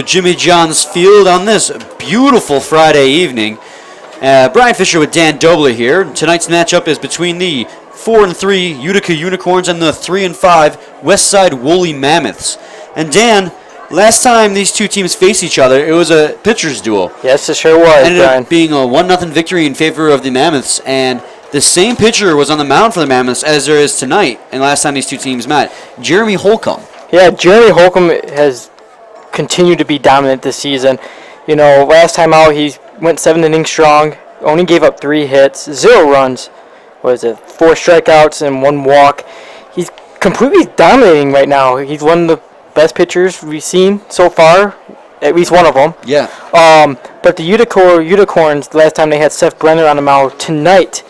Jimmy John's Field on this beautiful Friday evening. Brian Fisher with Dan Dobler here. Tonight's matchup is between the 4-3 Utica Unicorns and the 3-5 Westside Woolly Mammoths. And Dan, last time these two teams faced each other, it was a pitcher's duel. Yes, it sure was, Ended Brian. up being a 1-0 victory in favor of the Mammoths, and the same pitcher was on the mound for the Mammoths as there is tonight, and last time these two teams met, Jeremy Holcomb. Yeah, Jeremy Holcomb has continued to be dominant this season. You know, last time out he went 7 innings strong, only gave up 3 hits, 0 runs, 4 strikeouts and 1 walk. He's completely dominating right now. He's one of the best pitchers we've seen so far, at least one of them. Yeah. But the Utica Unicorns, last time they had Seth Brenner on the mound. Tonight,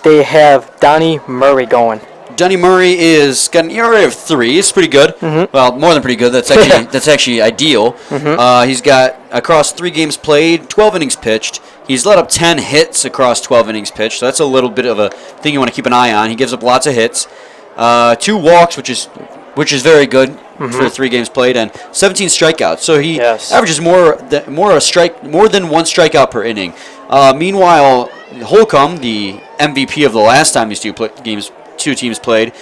they have Donnie Murray going. Donnie Murray is got an ERA of 3. It's pretty good. Mm-hmm. Well, more than pretty good. That's actually ideal. Mm-hmm. He's got across 3 games played, 12 innings pitched. He's let up 10 hits across 12 innings pitched. So that's a little bit of a thing you want to keep an eye on. He gives up lots of hits, 2 walks, which is very good for 3 games played, and 17 strikeouts. So he averages more than 1 strikeout per inning. Meanwhile, Holcomb, the MVP of the last time these two teams played,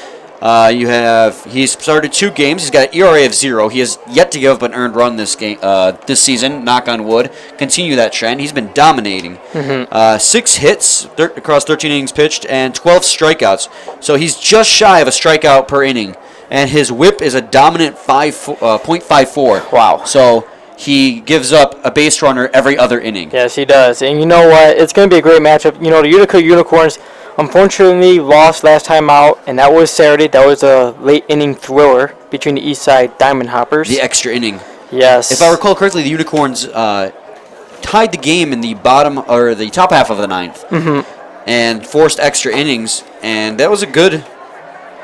he's started 2 games. He's got an ERA of 0. He has yet to give up an earned run this season. Knock on wood. Continue that trend. He's been dominating. 6 hits across 13 innings pitched and 12 strikeouts. So he's just shy of a strikeout per inning, and his WHIP is a dominant 0.54. Wow. So he gives up a base runner every other inning. Yes, he does. And you know what? It's going to be a great matchup. You know, the Utica Unicorns unfortunately lost last time out, and that was Saturday. That was a late inning thriller between the Eastside Diamond Hoppers. The extra inning. Yes. If I recall correctly, the Unicorns tied the game in the top half of the 9th, and forced extra innings, and that was a good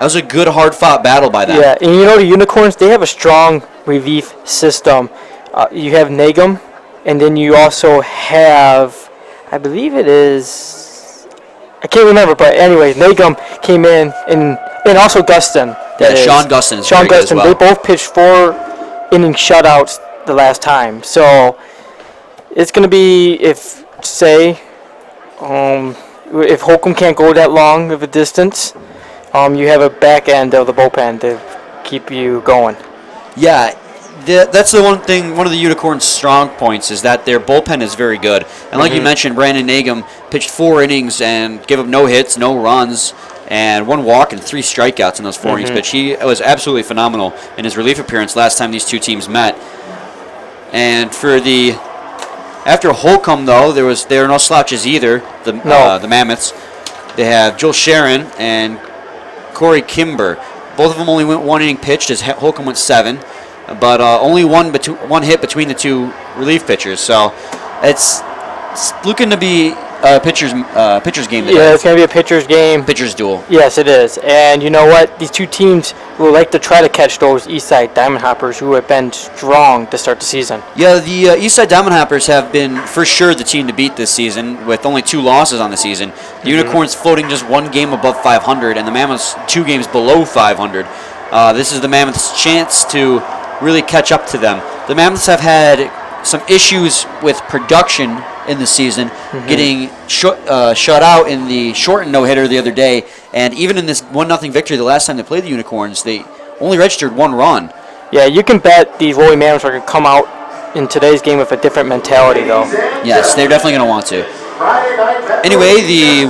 hard-fought battle by them. Yeah, and you know the Unicorns, they have a strong relief system. You have Nagum, and then you also have, I believe it is, I can't remember, but anyway, Nagum came in, and also Gustin. Sean Gustin is very good as well. They both pitched 4 inning shutouts the last time. So it's going to be, if Holcomb can't go that long of a distance, you have a back end of the bullpen to keep you going. Yeah. That's the one thing. One of the Unicorns' strong points is that their bullpen is very good. And like you mentioned, Brandon Nagum pitched 4 innings and gave up no hits, no runs, and 1 walk and 3 strikeouts in those 4 innings pitched. He was absolutely phenomenal in his relief appearance last time these two teams met. And after Holcomb, though, there are no slouches either. The Mammoths. They have Joel Sharon and Corey Kimber. Both of them only went 1 inning pitched, as Holcomb went 7. But only one hit between the 2 relief pitchers, so it's looking to be a pitcher's game today. Yeah, it's going to be a pitcher's game. Pitcher's duel. Yes, it is. And you know what? These 2 teams will like to try to catch those Eastside Diamond Hoppers who have been strong to start the season. Yeah, the Eastside Diamond Hoppers have been for sure the team to beat this season, with only 2 losses on the season. The Unicorns floating just 1 game above 500, and the Mammoths 2 games below 500. This is the Mammoths' chance to really catch up to them. The Mammoths have had some issues with production in the season, getting shut out in the shortened no-hitter the other day, and even in this 1-0 victory the last time they played the Unicorns, they only registered 1 run. Yeah, you can bet these Woolly Mammoths are going to come out in today's game with a different mentality, though. Yes, they're definitely going to want to. Anyway, the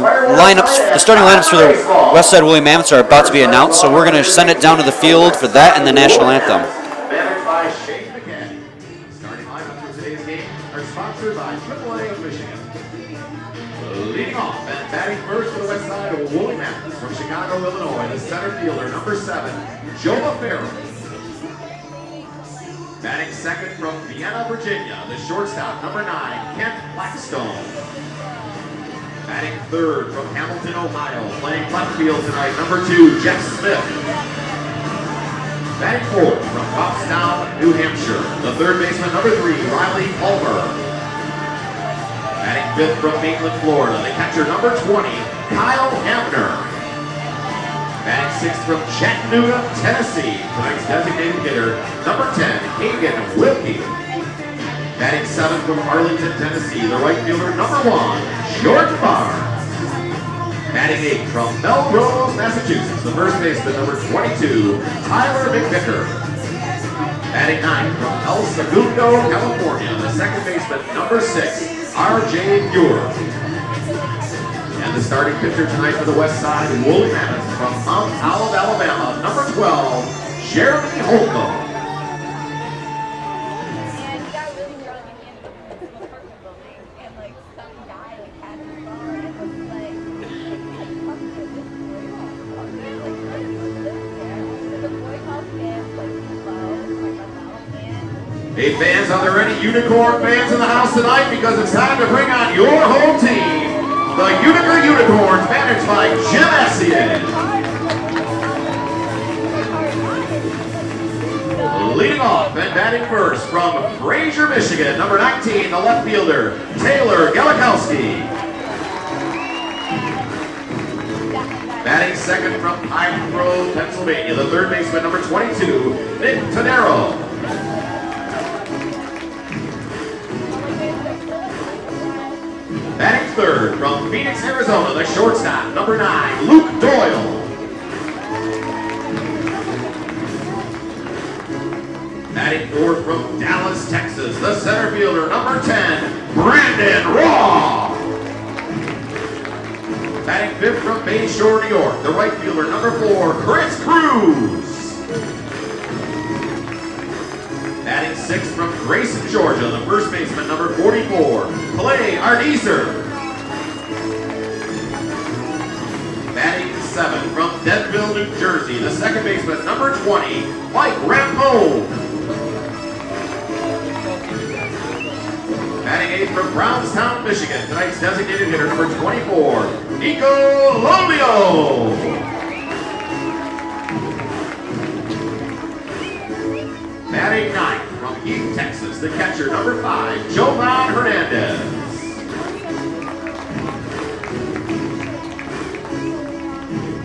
starting lineups for the Westside Woolly Mammoths are about to be announced, so we're going to send it down to the field for that and the national anthem. Leading off and batting first for the Westside Woolly Mammoths from Chicago, Illinois, the center fielder, number 7, Joe LaFaro. Batting second from Vienna, Virginia, the shortstop, number 9, Kent Blackstone. Batting third from Hamilton, Ohio, playing left field tonight, number 2, Jeff Smith. Batting fourth from Goffstown, New Hampshire, the third baseman, number 3, Riley Palmer. Batting fifth from Mainland, Florida, the catcher, number 20, Kyle Hamner. Batting sixth from Chattanooga, Tennessee, tonight's designated hitter, number 10, Hagan Wilkie. Batting 7 from Arlington, Tennessee, the right fielder, number 1, Jordan Barnes. Batting 8 from Melrose, Massachusetts, the first baseman, number 22, Tyler McVicker. Batting 9 from El Segundo, California, the second baseman, number 6, R.J. Muir. And the starting pitcher tonight for the Westside Woolly Mammoths from Mount Olive, Alabama, number 12, Jeremy Holcomb. Hey fans, are there any Unicorn fans in the house tonight? Because it's time to bring on your home team, the Utica Unicorns, managed by Jim Essien. Leading off and batting first from Fraser, Michigan, number 19, the left fielder, Taylor Galikowski. Batting second from Pine Grove, Pennsylvania, the third baseman, number 22, Nick Tonero. Batting third from Phoenix, Arizona, the shortstop, number 9, Luke Doyle. Batting fourth from Dallas, Texas, the center fielder, number 10, Brandon Raw. Batting fifth from Bayshore, New York, the right fielder, number 4, Chris Cruz. Batting sixth from Grayson, Georgia, the first baseman, number 44, Clay Arneaser. Batting seventh from Denville, New Jersey, the second baseman, number 20, Mike Rampone. Batting eighth from Brownstown, Michigan, tonight's designated hitter, number 24, Nico Lolio. Batting ninth from Heath, Texas, the catcher, number 5, Jovan Hernandez.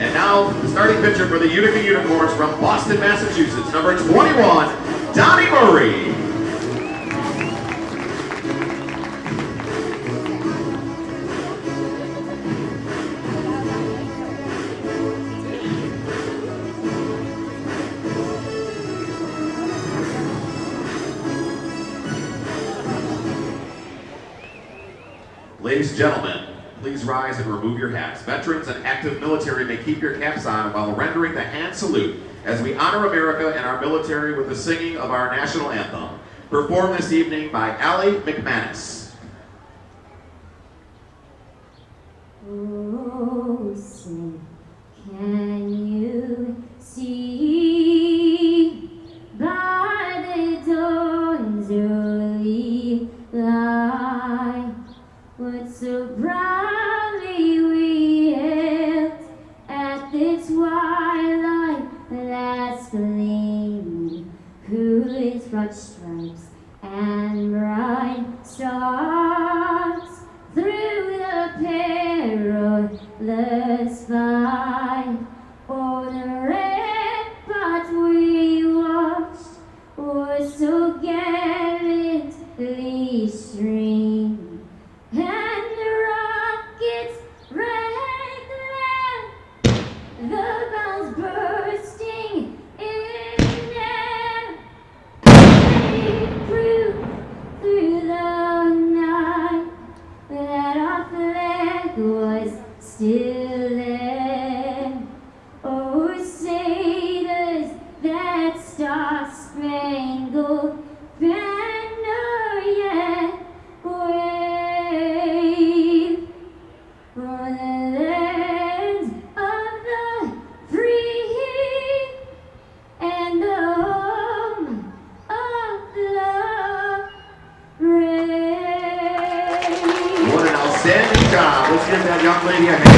And now, the starting pitcher for the Utica Unicorns from Boston, Massachusetts, number 21, Donnie Murray. Ladies and gentlemen, please rise and remove your hats. Veterans and active military may keep your caps on while rendering the hand salute as we honor America and our military with the singing of our national anthem. Performed this evening by Allie McManus. Oh, say, can you see by the dawn's early light what so proudly we hailed at the twilight last gleaming, whose broad stripes and bright stars through the perilous fight o'er the ramparts we watched was so gallantly streamed. And the rockets rang the bells bursting in air. They proved through the night that our flag was still there. Oh, say does that star-spangled banner yet wave for the lands of the free and the home of the brave. What an outstanding job. Let's give that young lady a hand.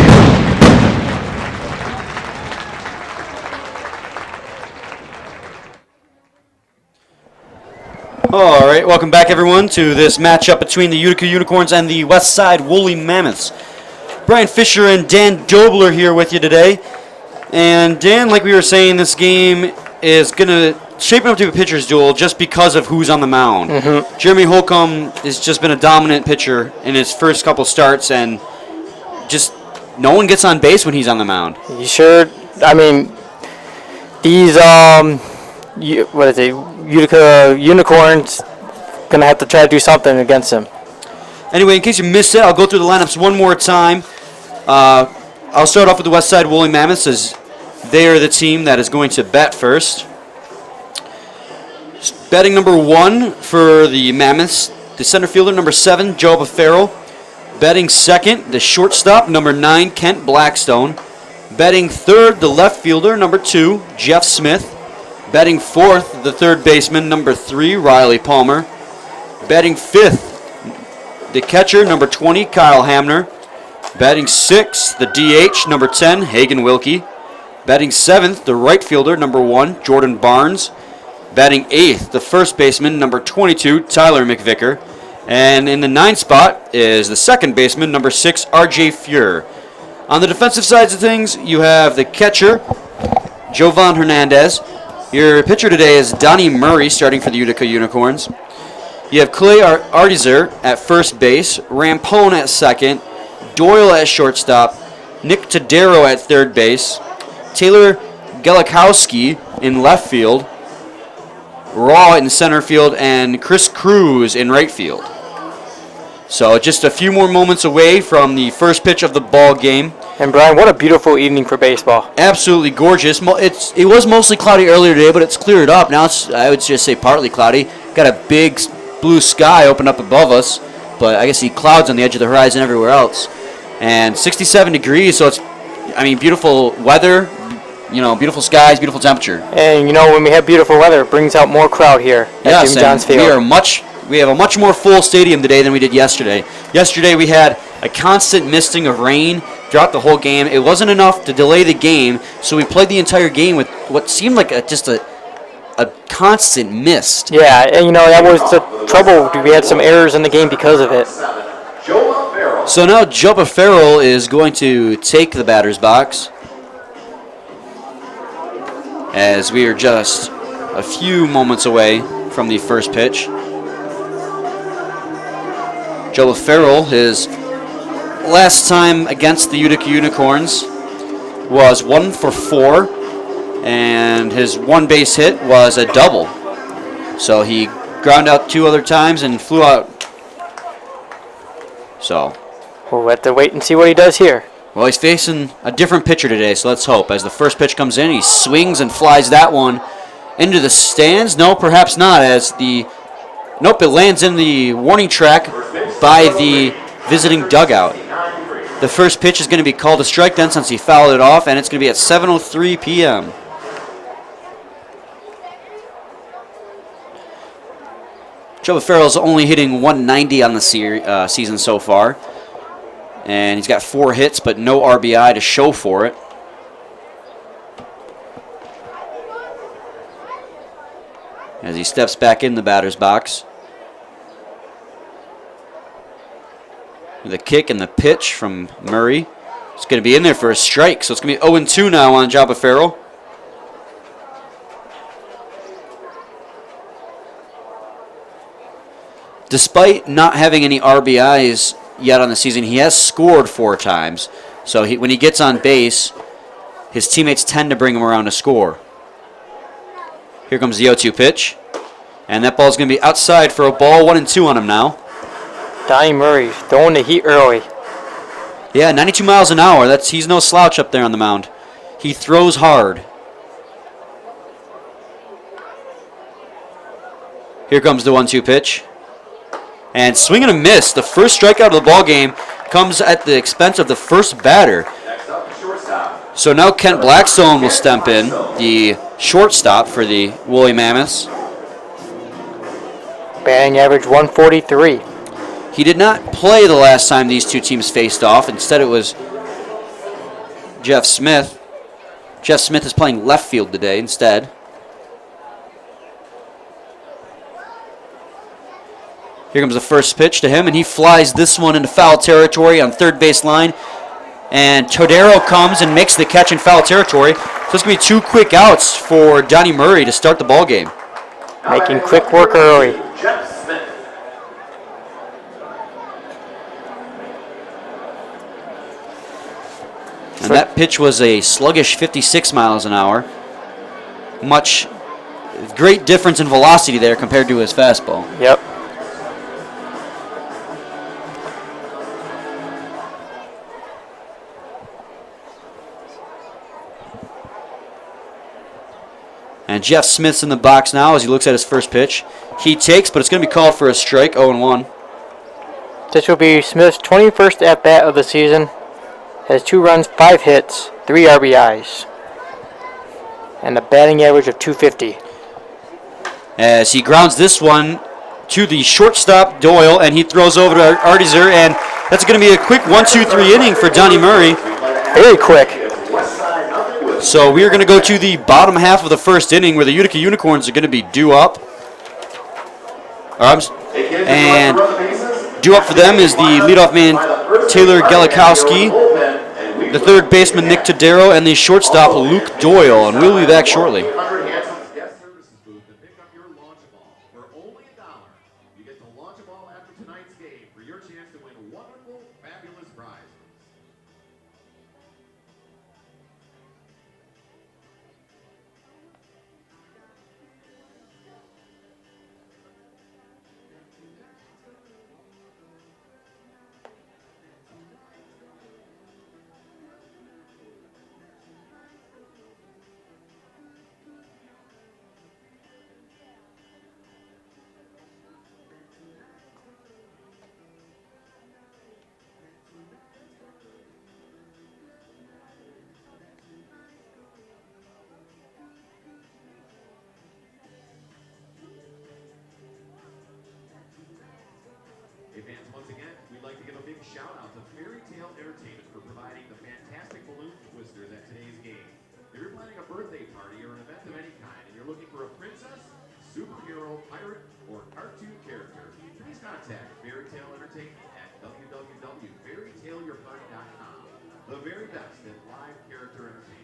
All right, welcome back, everyone, to this matchup between the Utica Unicorns and the Westside Woolly Mammoths. Brian Fisher and Dan Dobler here with you today. And Dan, like we were saying, this game is going to shaping up to be a pitcher's duel just because of who's on the mound. Jeremy Holcomb has just been a dominant pitcher in his first couple starts, and just no one gets on base when he's on the mound. You sure? I mean, these Utica Unicorns gonna have to try to do something against him. Anyway, in case you missed it, I'll go through the lineups one more time. I'll start off with the Westside Woolly Mammoths, as they are the team that is going to bat first. Batting number 1 for the Mammoths, the center fielder, number 7, Joe Farrell. Batting second, the shortstop, number 9, Kent Blackstone. Batting third, the left fielder, number 2, Jeff Smith. Batting fourth, the third baseman, number 3, Riley Palmer. Batting fifth, the catcher, number 20, Kyle Hamner. Batting sixth, the DH, number 10, Hagen Wilkie. Batting seventh, the right fielder, number 1, Jordan Barnes. Batting eighth, the first baseman, number 22, Tyler McVicker. And in the 9th spot is the second baseman, number 6, RJ Fuhr. On the defensive sides of things, you have the catcher, Jovan Hernandez. Your pitcher today is Donnie Murray, starting for the Utica Unicorns. You have Clay Artizer at first base, Rampone at second, Doyle at shortstop, Nick Tadero at third base, Taylor Gelikowski in left field, Raw in center field, and Chris Cruz in right field. So just a few more moments away from the first pitch of the ball game. And Brian, what a beautiful evening for baseball. Absolutely gorgeous. It was mostly cloudy earlier today, but it's cleared up. Now it's, I would just say, partly cloudy. Got a big blue sky open up above us, but I can see clouds on the edge of the horizon everywhere else. And 67 degrees, so it's, beautiful weather, beautiful skies, beautiful temperature. And when we have beautiful weather, it brings out more crowd here at Jim John's Field. We have a much more full stadium today than we did yesterday. Yesterday we had a constant misting of rain throughout the whole game. It wasn't enough to delay the game, so we played the entire game with what seemed like just a constant mist. Yeah, and that was the trouble. We had some errors in the game because of it. So now Joe Farrell is going to take the batter's box, as we are just a few moments away from the first pitch. Joe Farrell, his last time against the Utica Unicorns was 1 for 4, and his one base hit was a double. So he ground out 2 other times and flew out. So we'll have to wait and see what he does here. Well, he's facing a different pitcher today, so let's hope. As the first pitch comes in, he swings and flies that one into the stands. No, perhaps not, Nope, it lands in the warning track by the visiting dugout. The first pitch is going to be called a strike then, since he fouled it off, and it's going to be at 7:03 p.m. Joe Farrell's only hitting 190 on the season so far. And he's got 4 hits, but no RBI to show for it. As he steps back in the batter's box. With a kick and the pitch from Murray. It's going to be in there for a strike, so it's going to be 0-2 now on Joe Farrell. Despite not having any RBIs yet on the season, he has scored 4 times. So when he gets on base, his teammates tend to bring him around to score. Here comes the 0-2 pitch. And that ball's going to be outside for a ball. 1-2 on him now. Donnie Murray throwing the heat early. Yeah, 92 miles an hour. He's no slouch up there on the mound. He throws hard. Here comes the 1-2 pitch. And swing and a miss. The first strikeout of the ball game comes at the expense of the first batter. So now Kent Blackstone will step in, the shortstop for the Woolly Mammoths. Batting average 143. He did not play the last time these two teams faced off. Instead, it was Jeff Smith. Jeff Smith is playing left field today instead. Here comes the first pitch to him, and he flies this one into foul territory on third base line. And Todero comes and makes the catch in foul territory. So it's going to be 2 quick outs for Donnie Murray to start the ball game. Making quick work early. Jeff Smith. And that pitch was a sluggish 56 miles an hour. Great difference in velocity there compared to his fastball. Yep. And Jeff Smith's in the box now as he looks at his first pitch. He takes, but it's going to be called for a strike, 0-1. This will be Smith's 21st at-bat of the season. Has 2 runs, 5 hits, 3 RBIs. And a batting average of .250. As he grounds this one to the shortstop, Doyle, and he throws over to Artizer, and that's going to be a quick 1-2-3 inning for Donnie Murray. Very quick. So we are going to go to the bottom half of the first inning where the Utica Unicorns are going to be due up. And due up for them is the leadoff man, Taylor Galikowski, the third baseman, Nick Todero, and the shortstop, Luke Doyle. And we'll be back shortly. Guest services booth to pick up your launch ball for only $1. You get to launch a ball after tonight's game for your chance to win wonderful, fabulous prizes. Hey fans, once again, we'd like to give a big shout out to Fairy Tale Entertainment for providing the fantastic balloon twisters at today's game. If you're planning a birthday party or an event of any kind and you're looking for a princess, superhero, pirate, or cartoon character, please contact Fairy Tale Entertainment at www.fairytaleyourparty.com. The very best in live character entertainment.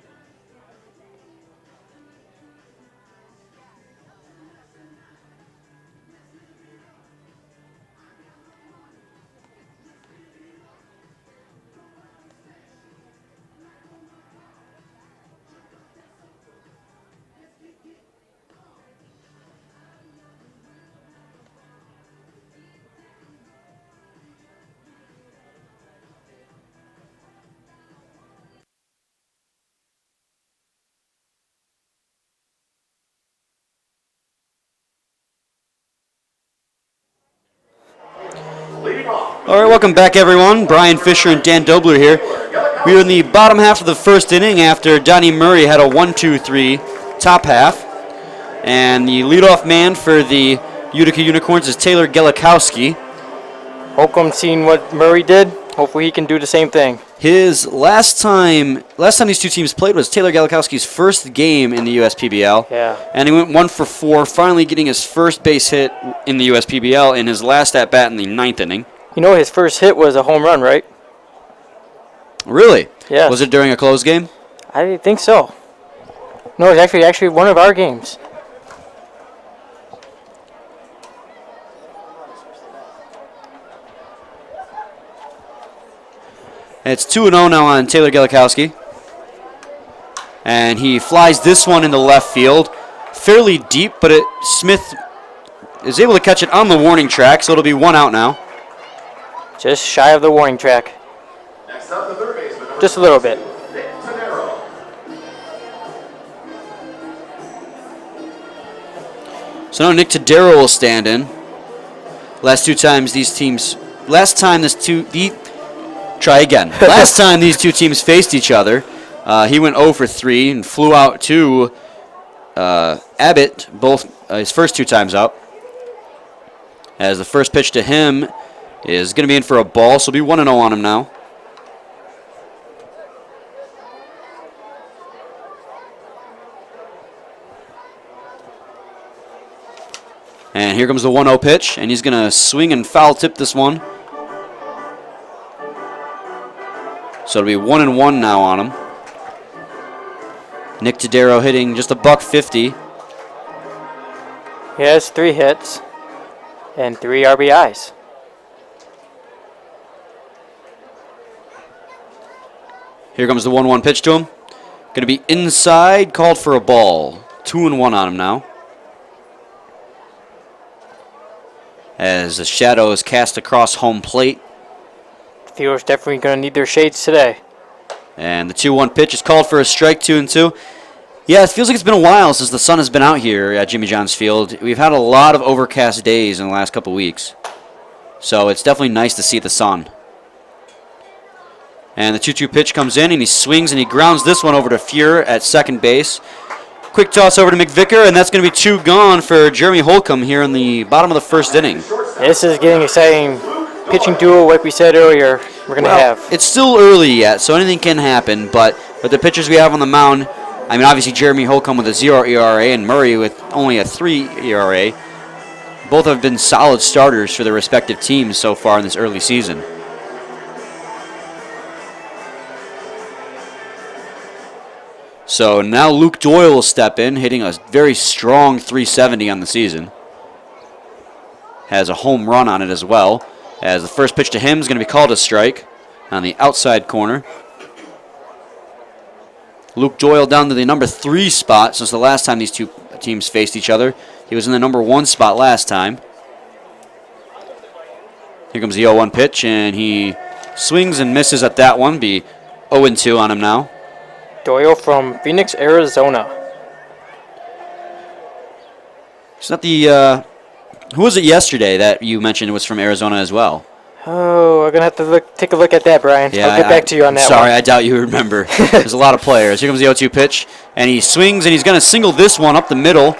All right, welcome back, everyone. Brian Fisher and Dan Dobler here. We are in the bottom half of the first inning after Donnie Murray had a 1-2-3 top half. And the leadoff man for the Utica Unicorns is Taylor Galikowski. Holcomb seen what Murray did. Hopefully he can do the same thing. His last time these two teams played was Taylor Galikowski's first game in the USPBL. Yeah. And he went 1 for 4, finally getting his first base hit in the USPBL in his last at-bat in the 9th inning. You know his first hit was a home run, right? Really? Yes. Was it during a close game? I think so. No, it's actually one of our games. It's 2-0 now on Taylor Galikowski. And he flies this one into left field. Fairly deep, but Smith is able to catch it on the warning track, so it'll be 1 out now. Just shy of the warning track. Next up, the third baseman. Just a little bit. Nick Todero. So now Nick Todero will stand in. Last time these two teams faced each other, he went 0 for 3 and flew out to Abbott, both his first 2 times out. As the first pitch to him is going to be in for a ball, so it'll be 1-0 on him now. And here comes the 1-0 pitch, and he's going to swing and foul tip this one. So it'll be 1-1 now on him. Nick Tadero hitting just $150. He has 3 hits and 3 RBIs. Here comes the 1-1 pitch to him. Going to be inside, called for a ball. 2-1 on him now. As the shadow is cast across home plate. Field's definitely going to need their shades today. And the 2-1 pitch is called for a strike, 2-2. Yeah, it feels like it's been a while since the sun has been out here at Jimmy John's Field. We've had a lot of overcast days in the last couple weeks. So it's definitely nice to see the sun. And the 2-2 pitch comes in, and he swings, and he grounds this one over to Fuhr at second base. Quick toss over to McVicker, and that's going to be 2 gone for Jeremy Holcomb here in the bottom of the first inning. This is getting exciting. Pitching duo, like we said earlier, we're going to have. It's still early yet, so anything can happen, but with the pitchers we have on the mound, I mean, obviously Jeremy Holcomb with a 0 ERA and Murray with only a 3 ERA. Both have been solid starters for their respective teams so far in this early season. So now Luke Doyle will step in, hitting a very strong 370 on the season. Has a home run on it as well, as the first pitch to him is going to be called a strike on the outside corner. Luke Doyle down to the number 3 spot since the last time these two teams faced each other. He was in the number 1 spot last time. Here comes the 0-1 pitch, and he swings and misses at that one. Be 0-2 on him now. Doyle from Phoenix, Arizona. It's not the, who was it yesterday that you mentioned was from Arizona as well? Oh, I'm going to have to take a look at that, Brian. Yeah, I'll get back to you on that sorry, one. I doubt you remember. There's a lot of players. Here comes the 0-2 pitch, and he swings, and he's going to single this one up the middle.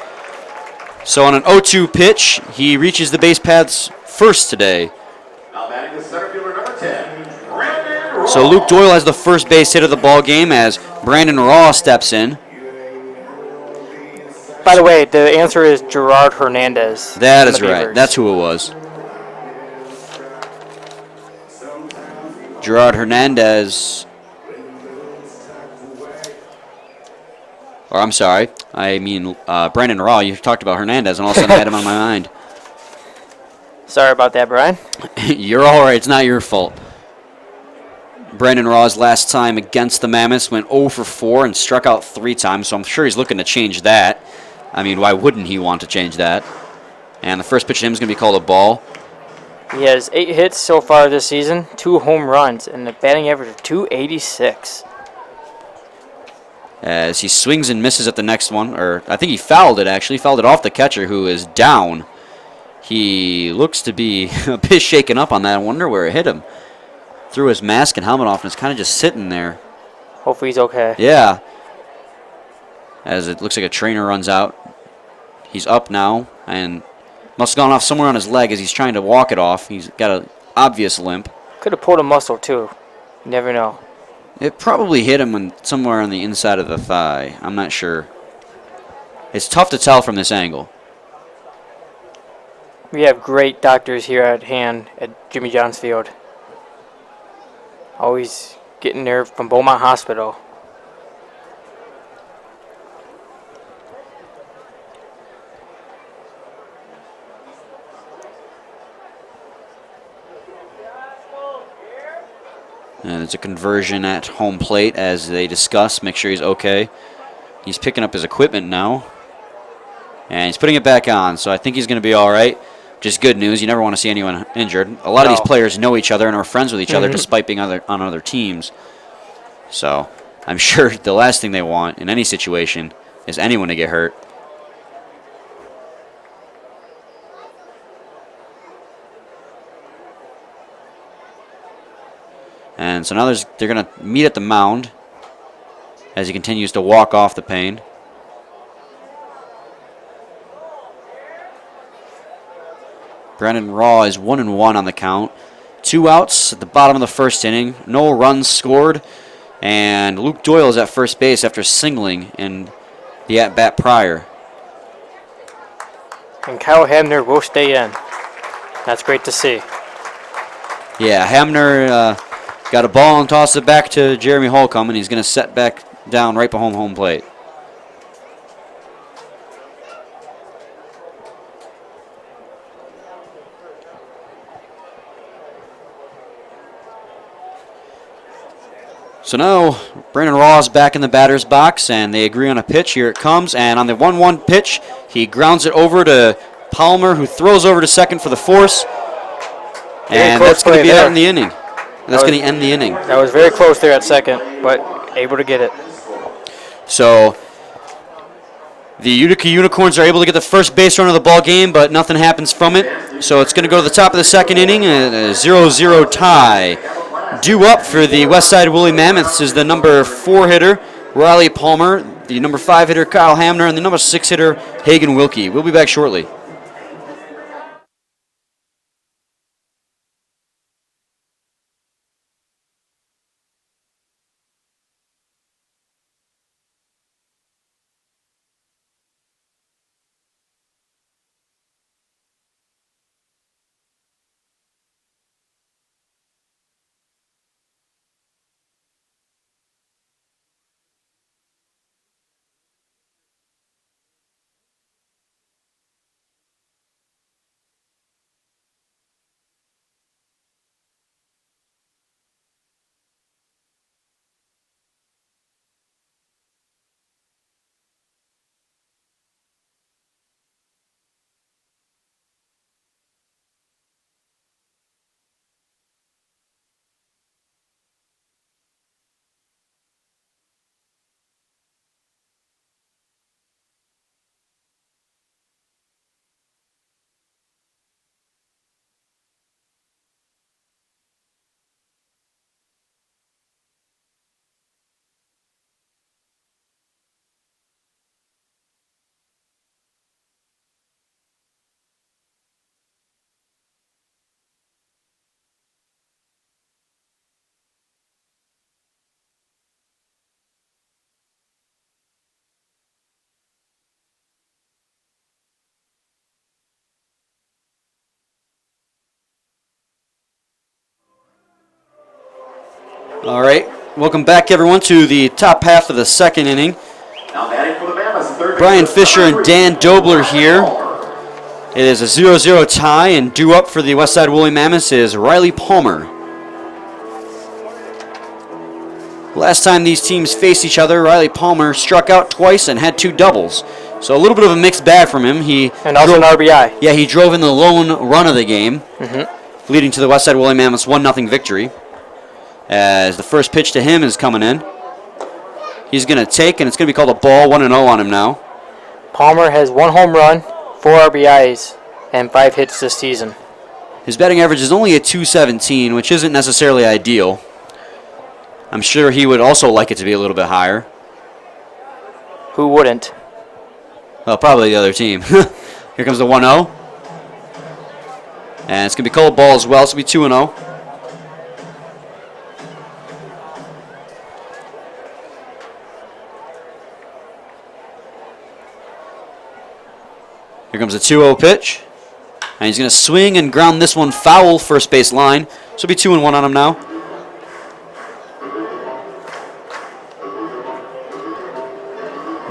So on an 0-2 pitch, he reaches the base paths first today. Now batting the center fielder, number 10, Brandon So Luke Doyle has the first base hit of the ball game as Brandon Raw steps in. By the way, the answer is Gerard Hernandez. That from is the right. Beavers. That's who it was. Gerard Hernandez. Or I'm sorry. I mean Brandon Raw. You talked about Hernandez, and all of a sudden I had him on my mind. Sorry about that, Brian. You're all right. It's not your fault. Brandon Raw's last time against the Mammoths went 0 for 4 and struck out 3 times, so I'm sure he's looking to change that. I mean, why wouldn't he want to change that? And the first pitch to him is going to be called a ball. He has 8 hits so far this season, 2 home runs, and a batting average of .286. As he swings and misses at the next one, or I think he fouled it actually, fouled it off the catcher who is down. He looks to be a bit shaken up on that. I wonder where it hit him. Threw his mask and helmet off and is kind of just sitting there. Hopefully he's okay. Yeah. As it looks like a trainer runs out. He's up now and must have gone off somewhere on his leg as he's trying to walk it off. He's got an obvious limp. Could have pulled a muscle too. You never know. It probably hit him somewhere on the inside of the thigh. I'm not sure. It's tough to tell from this angle. We have great doctors here at hand at Jimmy John's Field. Always getting there from Beaumont Hospital. And it's a conversion at home plate as they discuss, make sure he's okay. He's picking up his equipment now. And he's putting it back on, so I think he's going to be all right. Just good news. You never want to see anyone injured. A lot of these players know each other and are friends with each other despite being on other teams. So I'm sure the last thing they want in any situation is anyone to get hurt. And so now they're going to meet at the mound as he continues to walk off the pane. Brandon Raw is 1-1 on the count. 2 outs at the bottom of the first inning. No runs scored. And Luke Doyle is at first base after singling in the at-bat prior. And Kyle Hamner will stay in. That's great to see. Yeah, Hamner Got a ball and toss it back to Jeremy Holcomb, and he's going to set back down right behind home plate. So now Brandon Raw's back in the batter's box, and they agree on a pitch. Here it comes, and on the 1-1 pitch, he grounds it over to Palmer, who throws over to second for the force. And that's going to be out in the inning. And that's going to end the inning. That was very close there at second, but able to get it. So the Utica Unicorns are able to get the first base run of the ball game, but nothing happens from it. So it's going to go to the top of the second inning, and a 0-0 tie. Due up for the Westside Woolly Mammoths is the number 4 hitter, Riley Palmer, the number 5 hitter, Kyle Hamner, and the number 6 hitter, Hagen Wilkie. We'll be back shortly. All right, welcome back, everyone, to the top half of the second inning. Now batting for the Mammoths, third Brian baseman, Fisher and Dan Dobler here. It is a 0-0 tie, and due up for the Westside Woolly Mammoths is Riley Palmer. Last time these teams faced each other, Riley Palmer struck out twice and had 2 doubles. So a little bit of a mixed bag from him. And also an RBI. Yeah, he drove in the lone run of the game, leading to the Westside Woolly Mammoths 1-0 victory. As the first pitch to him is coming in. He's going to take, and it's going to be called a ball, 1-0 on him now. Palmer has 1 home run, 4 RBIs, and 5 hits this season. His batting average is only a .217, which isn't necessarily ideal. I'm sure he would also like it to be a little bit higher. Who wouldn't? Well, probably the other team. Here comes the 1-0. And it's going to be called a ball as well. It's going to be 2-0. Here comes a 2-0 pitch. And he's going to swing and ground this one foul first base line. So it'll be 2-1 on him now.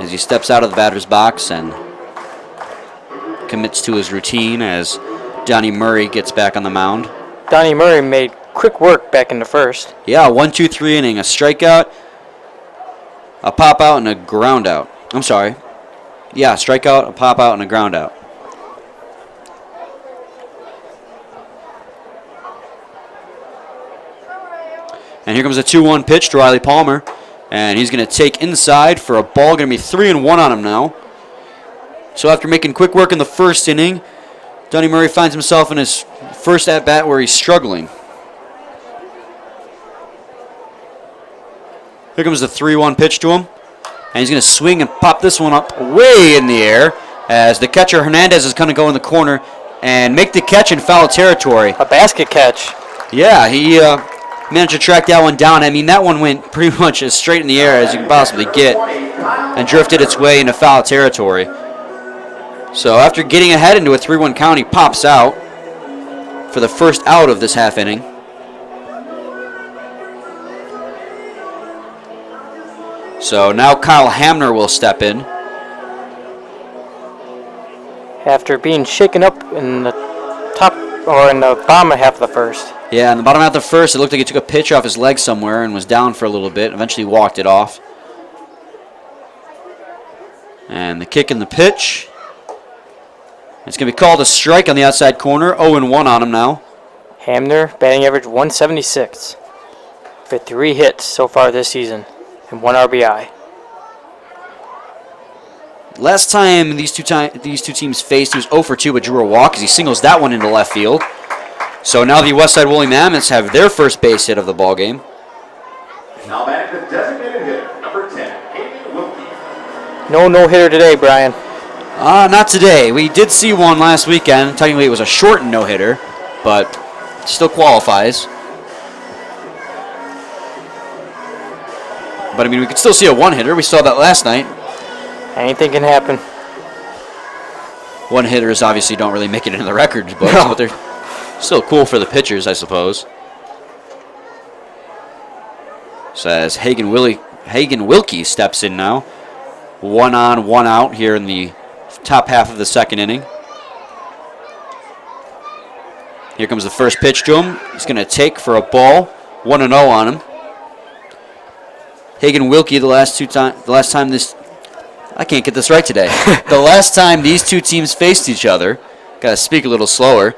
As he steps out of the batter's box and commits to his routine as Donnie Murray gets back on the mound. Donnie Murray made quick work back in the first. Yeah, 1-2-3 inning. A strikeout, a pop out, and a ground out. I'm sorry. Yeah, strikeout, a pop out, and a ground out. And here comes a 2-1 pitch to Riley Palmer. And he's going to take inside for a ball. Going to be 3-1 on him now. So after making quick work in the first inning, Donnie Murray finds himself in his first at-bat where he's struggling. Here comes the 3-1 pitch to him. And he's going to swing and pop this one up way in the air as the catcher Hernandez is going to go in the corner and make the catch in foul territory. A basket catch. Yeah, he managed to track that one down. I mean, that one went pretty much as straight in the air as you can possibly get and drifted its way into foul territory. So after getting ahead into a 3-1 count, he pops out for the first out of this half inning. So now Kyle Hamner will step in. After being shaken up in the top or in the bottom half of the first. Yeah, in the bottom half of the first, it looked like he took a pitch off his leg somewhere and was down for a little bit. Eventually walked it off. And the kick and the pitch. It's going to be called a strike on the outside corner. 0-1 on him now. Hamner, batting average 176. With 3 hits so far this season and 1 RBI. Last time these two teams faced, he was 0 for 2 but drew a walk as he singles that one into left field. So now the Westside Woolly Mammoths have their first base hit of the ball game. Now back the designated hitter, number 10, Hayden Wilkie. No-hitter today, Brian. Not today. We did see one last weekend. Technically it was a shortened no-hitter, but still qualifies. But I mean, we could still see a one-hitter. We saw that last night. Anything can happen. One-hitters obviously don't really make it into the records books, but they're still cool for the pitchers, I suppose. So as Hagen Wilkie steps in now. 1 on, 1 out here in the top half of the second inning. Here comes the first pitch to him. He's going to take for a ball. 1-0 on him. Hagen Wilkie, the last time this, I can't get this right today. The last time these two teams faced each other, got to speak a little slower,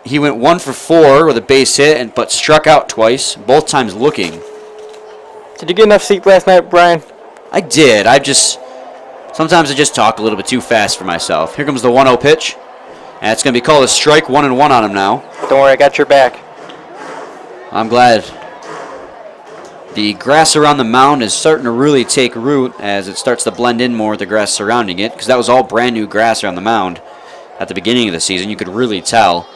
he went 1 for 4 with a base hit, but struck out twice, both times looking. Did you get enough sleep last night, Brian? I did. Sometimes I just talk a little bit too fast for myself. Here comes the 1-0 pitch, and it's going to be called a strike. 1-1 on him now. Don't worry, I got your back. I'm glad. The grass around the mound is starting to really take root as it starts to blend in more with the grass surrounding it, because that was all brand new grass around the mound at the beginning of the season. You could really tell,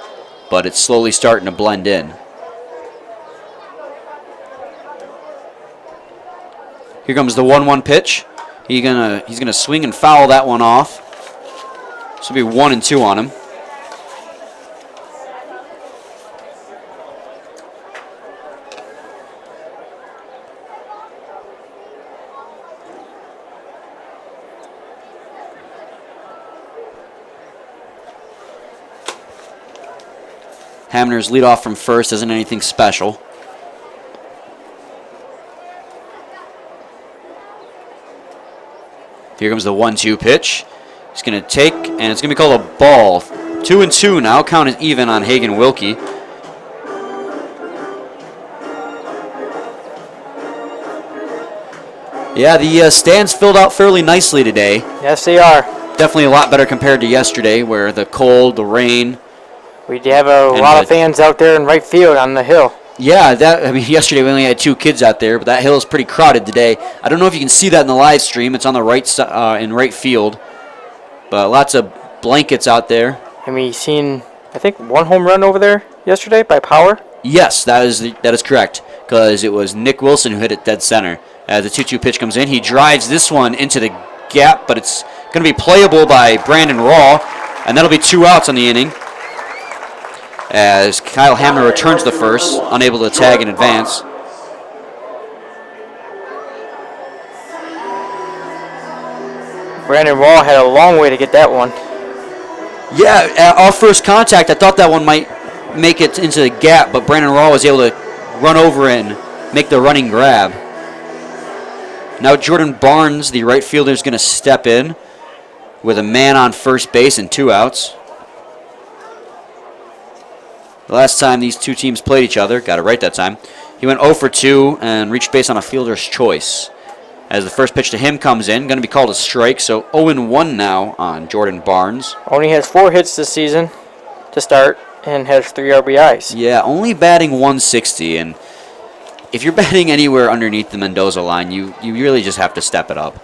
but it's slowly starting to blend in. Here comes the 1-1 pitch. He's gonna swing and foul that one off. This will be 1-2 on him. Hamner's leadoff from first isn't anything special. Here comes the 1-2 pitch. He's going to take, and it's going to be called a ball. 2-2 now. Count is even on Hagen Wilkie. Yeah, the stands filled out fairly nicely today. Yes, they are. Definitely a lot better compared to yesterday, where the cold, the rain. We have a lot of fans out there in right field on the hill. Yeah, yesterday we only had 2 kids out there, but that hill is pretty crowded today. I don't know if you can see that in the live stream. It's on the right in right field, but lots of blankets out there. And we seen, I think, 1 home run over there yesterday by Power. Yes, that is correct, because it was Nick Wilson who hit it dead center. As the 2-2 pitch comes in, he drives this one into the gap, but it's going to be playable by Brandon Raw, and that'll be 2 outs on the inning. As Kyle Hamner returns the first, unable to tag in advance. Brandon Raw had a long way to get that one. Yeah, at our first contact, I thought that one might make it into the gap, but Brandon Raw was able to run over and make the running grab. Now Jordan Barnes, the right fielder, is going to step in with a man on first base and 2 outs. The last time these two teams played each other, got it right that time, he went 0 for 2 and reached base on a fielder's choice. As the first pitch to him comes in, going to be called a strike, so 0-1 now on Jordan Barnes. Only has 4 hits this season to start and has 3 RBIs. Yeah, only batting 160, and if you're batting anywhere underneath the Mendoza line, you really just have to step it up.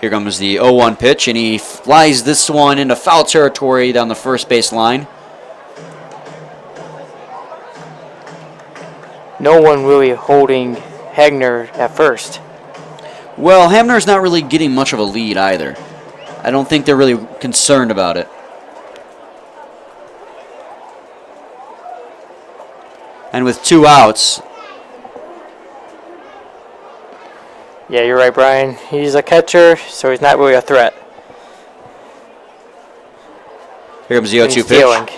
Here comes the 0-1 pitch, and he flies this one into foul territory down the first base line. No one really holding Hagner at first. Well, Hamner's not really getting much of a lead either. I don't think they're really concerned about it. And with 2 outs, Yeah, you're right, Brian. He's a catcher, so he's not really a threat. here comes the And 0-2 he's pitch. stealing.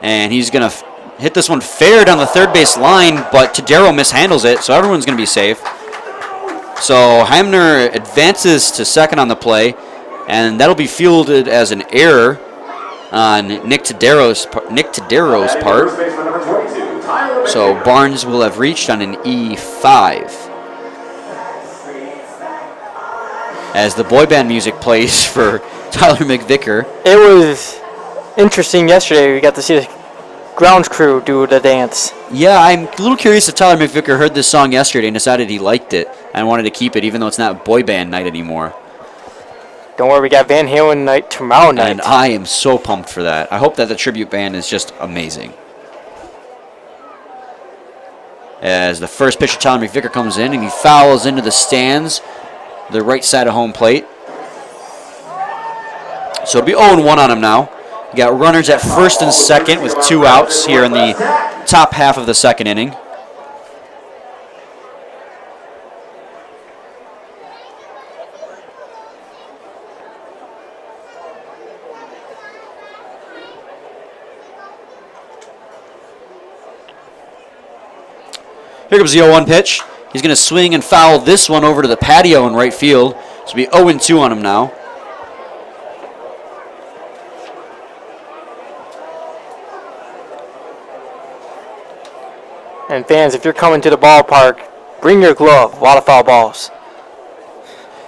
And he's going to hit this one fair down the third base line, but Tadero mishandles it, so everyone's going to be safe. So Hamner advances to second on the play, and that'll be fielded as an error on Nick Tadero's part. First baseman number 22, Tyler So McVicker. Barnes will have reached on an E5. As the boy band music plays for Tyler McVicker. It was interesting yesterday. We got to see the grounds crew do the dance. Yeah, I'm a little curious if Tyler McVicker heard this song yesterday and decided he liked it and wanted to keep it, even though it's not boy band night anymore. Don't worry, we got Van Halen night tomorrow night. And I am so pumped for that. I hope that the tribute band is just amazing. As the first pitch of Tyler McVicker comes in and he fouls into the stands, the right side of home plate. So it'll be 0-1 on him now. You got runners at first and second with 2 outs here in the top half of the second inning. Here comes the 0-1 pitch. He's going to swing and foul this one over to the patio in right field. So it'll be 0-2 on him now. And fans, if you're coming to the ballpark, bring your glove. A lot of foul balls.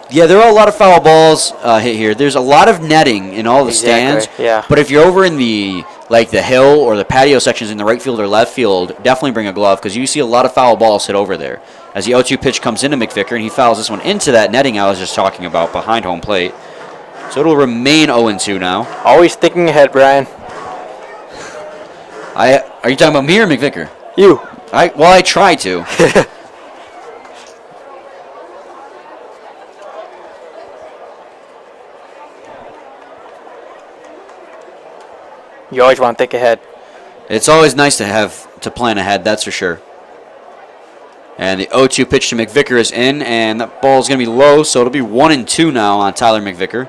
Yeah, there are a lot of foul balls hit here. There's a lot of netting in all the Exactly, stands. yeah. But if you're over in the hill or the patio sections in the right field or left field, definitely bring a glove because you see a lot of foul balls hit over there. As the 0-2 pitch comes into McVicker and he fouls this one into that netting I was just talking about behind home plate. So it'll remain 0-2 now. Always thinking ahead, Brian. Are you talking about me or McVicker? You. I try to. You always want to think ahead. It's always nice to plan ahead, that's for sure. And the 0-2 pitch to McVicker is in, and that ball is going to be low, so it'll be 1-2 now on Tyler McVicker.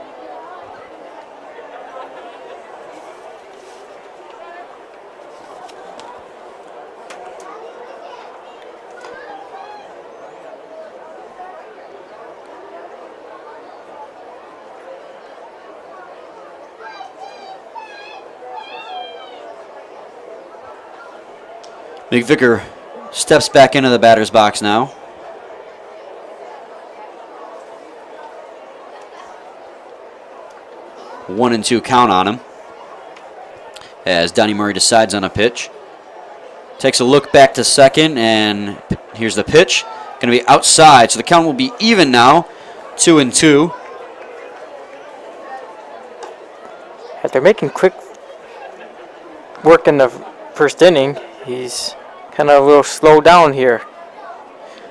McVicker steps back into the batter's box now. One and 2 count on him. As Donnie Murray decides on a pitch. Takes a look back to second, and here's the pitch. Going to be outside, so the count will be even now. 2-2. After making quick work in the first inning, he's kind of a little slow down here.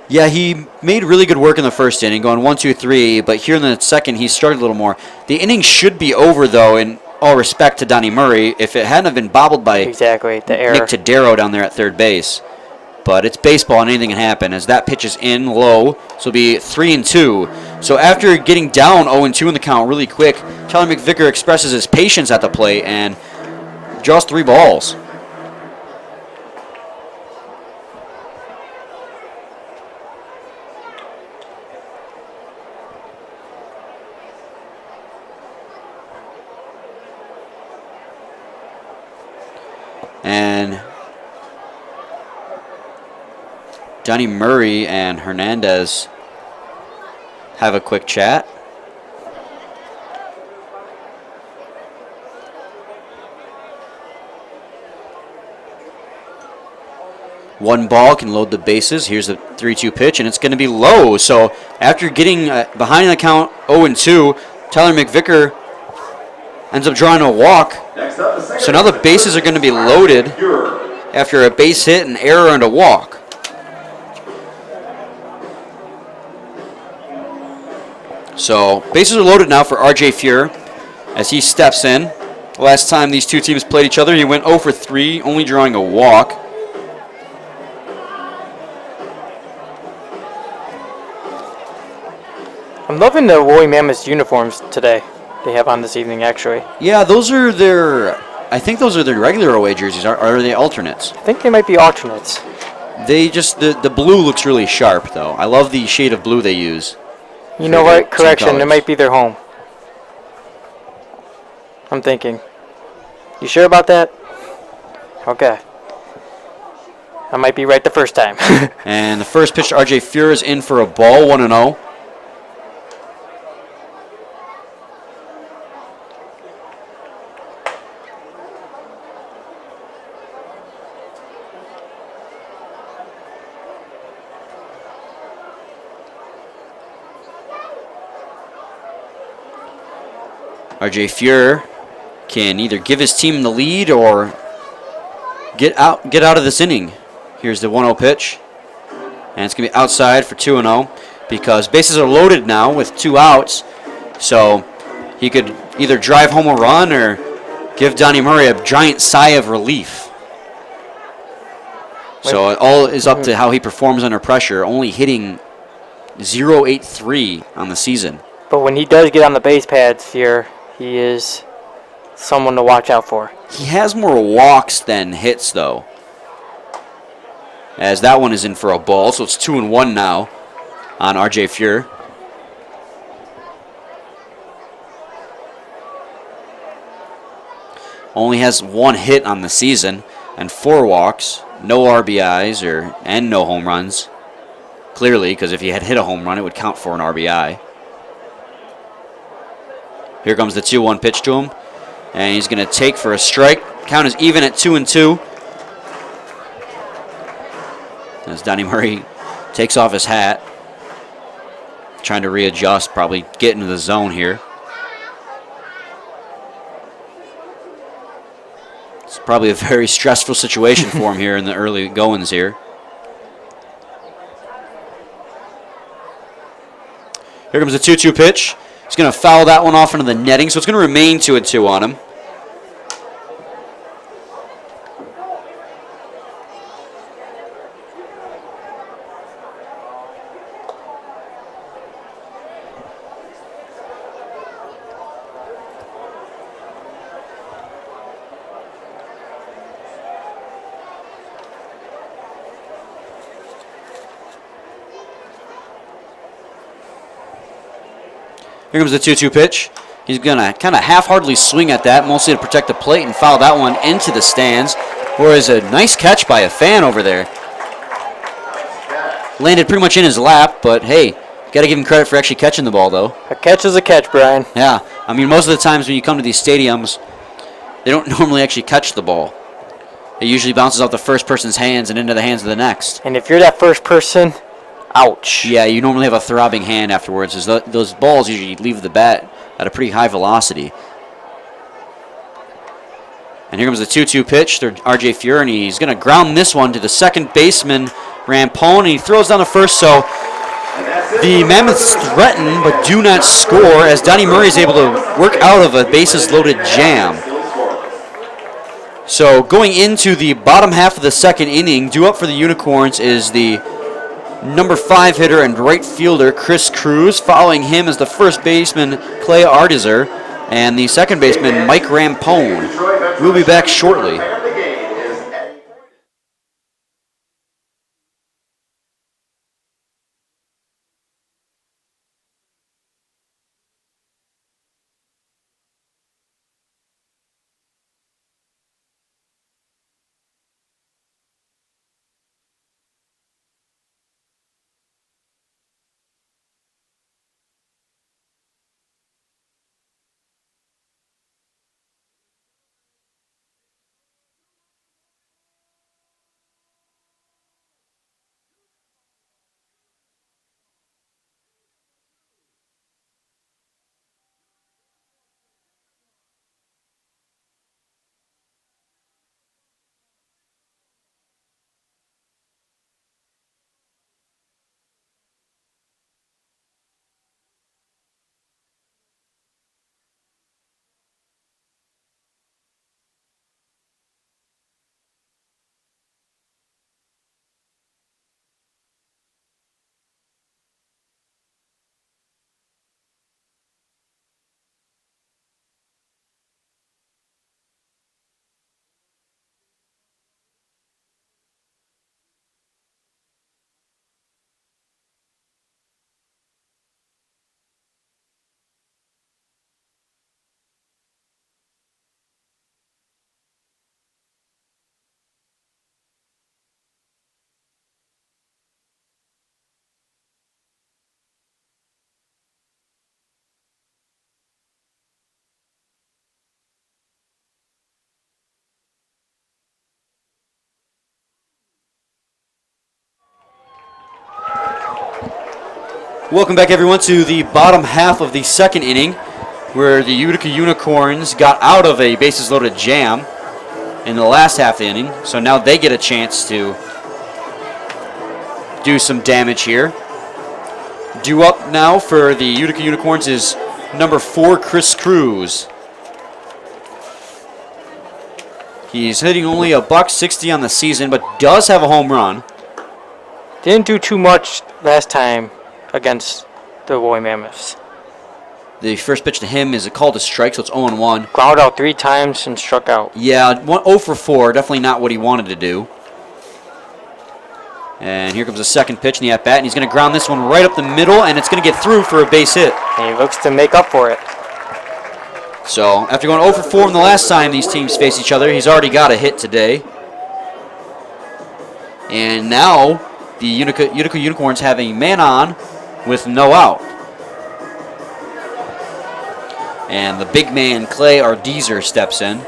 Yeah, he made really good work in the first inning, going 1-2-3, but here in the second, he struggled a little more. The inning should be over, though, in all respect to Donnie Murray, if it hadn't have been bobbled by Exactly, the error. Nick Tadero down there at third base. But it's baseball and anything can happen as that pitch is in low, so it'll be 3-2. So after getting down 0-2 in the count really quick, Tyler McVicker expresses his patience at the plate and draws 3 balls. And Donnie Murray and Hernandez have a quick chat. One ball can load the bases. Here's the 3-2 pitch, and it's going to be low. So after getting behind the count 0-2, Tyler McVicker ends up drawing a walk. So now the bases are going to be loaded after a base hit, an error, and a walk. So bases are loaded now for R.J. Fuhr as he steps in. Last time these two teams played each other, he went 0 for 3, only drawing a walk. I'm loving the Woolly Mammoths uniforms today. They have on this evening, actually. Yeah, those are their. I think those are their regular away jerseys. Are they alternates? I think they might be alternates. They just the blue looks really sharp though. I love the shade of blue they use. You know For their what? Correction. team It might be their home. I'm thinking. You sure about that? Okay. I might be right the first time. And the first pitch to RJ Fuhr is in for a ball, 1-0. RJ Fuhr can either give his team the lead or get out of this inning. Here's the 1-0 pitch. And it's going to be outside for 2-0 because bases are loaded now with 2 outs. So he could either drive home a run or give Donnie Murray a giant sigh of relief. So it all is up to how he performs under pressure, only hitting .083 on the season. But when he does get on the base pads here, he is someone to watch out for. He has more walks than hits, though. As that one is in for a ball, so it's 2-1 now on RJ Fuhr. Only has 1 hit on the season and 4 walks, no RBIs and no home runs. Clearly, because if he had hit a home run, it would count for an RBI. Here comes the 2-1 pitch to him, and he's going to take for a strike. Count is even at 2-2. As Donnie Murray takes off his hat, trying to readjust, probably get into the zone here. It's probably a very stressful situation for him here in the early goings here. Here comes the 2-2 pitch. He's going to foul that one off into the netting, so it's going to remain 2-2 on him. Here comes the 2-2 pitch. He's going to kind of half-heartedly swing at that, mostly to protect the plate, and foul that one into the stands. Whereas a nice catch by a fan over there. Landed pretty much in his lap, but hey, got to give him credit for actually catching the ball, though. A catch is a catch, Brian. Yeah, I mean, most of the times when you come to these stadiums, they don't normally actually catch the ball. It usually bounces off the first person's hands and into the hands of the next. And if you're that first person, ouch. Yeah, you normally have a throbbing hand afterwards, as those balls usually leave the bat at a pretty high velocity. And here comes the 2-2 pitch to RJ Fuhr, and he's going to ground this one to the second baseman, Rampone, and he throws down the first, so the Mammoths threaten but do not score as Donnie Murray is able to work out of a bases-loaded jam. So going into the bottom half of the second inning, due up for the Unicorns is the number 5 hitter and right fielder Chris Cruz. Following him is the first baseman Clay Artizer and the second baseman Mike Rampone. We'll be back shortly. Welcome back, everyone, to the bottom half of the second inning, where the Utica Unicorns got out of a bases-loaded jam in the last half of the inning, so now they get a chance to do some damage here. Due up now for the Utica Unicorns is number 4, Chris Cruz. He's hitting only a $160 on the season, but does have a home run. Didn't do too much last time against the Boy Mammoths. The first pitch to him is a call to strike, so it's 0-1. Ground out 3 times and struck out. Yeah, 0 for 4, definitely not what he wanted to do. And here comes the second pitch in the at-bat, and he's going to ground this one right up the middle, and it's going to get through for a base hit. And he looks to make up for it. So, after going 0 for 4 from the last time these teams face each other, he's already got a hit today. And now, the Utica Unicorns have a man on with no out. And the big man, Clay Ardeezer, steps in.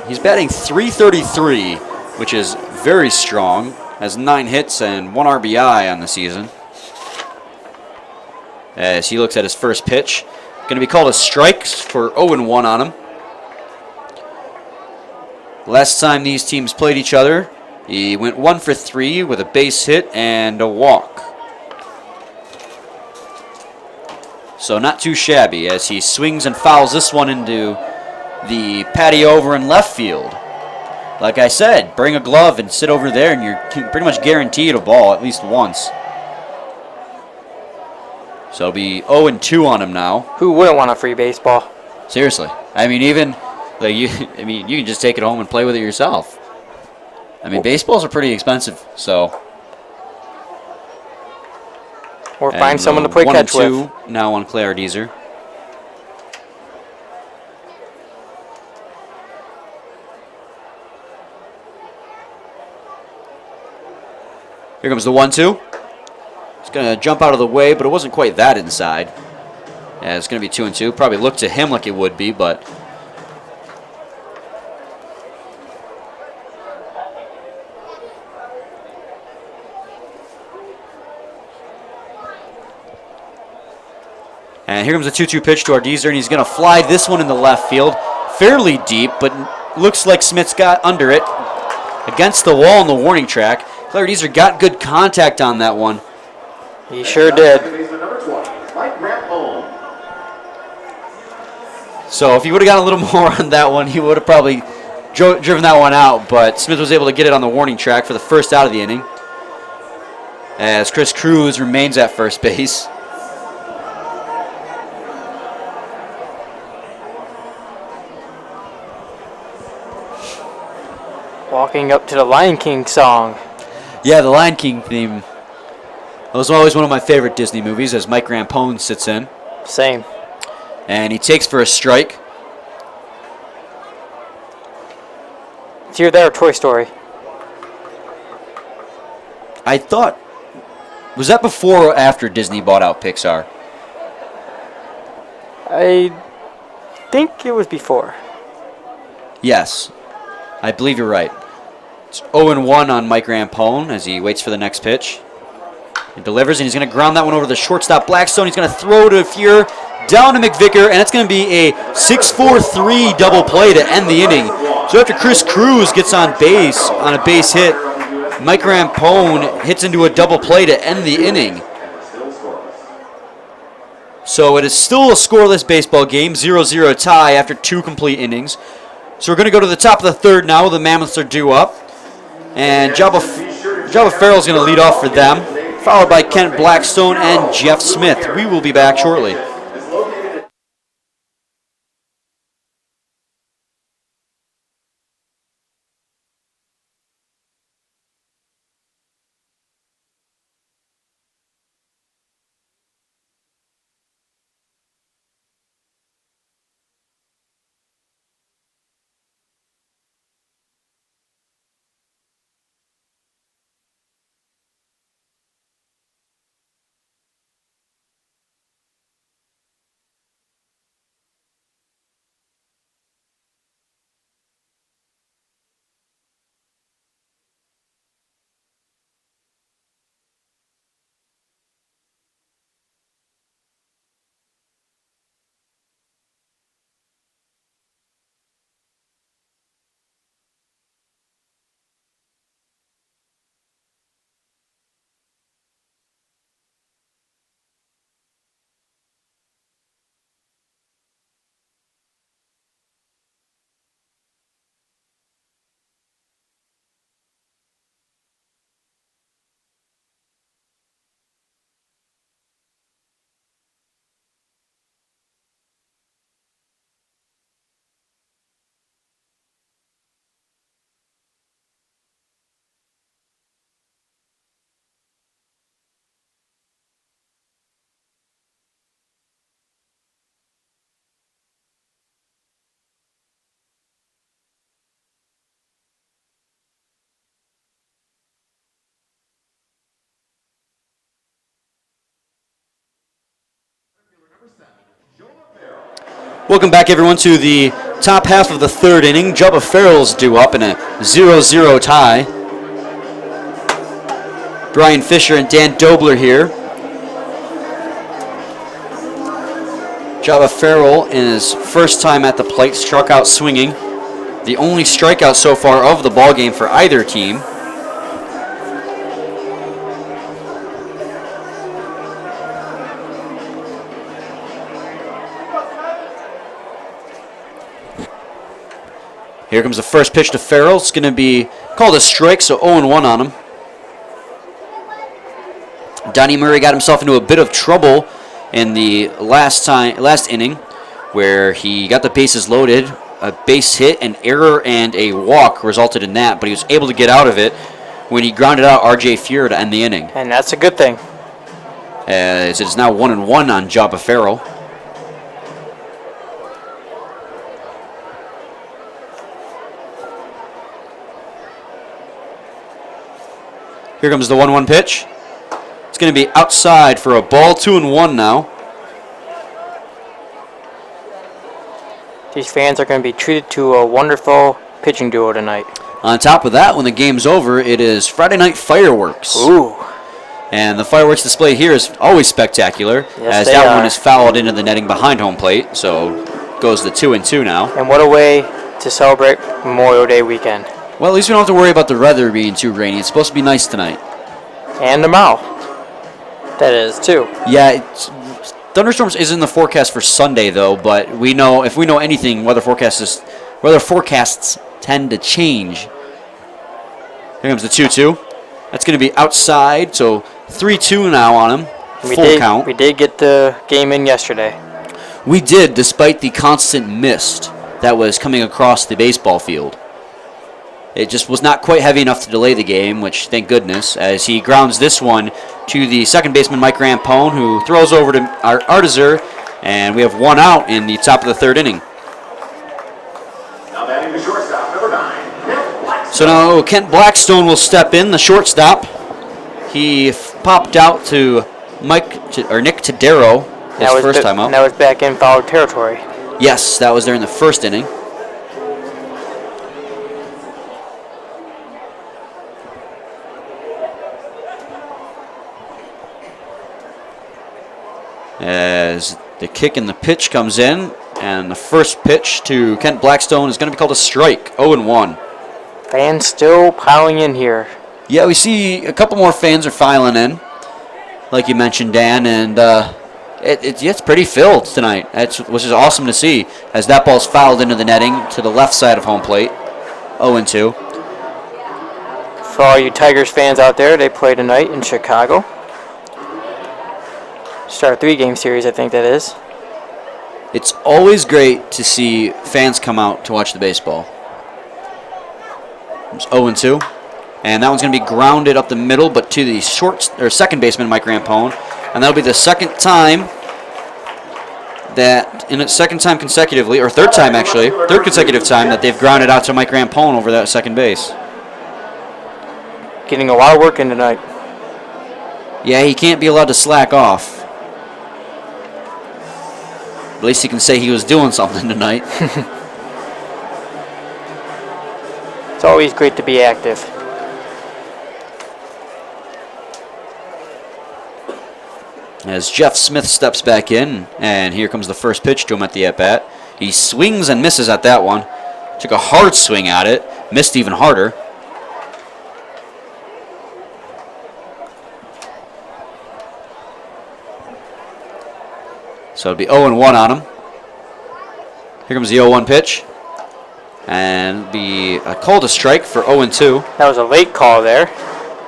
He's batting .333, which is very strong. Has 9 hits and 1 RBI on the season. As he looks at his first pitch. Going to be called a strike for 0-1 on him. Last time these teams played each other, he went 1 for 3 with a base hit and a walk. So not too shabby as he swings and fouls this one into the patio over in left field. Like I said, bring a glove and sit over there and you're pretty much guaranteed a ball at least once. So it'll be 0-2 on him now. Who wouldn't want a free baseball? Seriously. I mean, even like you can just take it home and play with it yourself. I mean, baseballs are pretty expensive, so. Or find someone to play catch with. 1-2 now on Clay Ardeezer. Here comes the 1-2. He's going to jump out of the way, but it wasn't quite that inside. Yeah, it's going to be 2-2. Probably looked to him like it would be, but. And here comes a 2-2 pitch to Ardeezer, and he's going to fly this one into left field. Fairly deep, but looks like Smith's got under it. Against the wall on the warning track. Clay Ardeezer got good contact on that one. He sure did. So if he would have gotten a little more on that one, he would have probably driven that one out. But Smith was able to get it on the warning track for the first out of the inning. As Chris Cruz remains at first base. Walking up to the Lion King song. Yeah, the Lion King theme. That was always one of my favorite Disney movies as Mike Rampone sits in. Same. And he takes for a strike. It's either that or Toy Story. I thought, was that before or after Disney bought out Pixar? I think it was before. Yes, I believe you're right. It's 0-1 on Mike Rampone as he waits for the next pitch. He delivers, and he's going to ground that one over to the shortstop Blackstone. He's going to throw to Fuhr, down to McVicker, and it's going to be a 6-4-3 double play to end the inning. So after Chris Cruz gets on base on a base hit, Mike Rampone hits into a double play to end the inning. So it is still a scoreless baseball game, 0-0 tie after 2 complete innings. So we're going to go to the top of the third now. The Mammoths are due up. And Jabba Farrell's going to lead off for them, followed by Kent Blackstone and Jeff Smith. We will be back shortly. Welcome back, everyone, to the top half of the third inning. Jubba Farrell's due up in a 0-0 tie. Brian Fisher and Dan Dobler here. Jubba Farrell, in his first time at the plate, struck out swinging. The only strikeout so far of the ball game for either team. Here comes the first pitch to Farrell. It's going to be called a strike, so 0-1 on him. Donnie Murray got himself into a bit of trouble in the last inning, where he got the bases loaded. A base hit, an error, and a walk resulted in that, but he was able to get out of it when he grounded out R.J. Fuhr to end the inning. And that's a good thing. As it is now 1-1 on Jubba Farrell. Here comes the 1-1 pitch. It's going to be outside for a ball, 2-1 now. These fans are going to be treated to a wonderful pitching duo tonight. On top of that, when the game's over, it is Friday night fireworks. Ooh. And the fireworks display here is always spectacular, Yes, as they that are. one is fouled into the netting behind home plate, so goes to 2-2 now. And what a way to celebrate Memorial Day weekend. Well, at least we don't have to worry about the weather being too rainy. It's supposed to be nice tonight. And tomorrow. That is, too. Yeah, thunderstorms is in the forecast for Sunday, though, but we know if we know anything, weather forecasts tend to change. Here comes the 2-2. That's going to be outside, so 3-2 now on him. Full count. We did get the game in yesterday. We did, despite the constant mist that was coming across the baseball field. It just was not quite heavy enough to delay the game, which, thank goodness, as he grounds this one to the second baseman, Mike Rampone, who throws over to Artizer, and we have one out in the top of the third inning. Now batting the shortstop, number 9, Kent Blackstone. So now Kent Blackstone will step in, the shortstop. He popped out to Nick Tadero his first time up. That was back in foul territory. Yes, that was there in the first inning. As the kick and the pitch comes in, and the first pitch to Kent Blackstone is going to be called a strike, 0-1. Fans still piling in here. Yeah, we see a couple more fans are filing in, like you mentioned, Dan, and it's pretty filled tonight, which is awesome to see, as that ball's fouled into the netting to the left side of home plate, 0-2. For all you Tigers fans out there, they play tonight in Chicago. Start a 3-game series, I think that is. It's always great to see fans come out to watch the baseball. It's 0-2. And that one's going to be grounded up the middle, but to the second baseman, Mike Rampone. And that'll be the second time consecutively, or third consecutive time that they've grounded out to Mike Rampone over that second base. Getting a lot of work in tonight. Yeah, he can't be allowed to slack off. At least he can say he was doing something tonight. It's always great to be active. As Jeff Smith steps back in, and here comes the first pitch to him at the at-bat. He swings and misses at that one. Took a hard swing at it, missed even harder. So it'll be 0-1 on him. Here comes the 0-1 pitch. And be a call to strike for 0-2. That was a late call there.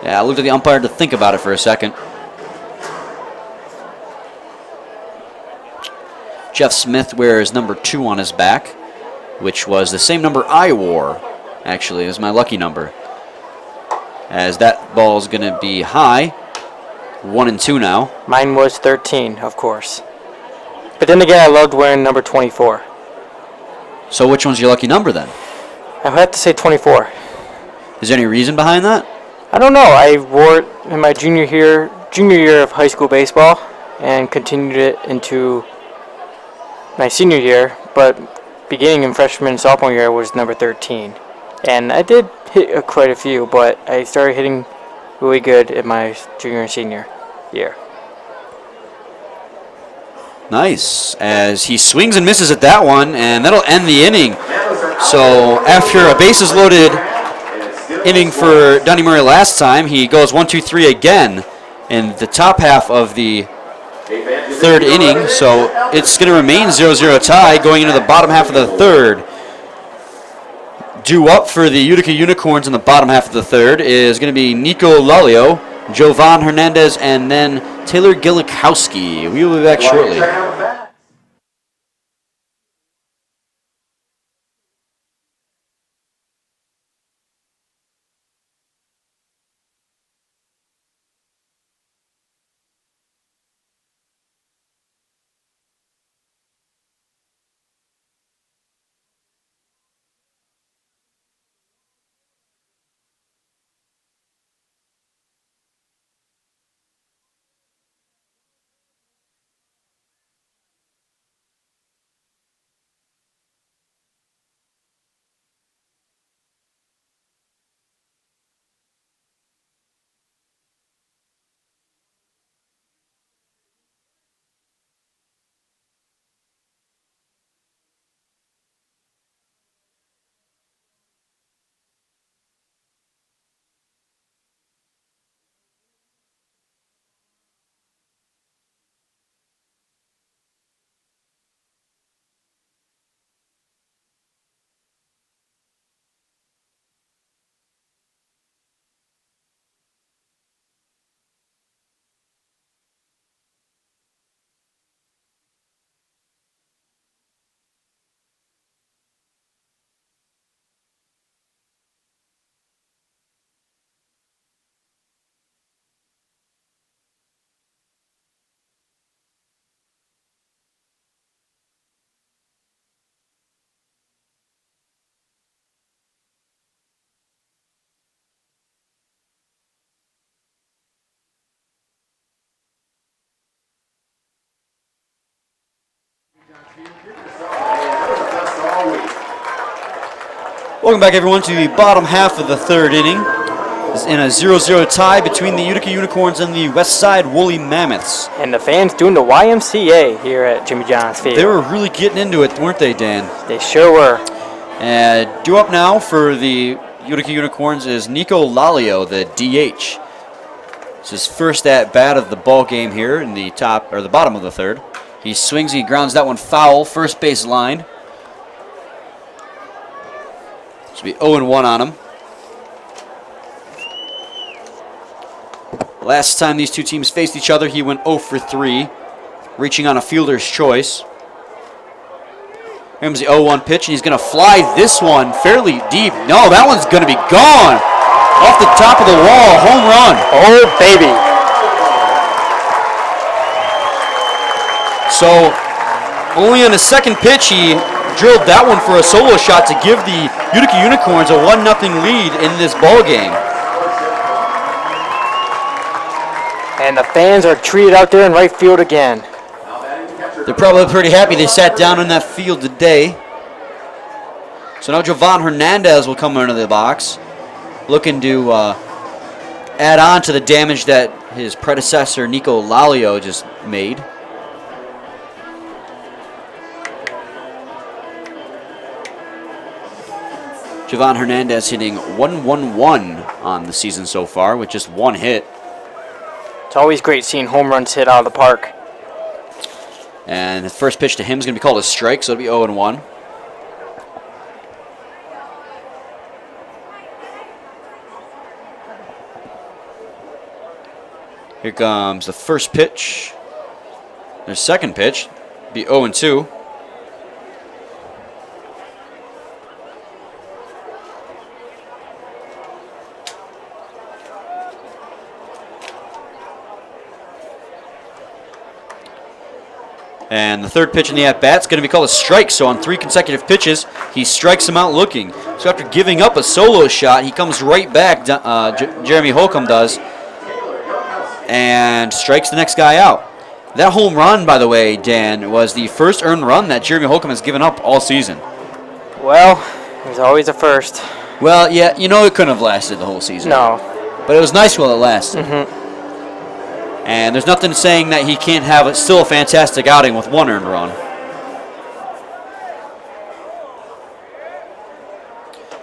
Yeah, I looked at the umpire to think about it for a second. Jeff Smith wears number 2 on his back, which was the same number I wore, actually. It was my lucky number. As that ball is going to be high. 1-2 now. Mine was 13, of course. But then again, I loved wearing number 24. So which one's your lucky number then? I would have to say 24. Is there any reason behind that? I don't know. I wore it in my junior year of high school baseball and continued it into my senior year but beginning in freshman and sophomore year I was number 13. And I did hit quite a few, but I started hitting really good in my junior and senior year. Nice, as he swings and misses at that one, and that'll end the inning. So after a bases loaded inning for Donnie Murray last time, he goes 1-2-3 again in the top half of the third inning. So it's going to remain 0-0 tie going into the bottom half of the third. Due up for the Utica Unicorns in the bottom half of the third is going to be Nico Lalio, Jovan Hernandez, and then Taylor Gilikowski. We will be back shortly. Welcome back, everyone, to the bottom half of the third inning. It's in a 0-0 tie between the Utica Unicorns and the Westside Woolly Mammoths. And the fans doing the YMCA here at Jimmy John's Field. They were really getting into it, weren't they, Dan? They sure were. Due up now for the Utica Unicorns is Nico Lalio, the DH. It's his first at bat of the ball game here in the bottom of the third. He swings, he grounds that one foul, first base line. This will be 0-1 on him. Last time these two teams faced each other, he went 0 for 3, reaching on a fielder's choice. Here comes the 0-1 pitch, and he's going to fly this one fairly deep. No, that one's going to be gone. Off the top of the wall, home run. Oh, baby. So, only on the second pitch, he drilled that one for a solo shot to give the Utica Unicorns a 1-0 lead in this ball game. And the fans are treated out there in right field again. They're probably pretty happy they sat down in that field today. So now Jovan Hernandez will come into the box, looking to add on to the damage that his predecessor Nico Lalio just made. Jovan Hernandez hitting 1-1-1 on the season so far with just one hit. It's always great seeing home runs hit out of the park. And the first pitch to him is going to be called a strike, so it'll be 0-1. Here comes the first pitch. Their second pitch, be 0-2. And the third pitch in the at-bat is going to be called a strike. So on 3 consecutive pitches, he strikes him out looking. So after giving up a solo shot, he comes right back, Jeremy Holcomb does, and strikes the next guy out. That home run, by the way, Dan, was the first earned run that Jeremy Holcomb has given up all season. Well, there's always a first. Well, yeah, you know it couldn't have lasted the whole season. No. But it was nice while it lasted. Mm-hmm. And there's nothing saying that he can't have still a fantastic outing with one earned run.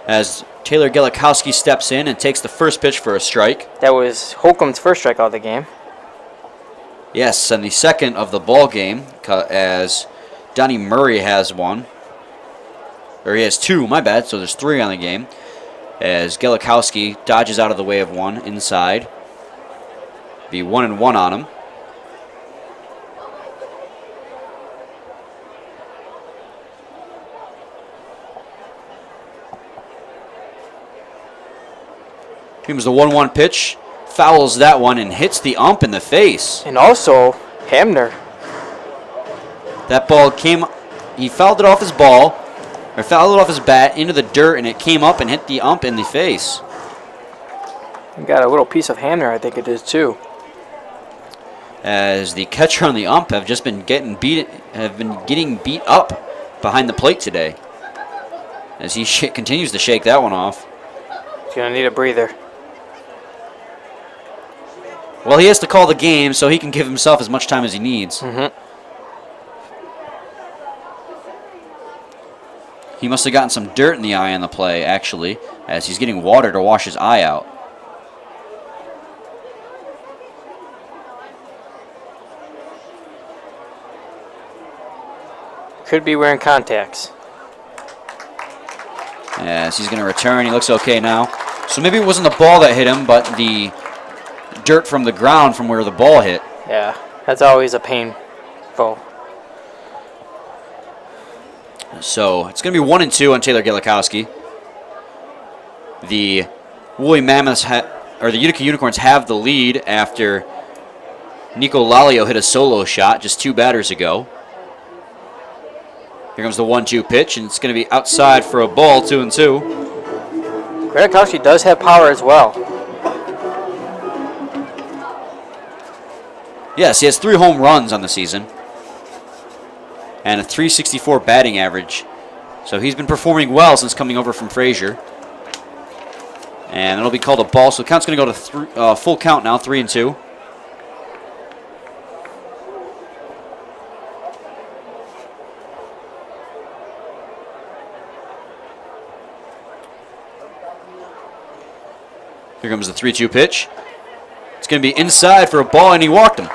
As Taylor Gelikowski steps in and takes the first pitch for a strike. That was Holcomb's first strikeout of the game. Yes, and the second of the ball game, as Donnie Murray has one. Or he has two, my bad, so there's 3 on the game. As Gelikowski dodges out of the way of one inside. Be 1-1 on him. Here comes the 1-1 pitch. Fouls that one and hits the ump in the face. And also, Hamner. That ball came, he fouled it off his ball, or fouled it off his bat into the dirt, and it came up and hit the ump in the face. We got a little piece of Hamner, I think it is too. As the catcher on the ump have just been getting beat up behind the plate today. As he continues to shake that one off. He's gonna need a breather. Well, he has to call the game so he can give himself as much time as he needs. Mm-hmm. He must have gotten some dirt in the eye on the play, actually, as he's getting water to wash his eye out. Could be wearing contacts. As he's going to return, he looks okay now. So maybe it wasn't the ball that hit him, but the dirt from the ground from where the ball hit. Yeah, that's always a painful. So it's going to be 1-2 on Taylor Gelikowski. The Woolly Mammoths, or the Utica Unicorns, have the lead after Nico Lalio hit a solo shot just 2 batters ago. Here comes the 1-2 pitch, and it's going to be outside for a ball, 2-2. Gelikowski does have power as well. Yes, he has 3 home runs on the season and a .364 batting average. So he's been performing well since coming over from Frazier. And it'll be called a ball, so the count's going to go to full count now, 3-2. Here comes the 3-2 pitch. It's going to be inside for a ball, and he walked him.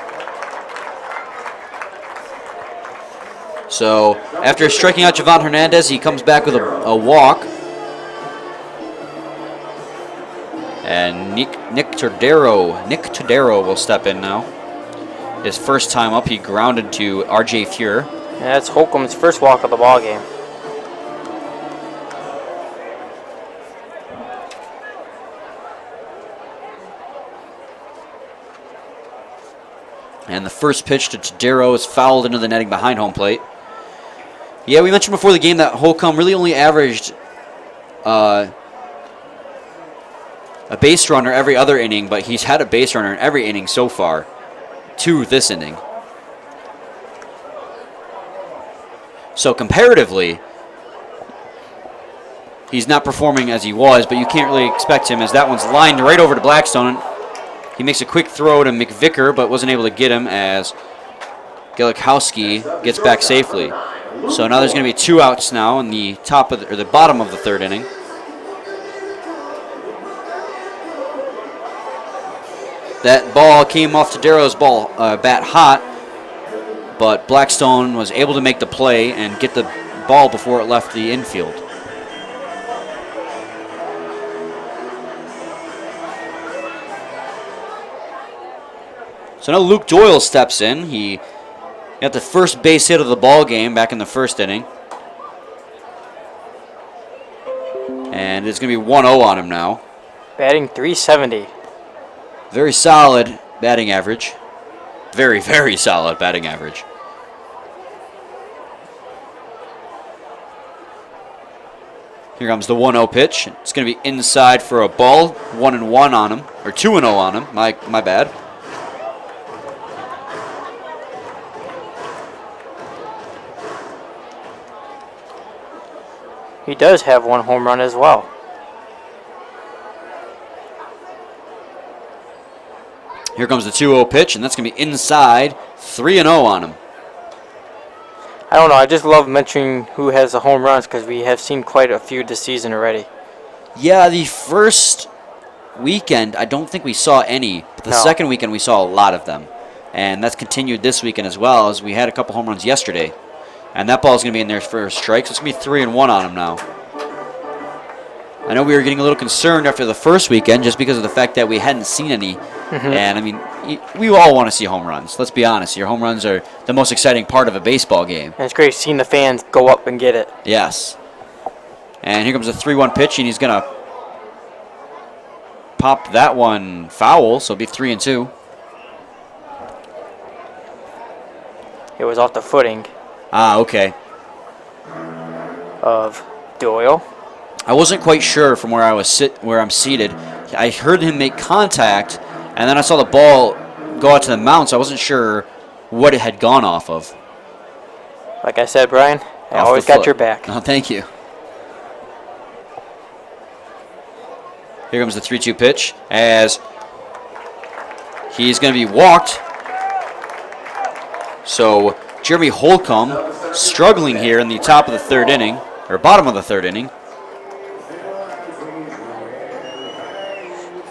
So after striking out Javon Hernandez, he comes back with a walk. And Nick Todero will step in now. His first time up, he grounded to R.J. Fuhr. And that's Holcomb's first walk of the ball game. And the first pitch to Todero is fouled into the netting behind home plate. Yeah, we mentioned before the game that Holcomb really only averaged a base runner every other inning, but he's had a base runner in every inning so far to this inning. So comparatively, he's not performing as he was, but you can't really expect him as that one's lined right over to Blackstone. He makes a quick throw to McVicker, but wasn't able to get him as Gelikowski gets back safely. So now there's going to be 2 outs now in the top of the bottom of the 3rd inning. That ball came off Todero's bat hot, but Blackstone was able to make the play and get the ball before it left the infield. So now Luke Doyle steps in. He got the first base hit of the ball game back in the 1st inning. And it's going to be 1-0 on him now. Batting .370. Very solid batting average. Very, very solid batting average. Here comes the 1-0 pitch. It's going to be inside for a ball. 1-1 on him. Or 2-0 on him. My bad. He does have one home run as well. Here comes the 2-0 pitch, and that's going to be inside. 3-0 on him. I don't know. I just love mentioning who has the home runs because we have seen quite a few this season already. Yeah, the first weekend, I don't think we saw any. But the second weekend, we saw a lot of them. And that's continued this weekend as well, as we had a couple home runs yesterday. And that ball's going to be in there for a strike, so it's going to be 3-1 on him now. I know we were getting a little concerned after the first weekend just because of the fact that we hadn't seen any. And, I mean, we all want to see home runs. Let's be honest. Your home runs are the most exciting part of a baseball game. And it's great seeing the fans go up and get it. Yes. And here comes a 3-1 pitch, and he's going to pop that one foul, so it'll be 3-2. It was off the footing Ah, okay. of Doyle. I wasn't quite sure from where I'm seated. I heard him make contact, and then I saw the ball go out to the mound, so I wasn't sure what it had gone off of. Like I said, Brian, I Off always the got foot. your back. Oh, thank you. Here comes the 3-2 pitch as he's going to be walked. So Jeremy Holcomb struggling here in the top of the third inning, or bottom of the third inning.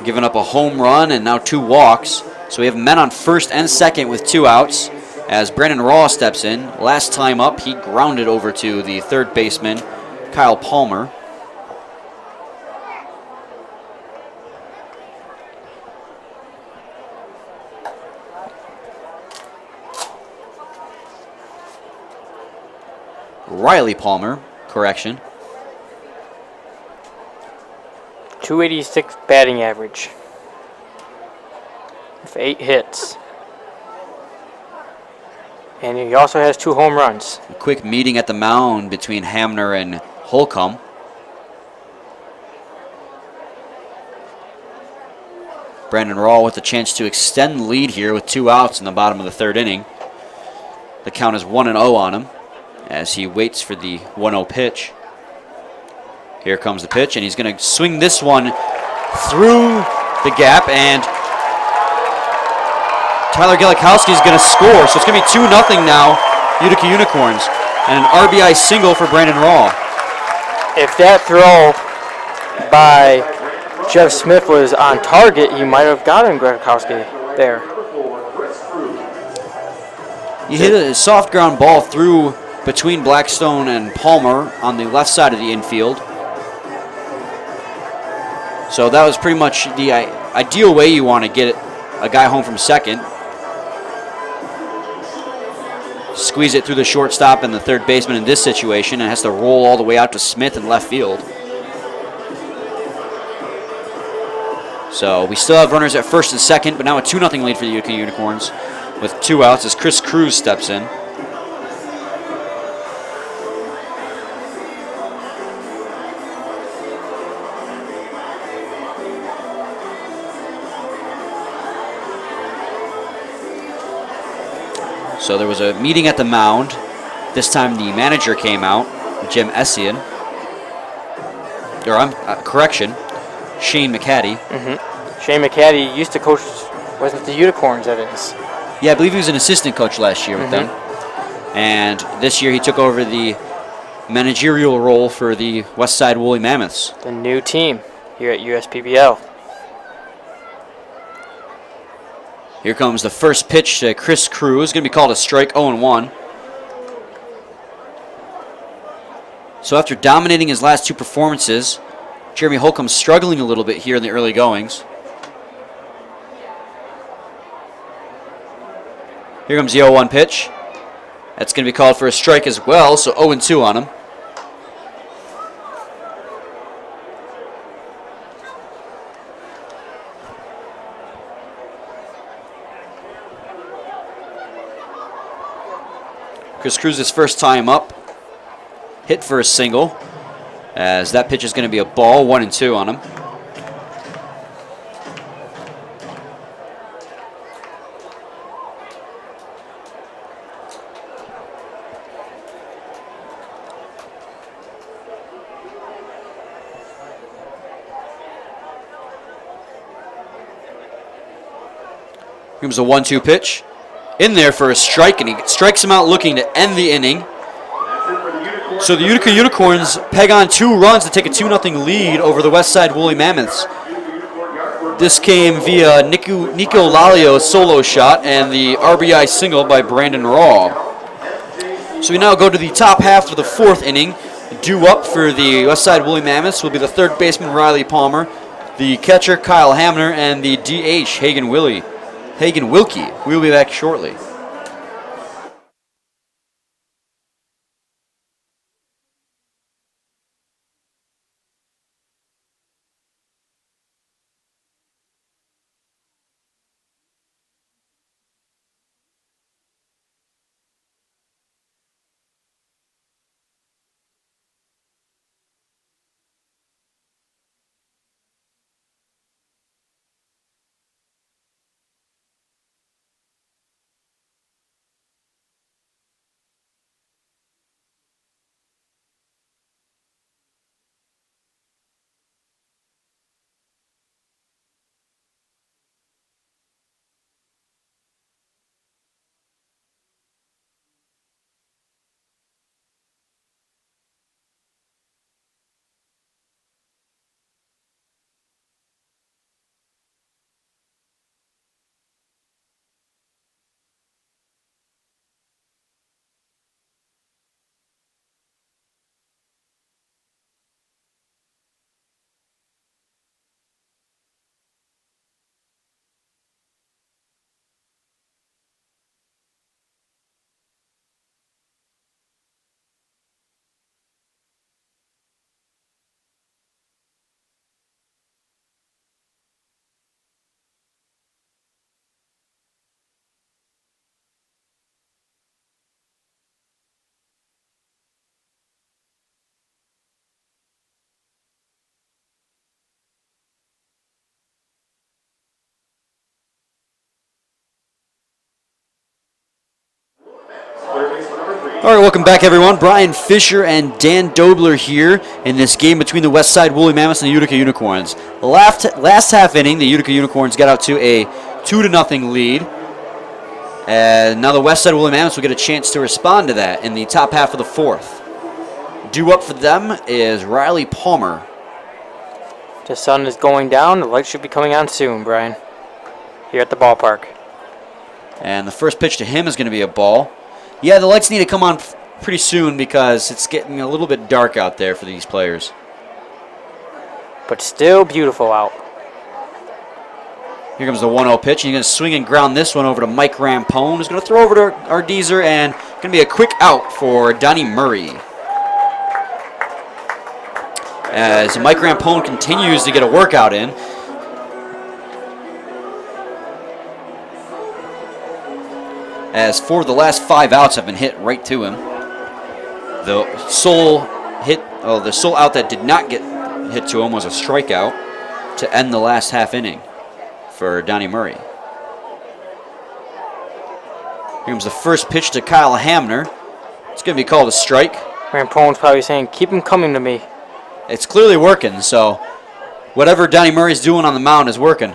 Giving up a home run and now 2 walks. So we have men on first and second with 2 outs as Brandon Raw steps in. Last time up, he grounded over to the third baseman, Kyle Palmer. Riley Palmer, correction. 286 batting average. With 8 hits. And he also has 2 home runs. A quick meeting at the mound between Hamner and Holcomb. Brandon Raw with the chance to extend the lead here with 2 outs in the bottom of the third inning. The count is 1-0 on him as he waits for the 1-0 pitch. Here comes the pitch, and he's going to swing this one through the gap, and Tyler Galikowski is going to score. So it's going to be 2-0 now, Utica Unicorns, and an RBI single for Brandon Raw. If that throw by Jeff Smith was on target, he might have gotten Galikowski there. He hit a soft ground ball through between Blackstone and Palmer on the left side of the infield. So that was pretty much the ideal way you want to get a guy home from second. Squeeze it through the shortstop and the third baseman in this situation, and has to roll all the way out to Smith in left field. So we still have runners at first and second, but now a 2-0 lead for the Utica Unicorns with 2 outs as Chris Cruz steps in. So there was a meeting at the mound. This time the manager came out, Jim Essian. Correction, Shane McCaddy. Shane McCaddy used to coach, was it the Unicorns, that is? Yeah, I believe he was an assistant coach last year with them. And this year he took over the managerial role for the Westside Woolly Mammoths. The new team here at USPBL. Here comes the first pitch to Chris Cruz. Going to be called a strike, 0-1. So after dominating his last 2 performances, Jeremy Holcomb struggling a little bit here in the early goings. Here comes the 0-1 pitch. That's going to be called for a strike as well, so 0-2 on him. Chris Cruz's first time up, hit for a single, as that pitch is going to be a ball, 1-2 on him. Here comes the 1-2 pitch. In there for a strike, and he strikes him out looking to end the inning. So the Utica Unicorns peg on 2 runs to take a 2-0 lead over the Westside Woolly Mammoths. This came via Nico Lalio's solo shot and the RBI single by Brandon Raw. So we now go to the top half of the 4th inning. Due up for the Westside Woolly Mammoths will be the 3rd baseman Riley Palmer, the catcher Kyle Hamner, and the DH Hagen Wilkie. We'll be back shortly. All right, welcome back, everyone. Brian Fisher and Dan Dobler here in this game between the Westside Woolly Mammoths and the Utica Unicorns. The last half inning, the Utica Unicorns got out to a 2-0 lead. And now the Westside Woolly Mammoths will get a chance to respond to that in the top half of the 4th. Due up for them is Riley Palmer. The sun is going down. The light should be coming on soon, Brian. Here at the ballpark. And the first pitch to him is going to be a ball. Yeah, the lights need to come on pretty soon because it's getting a little bit dark out there for these players. But still beautiful out. Here comes the 1-0 pitch. He's going to swing and ground this one over to Mike Rampone. He's going to throw over to Ardeezer, and going to be a quick out for Donnie Murray. As Mike Rampone continues to get a workout in. As 4 of the last 5 outs have been hit right to him. The sole out that did not get hit to him was a strikeout to end the last half inning for Donnie Murray. Here comes the first pitch to Kyle Hamner. It's going to be called a strike. Rampone's probably saying, keep him coming to me. It's clearly working, so whatever Donnie Murray's doing on the mound is working.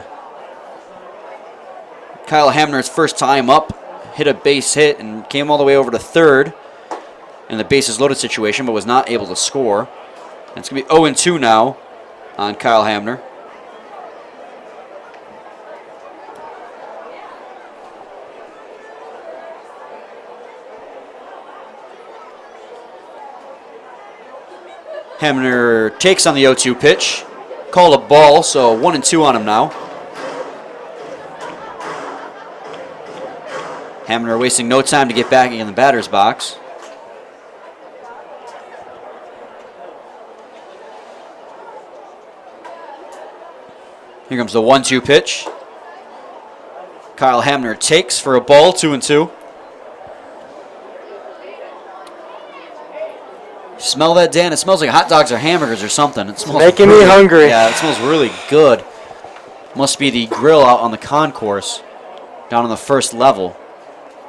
Kyle Hamner's first time up. Hit a base hit and came all the way over to 3rd in the bases loaded situation, but was not able to score. And it's going to be 0-2 now on Kyle Hamner. Hamner takes on the 0-2 pitch. Called a ball, so 1-2 on him now. Hamner wasting no time to get back in the batter's box. Here comes the 1-2 pitch. Kyle Hamner takes for a ball, 2-2. Smell that, Dan? It smells like hot dogs or hamburgers or something. It smells making me hungry. Yeah, it smells really good. Must be the grill out on the concourse down on the 1st level.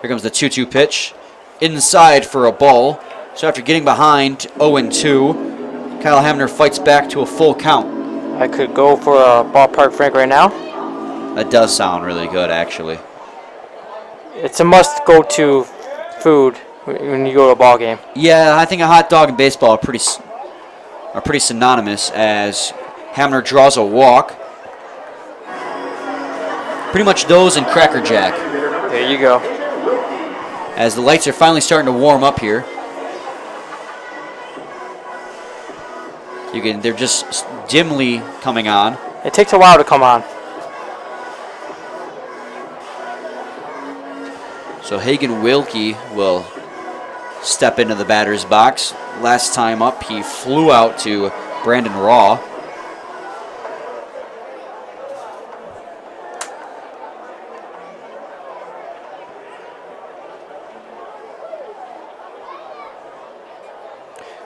Here comes the 2-2 pitch. Inside for a ball. So after getting behind 0-2, Kyle Hamner fights back to a full count. I could go for a ballpark Frank right now. That does sound really good, actually. It's a must-go-to food when you go to a ball game. Yeah, I think a hot dog and baseball are pretty synonymous, as Hamner draws a walk. Pretty much those and Cracker Jack. There you go. As the lights are finally starting to warm up here. They're just dimly coming on. It takes a while to come on. So Hagen Wilkie will step into the batter's box. Last time up, he flew out to Brandon Raw.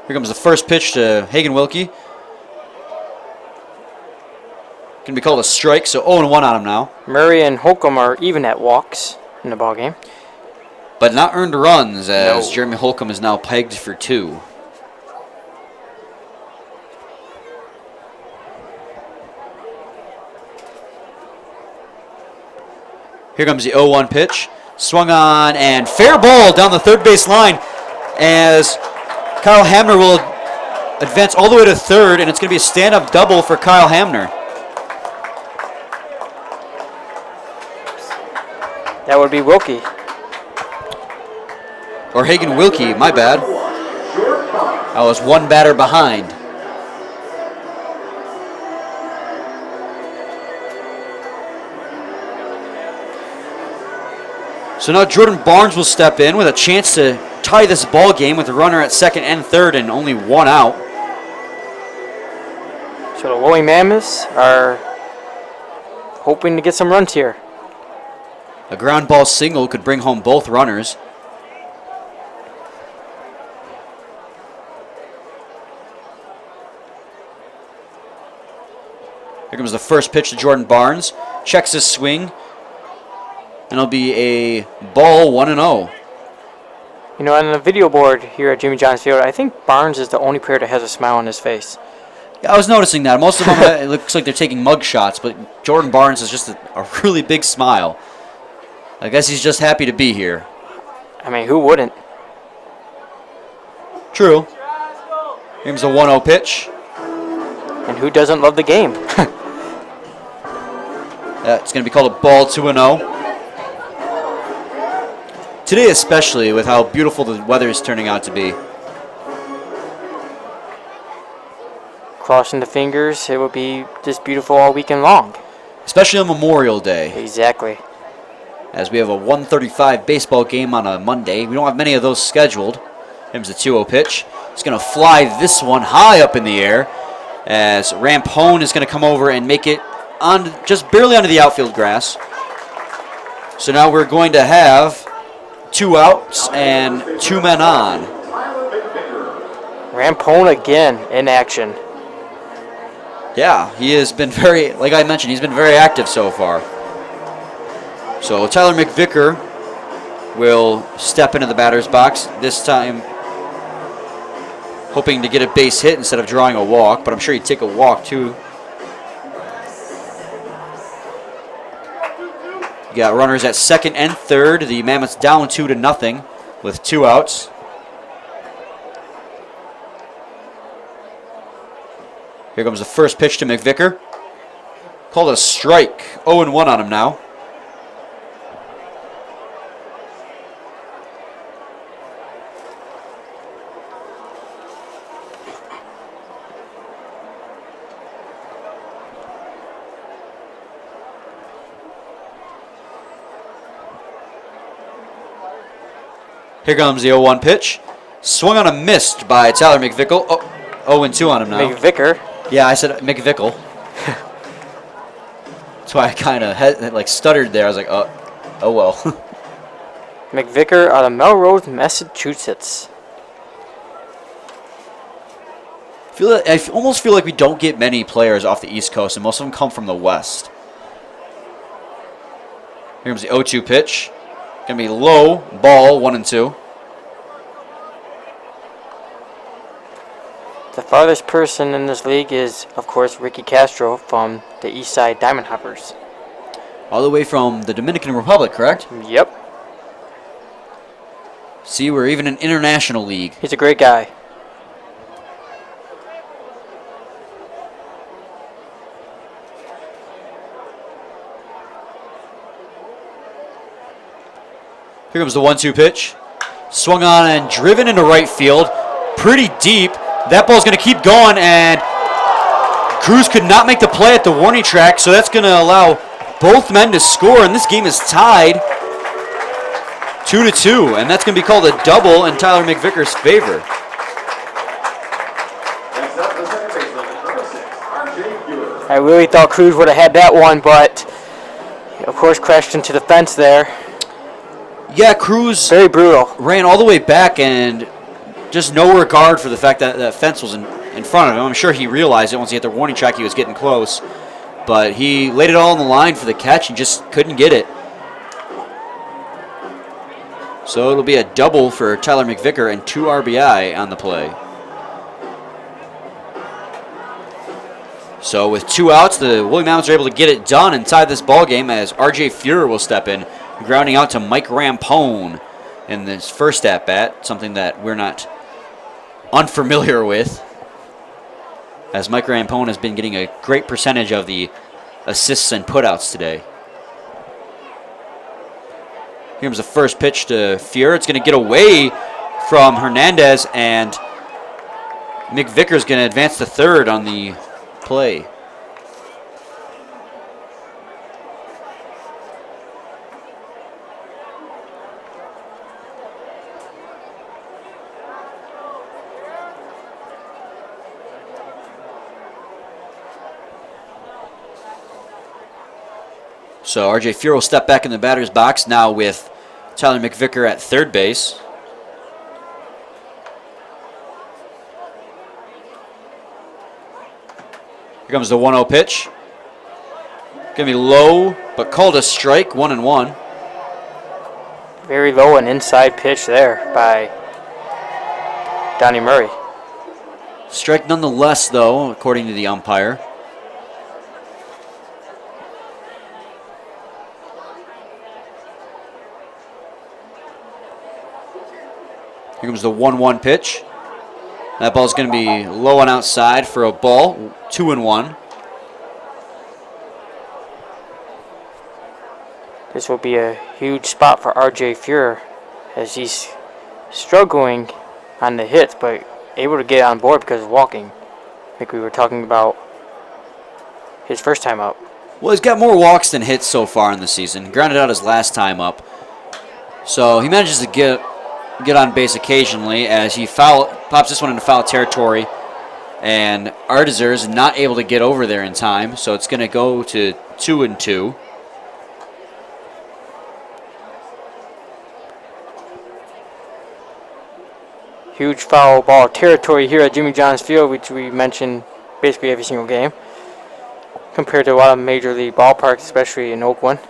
Here comes the first pitch to Hagen Wilkie. Going to be called a strike, so 0-1 on him now. Murray and Holcomb are even at walks in the ball game. But not earned runs, as No. Jeremy Holcomb is now pegged for 2. Here comes the 0-1 pitch. Swung on, and fair ball down the third base line, as Kyle Hamner will advance all the way to third, and it's going to be a stand-up double for Kyle Hamner. That would be Wilkie. Or Hagen Wilkie, my bad. I was one batter behind. So now Jordan Barnes will step in with a chance to tie this ball game with a runner at second and third and only 1 out. So the Woolly Mammoths are hoping to get some runs here. A ground ball single could bring home both runners. Here comes the first pitch to Jordan Barnes. Checks his swing. And it'll be a ball 1-0. You know, on the video board here at Jimmy John's Field, I think Barnes is the only player that has a smile on his face. Yeah, I was noticing that. Most of them, it looks like they're taking mug shots, but Jordan Barnes is just a really big smile. I guess he's just happy to be here. I mean, who wouldn't? True. Here's a 1-0 pitch. And who doesn't love the game? It's going to be called a ball 2-0. Today especially, with how beautiful the weather is turning out to be. Crossing the fingers, it will be this beautiful all weekend long. Especially on Memorial Day, Exactly. as we have a 1:35 baseball game on a Monday. We don't have many of those scheduled. Here's the 2-0 pitch. It's going to fly this one high up in the air, as Rampone is going to come over and make it on just barely onto the outfield grass. So now we're going to have 2 outs and 2 men on. Rampone again in action. Yeah, he has been very, like I mentioned, he's been very active so far. So Tyler McVicker will step into the batter's box, this time hoping to get a base hit instead of drawing a walk, but I'm sure he'd take a walk too. You got runners at second and third. The Mammoths down 2-0 with 2 outs. Here comes the first pitch to McVicker. Called a strike. 0-1 on him now. Here comes the 0-1 pitch. Swung on a missed by Tyler McVicker. Oh, 0-2 on him now. McVicker. Yeah, I said McVickle. That's why I kind of stuttered there. I was like, oh well. McVicker out of Melrose, Massachusetts. I almost feel like we don't get many players off the East Coast, and most of them come from the West. Here comes the 0-2 pitch. Gonna be low, ball 1-2. The farthest person in this league is, of course, Ricky Castro from the Eastside Diamond Hoppers. All the way from the Dominican Republic, correct? Yep. See, we're even an international league. He's a great guy. Here comes the 1-2 pitch. Swung on and driven into right field. Pretty deep. That ball's going to keep going, and Cruz could not make the play at the warning track, so that's going to allow both men to score, and this game is tied 2-2, and that's going to be called a double in Tyler McVicker's favor. Next up, the second baseman, number 6, R.J. Buer. I really thought Cruz would have had that one, but of course crashed into the fence there. Yeah, Cruz Very brutal. ran all the way back and just no regard for the fact that that fence was in front of him. I'm sure he realized it once he hit the warning track he was getting close. But he laid it all on the line for the catch and just couldn't get it. So it'll be a double for Tyler McVicker and 2 RBI on the play. So with 2 outs, the Woolly Mammoths are able to get it done and tie this ball game as R.J. Fuhrer will step in, grounding out to Mike Rampone in this first at-bat, something that we're not unfamiliar with, as Mike Rampone has been getting a great percentage of the assists and putouts today. Here comes the first pitch to Fuhrer. It's going to get away from Hernandez, and McVicker's going to advance to third on the play. So R.J. Fuhrer will step back in the batter's box now with Tyler McVicker at third base. Here comes the 1-0 pitch. Gonna be low, but called a strike, 1-1. Very low and inside pitch there by Donnie Murray. Strike nonetheless, though, according to the umpire. Here comes the 1-1 pitch. That ball's going to be low and outside for a ball, 2-1. This will be a huge spot for R.J. Fuhrer as he's struggling on the hits, but able to get on board because of walking, like we were talking about his first time up. Well, he's got more walks than hits so far in the season. Grounded out his last time up. So he manages to get on base occasionally as he pops this one into foul territory, and Artizer is not able to get over there in time, so it's going to go to 2-2. Huge foul ball territory here at Jimmy John's Field, which we mention basically every single game, compared to a lot of major league ballparks, especially in Oakland.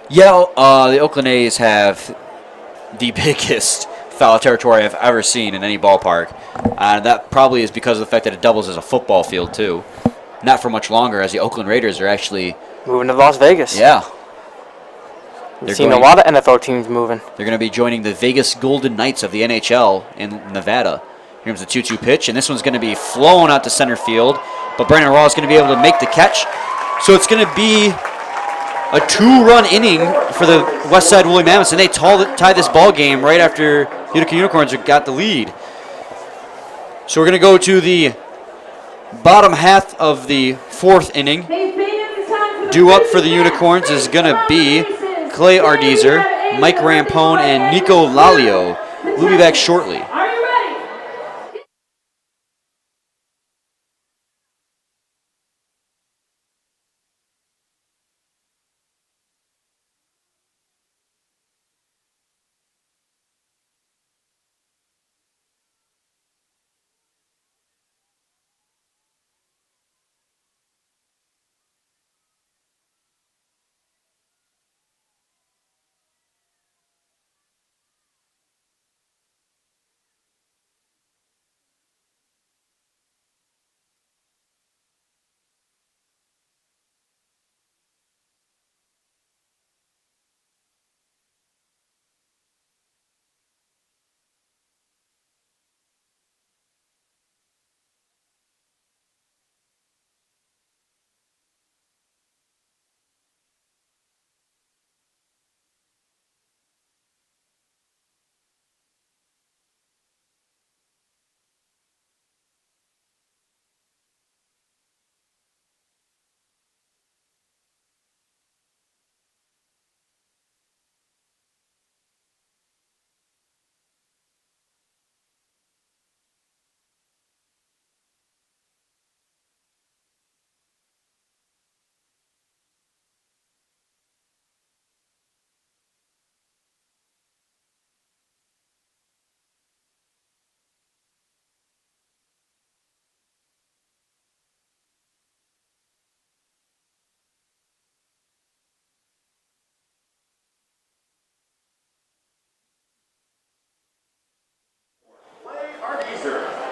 Yeah, the Oakland A's have the biggest foul territory I've ever seen in any ballpark. That probably is because of the fact that it doubles as a football field, too. Not for much longer, as the Oakland Raiders are actually Moving to Las Vegas. Yeah. We've seen a lot of NFL teams moving. They're going to be joining the Vegas Golden Knights of the NHL in Nevada. Here's the 2-2 pitch, and this one's going to be flown out to center field, but Brandon Raw is going to be able to make the catch. So it's going to be a 2-run inning for the Westside Woolly Mammoths, and they tie this ball game right after Utica Unicorns got the lead. So we're going to go to the bottom half of the 4th inning. Due up for the Unicorns is going to be Clay Ardizer, Mike Rampone, and Nico Lalio. We'll be back shortly.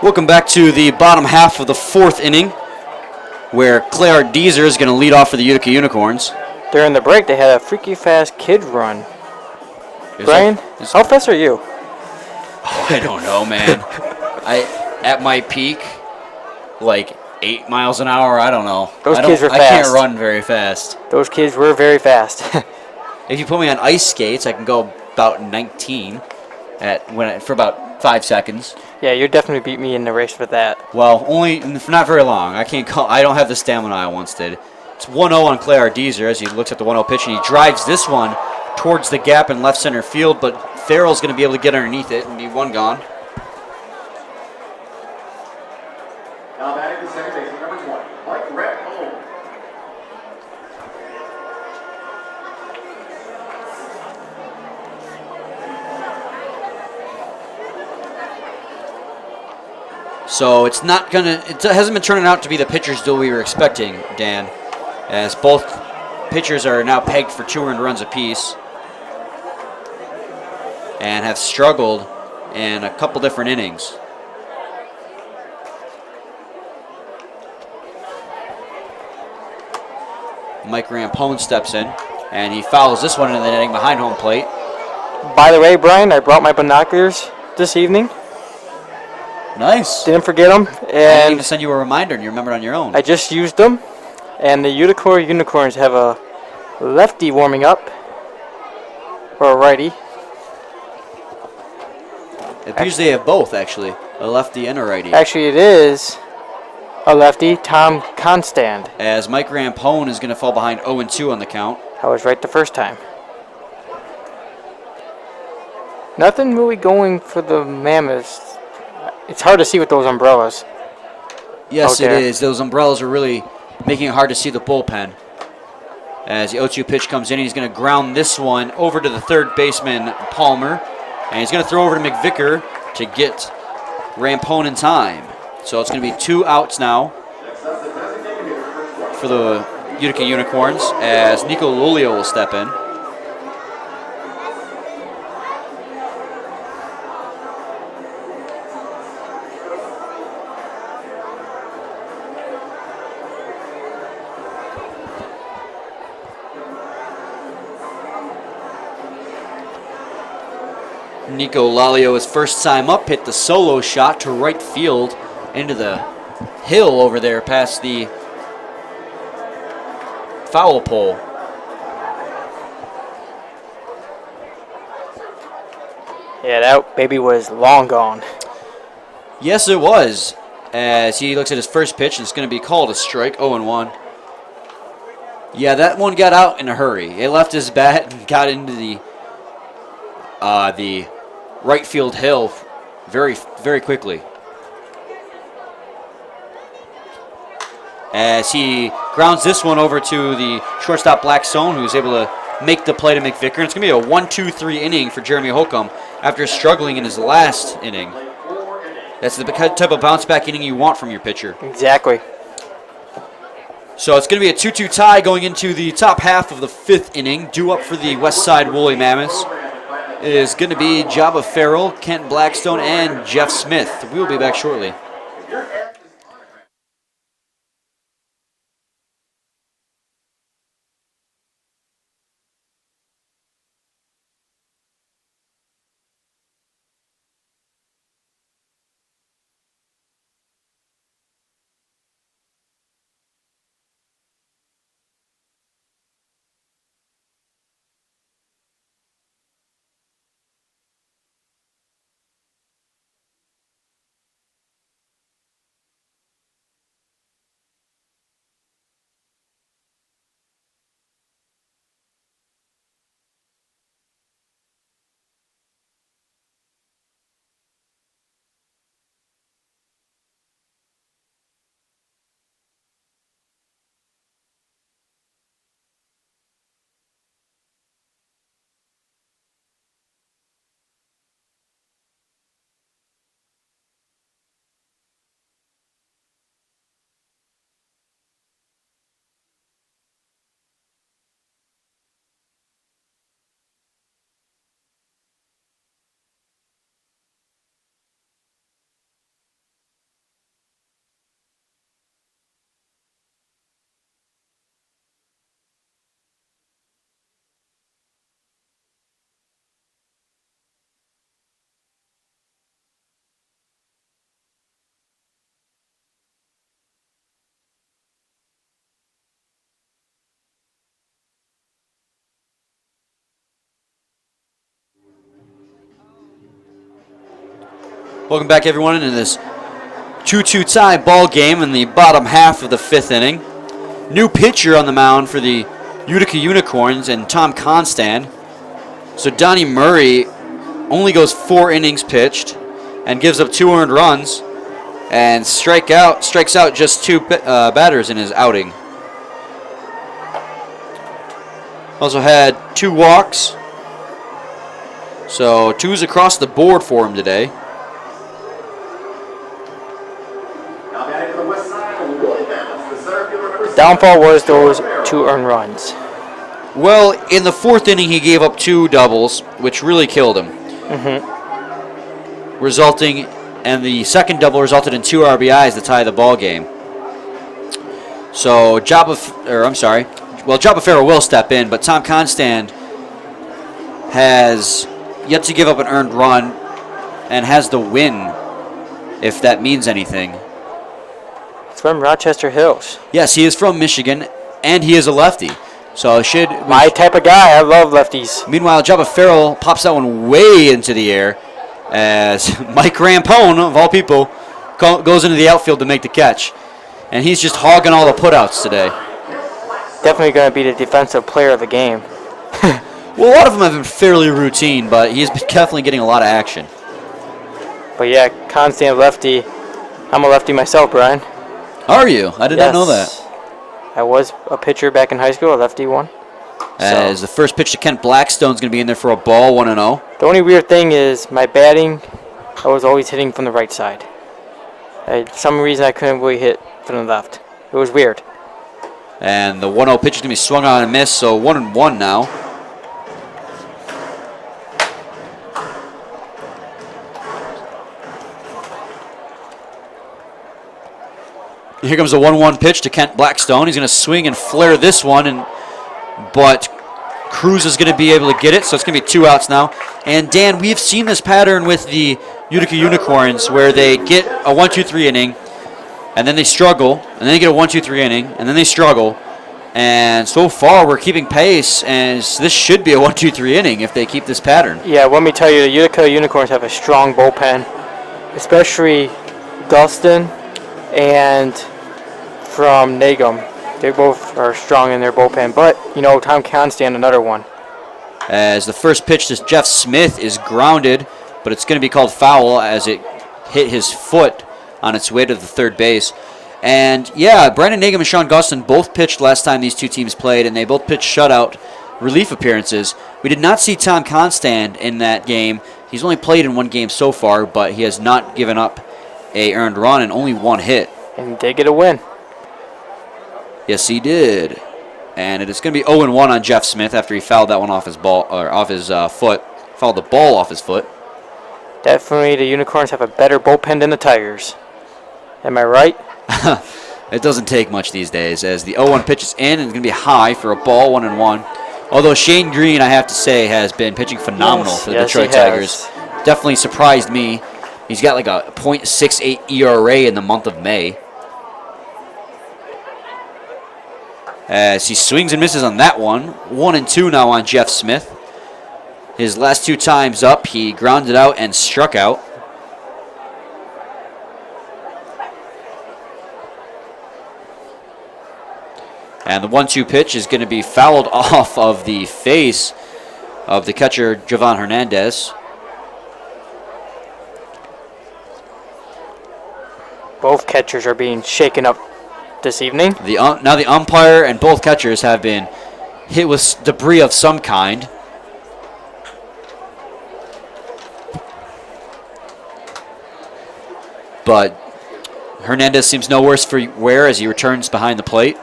Welcome back to the bottom half of the fourth inning, where Claire Deezer is going to lead off for the Utica Unicorns. During the break, they had a freaky fast kid run. Is Brian, that- how fast are you? I don't know, man. At my peak, like 8 miles an hour. I don't know. Those I kids were I can't fast. run very fast. Those kids were very fast. If you put me on ice skates, I can go about 19 for about 5 seconds. Yeah, you definitely beat me in the race with that. Well, only for not very long. I don't have the stamina I once did. It's 1-0 on Claire Deezer as he looks at the 1-0 pitch and he drives this one towards the gap in left center field, but Farrell's going to be able to get underneath it and be one gone. Now batting the second baseman, number 20, Mike Redmond. So it hasn't been turning out to be the pitcher's duel we were expecting, Dan, as both pitchers are now pegged for 2 earned runs apiece and have struggled in a couple different innings. Mike Rampone steps in, and he fouls this one in the inning behind home plate. By the way, Brian, I brought my binoculars this evening. Nice. Didn't forget them, I didn't and even send you a reminder, and you remembered on your own. I just used them. And the Utica Unicorns have a lefty warming up, or a righty. It appears they have both, actually, a lefty and a righty. Actually, it is a lefty, Tom Constand. As Mike Rampone is going to fall behind 0-2 on the count. I was right the first time. Nothing really going for the Mammoths. It's hard to see with those umbrellas. Yes, out it there. is. Those umbrellas are really making it hard to see the bullpen. As the 0-2 pitch comes in, he's going to ground this one over to the third baseman, Palmer. And he's going to throw over to McVicker to get Rampone in time. So it's going to be 2 outs now for the Utica Unicorns as Nico Lulio will step in. Nico Lalio, his first time up, hit the solo shot to right field into the hill over there past the foul pole. Yeah, that baby was long gone. Yes, it was. As he looks at his first pitch, and it's going to be called a strike, 0-1. Yeah, that one got out in a hurry. It left his bat and got into the right field hill very, very quickly. As he grounds this one over to the shortstop Blackstone, who's able to make the play to McVicker. And it's going to be a 1-2-3 inning for Jeremy Holcomb after struggling in his last inning. That's the type of bounce-back inning you want from your pitcher. Exactly. So it's going to be a 2-2 tie going into the top half of the 5th inning. Due up for the Westside Woolly Mammoths is going to be Jabba Farrell, Kent Blackstone, and Jeff Smith. We will be back shortly. Welcome back, everyone, into this 2-2 tie ball game in the bottom half of the 5th inning. New pitcher on the mound for the Utica Unicorns and Tom Constand. So Donnie Murray only goes 4 innings pitched and gives up 2 earned runs and strikes out just 2 batters in his outing. Also had 2 walks. So 2s across the board for him today. Now batting for the Westside, Willie Mammoths, the center fielder number 7. Downfall was those 2 earned runs. Well, in the 4th inning, he gave up 2 doubles, which really killed him. Resulting, and the second double resulted in 2 RBIs to tie the ball game. So Jabba Farrow will step in, but Tom Constand has yet to give up an earned run and has the win, if that means anything. It's from Rochester Hills. Yes, he is from Michigan, and he is a lefty. So my type of guy. I love lefties. Meanwhile, Jabba Farrell pops that one way into the air as Mike Rampone, of all people, goes into the outfield to make the catch. And he's just hogging all the putouts today. Definitely going to be the defensive player of the game. Well, a lot of them have been fairly routine, but he's definitely getting a lot of action. But yeah, constant lefty. I'm a lefty myself, Brian. Are you? I did not know that. I was a pitcher back in high school, a lefty one. As the first pitch to Kent Blackstone's going to be in there for a ball, 1-0. The only weird thing is my batting, I was always hitting from the right side. For some reason I couldn't really hit from the left. It was weird. And the 1-0 pitch is going to be swung on and missed, so 1-1 now. Here comes a 1-1 pitch to Kent Blackstone. He's going to swing and flare this one, but Cruz is going to be able to get it, so it's going to be 2 outs now. And Dan, we've seen this pattern with the Utica Unicorns where they get a 1-2-3 inning, and then they struggle, and then they get a 1-2-3 inning, and then they struggle. And so far, we're keeping pace, and this should be a 1-2-3 inning if they keep this pattern. Yeah, let me tell you, the Utica Unicorns have a strong bullpen, especially Dustin and from Nagum. They both are strong in their bullpen, but, Tom Constand, another one. As the first pitch to Jeff Smith is grounded, but it's going to be called foul as it hit his foot on its way to the third base. And, yeah, Brandon Nagum and Sean Gustin both pitched last time these 2 teams played, and they both pitched shutout relief appearances. We did not see Tom Constand in that game. He's only played in 1 game so far, but he has not given up a earned run and only 1 hit. And he did get a win. Yes, he did. And it is going to be 0-1 on Jeff Smith after he fouled that one off his foot. Fouled the ball off his foot. Definitely the Unicorns have a better bullpen than the Tigers. Am I right? It doesn't take much these days, as the 0-1 pitch is in and it's going to be high for a ball, 1-1. Although Shane Green, I have to say, has been pitching phenomenal for the Detroit Tigers. Definitely surprised me. He's got like a .68 ERA in the month of May. As he swings and misses on that one. 1-2 now on Jeff Smith. His last 2 times up, he grounded out and struck out. And the 1-2 pitch is going to be fouled off of the face of the catcher, Jovan Hernandez. Both catchers are being shaken up this evening. Now the umpire and both catchers have been hit with debris of some kind. But Hernandez seems no worse for wear as he returns behind the plate.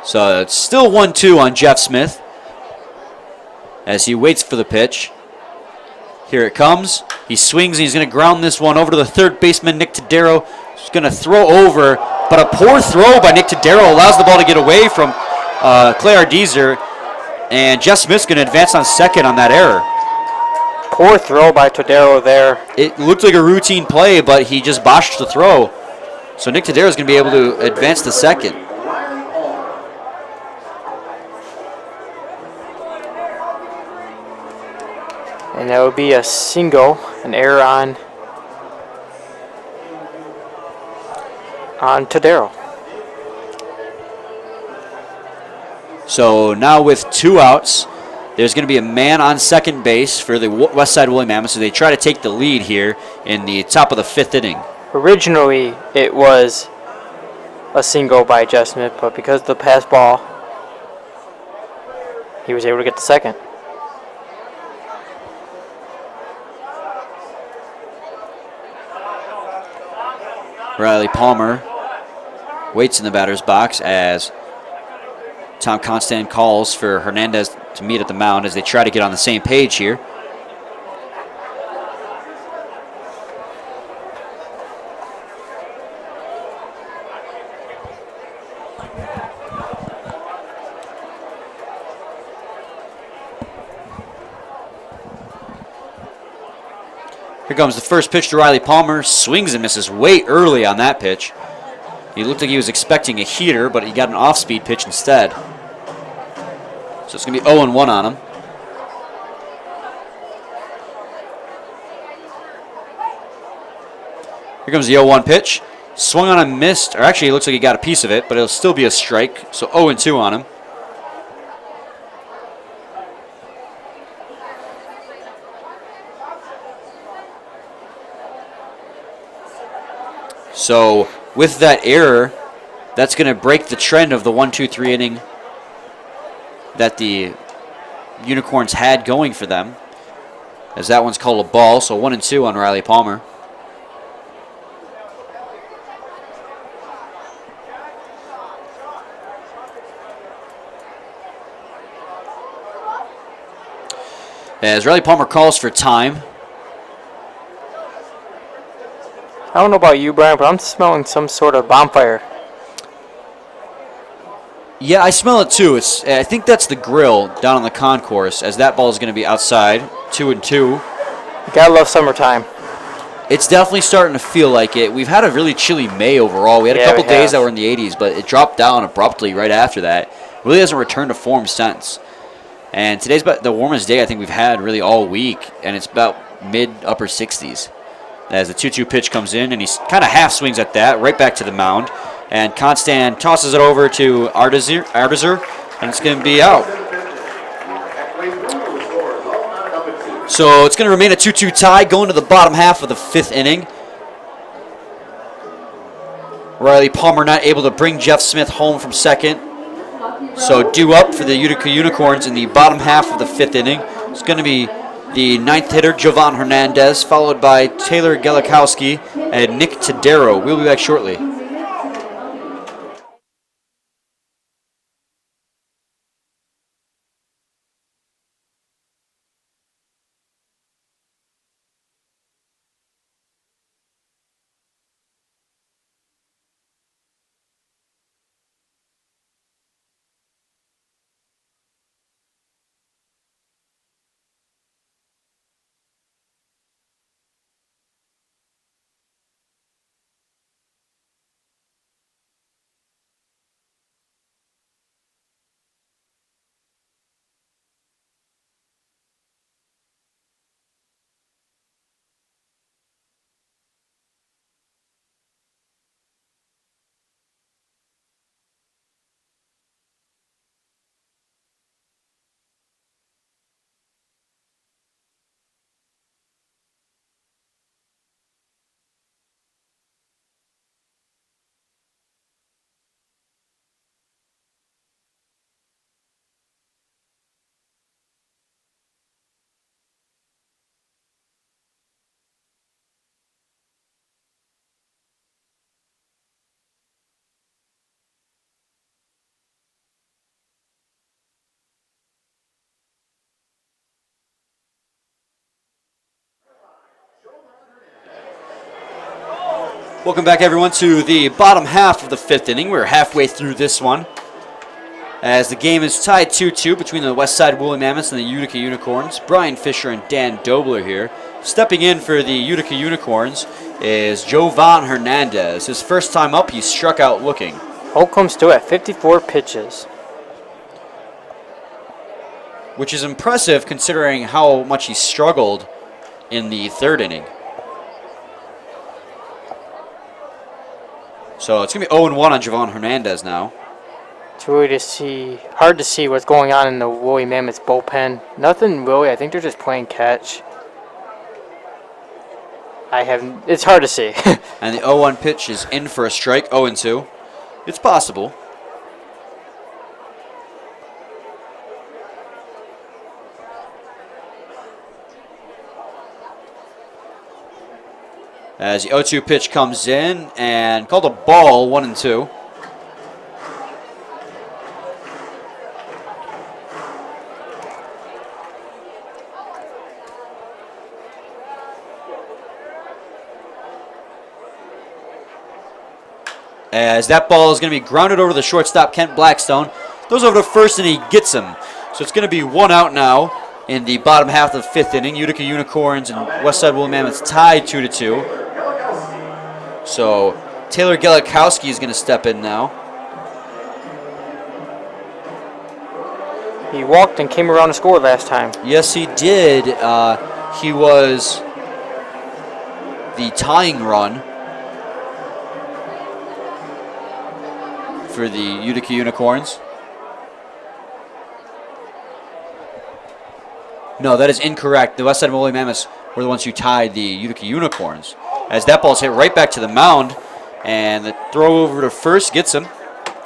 So it's still 1-2 on Jeff Smith as he waits for the pitch. Here it comes. He swings and he's going to ground this one over to the third baseman, Nick Tadero. He's going to throw over, but a poor throw by Nick Tadero allows the ball to get away from Clay Ardeezer, and Jeff Smith's going to advance on second on that error. Poor throw by Tadero there. It looked like a routine play, but he just botched the throw. So Nick Tadero is going to be able to advance to second. And that would be a single, an error on Tadero. So now with 2 outs, there's going to be a man on second base for the Westside Woolly Mammoths, so they try to take the lead here in the top of the 5th inning. Originally, it was a single by Jeff Smith, but because of the pass ball, he was able to get the second. Riley Palmer waits in the batter's box as Tom Constant calls for Hernandez to meet at the mound as they try to get on the same page here. Here comes the first pitch to Riley Palmer. Swings and misses way early on that pitch. He looked like he was expecting a heater, but he got an off-speed pitch instead. So it's going to be 0-1 on him. Here comes the 0-1 pitch. Swung on and missed, or actually it looks like he got a piece of it, but it'll still be a strike. So 0-2 on him. So with that error, that's going to break the trend of the 1-2-3 inning that the Unicorns had going for them, as that one's called a ball. So 1-2 on Riley Palmer. As Riley Palmer calls for time. I don't know about you, Brian, but I'm smelling some sort of bonfire. Yeah, I smell it too. I think that's the grill down on the concourse, as that ball is going to be outside, 2-2. You gotta love summertime. It's definitely starting to feel like it. We've had a really chilly May overall. We had a couple days that were in the 80s, but it dropped down abruptly right after that. It really hasn't returned to form since. And today's about the warmest day I think we've had really all week, and it's about mid-upper 60s. As the 2-2 pitch comes in, and he kind of half swings at that, right back to the mound. And Constant tosses it over to Arbizer, and it's going to be out. So it's going to remain a 2-2 tie going to the bottom half of the 5th inning. Riley Palmer not able to bring Jeff Smith home from second. So due up for the Utica Unicorns in the bottom half of the 5th inning. It's going to be the 9th hitter, Jovan Hernandez, followed by Taylor Gelikowski and Nick Tadero. We'll be back shortly. Welcome back, everyone, to the bottom half of the 5th inning. We're halfway through this one, as the game is tied 2-2 between the Westside Woolly Mammoths and the Utica Unicorns. Brian Fisher and Dan Dobler here. Stepping in for the Utica Unicorns is Jovan Hernandez. His first time up, he struck out looking. Holcomb's still at 54 pitches. which is impressive considering how much he struggled in the third inning. So it's going to be 0-1 on Javon Hernandez now. It's really hard to see what's going on in the Woolly Mammoths bullpen. Nothing really. I think they're just playing catch. It's hard to see. And the 0-1 pitch is in for a strike, 0-2. It's possible. As the 0-2 pitch comes in and called a ball, 1-2. As that ball is going to be grounded over the shortstop, Kent Blackstone. Throws over to first, and he gets him. So it's going to be 1 out now in the bottom half of the 5th inning. Utica Unicorns and Westside Woolly Mammoths tied 2-2. So Taylor Gelikowski is going to step in now. He walked and came around to score last time. Yes, he did. He was the tying run for the Utica Unicorns. No, that is incorrect. The Westside Woolly Mammoths were the ones who tied the Utica Unicorns. As that ball's hit right back to the mound, and the throw over to first gets him.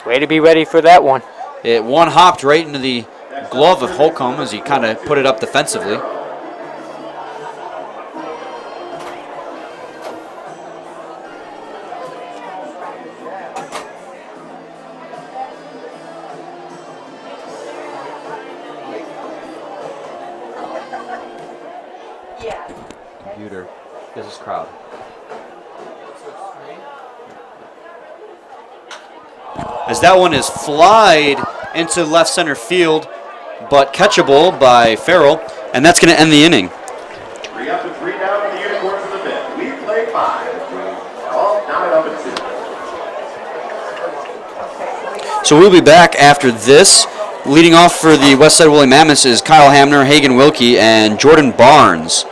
Way to be ready for that one. It one-hopped right into the glove of Holcomb as he kind of put it up defensively. Computer. This is crowd. As that one is flied into left center field, but catchable by Farrell, and that's going to end the inning. 3 up and 3 down for the Unicorns in the 5th. We play 5. Oh, now it up and 2. So we'll be back after this. Leading off for the Westside Woolly Mammoths is Kyle Hamner, Hagen Wilkie, and Jordan Barnes.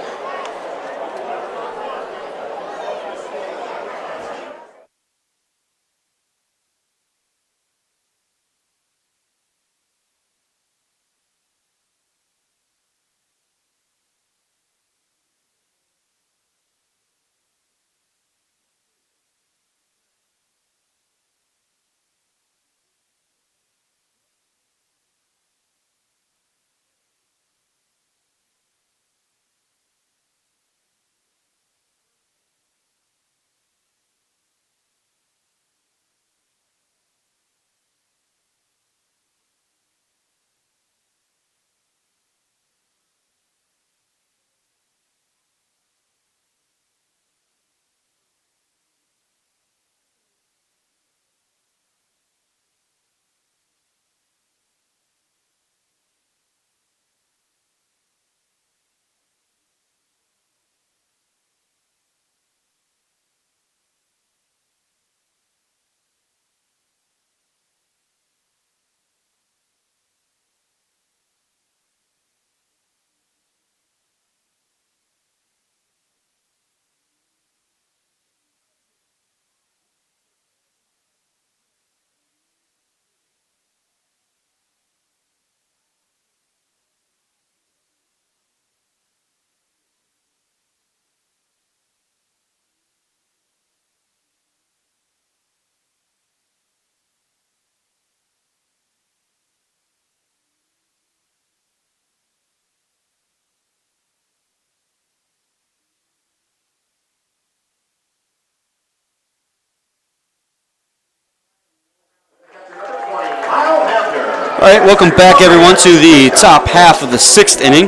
All right, welcome back, everyone, to the top half of the 6th inning.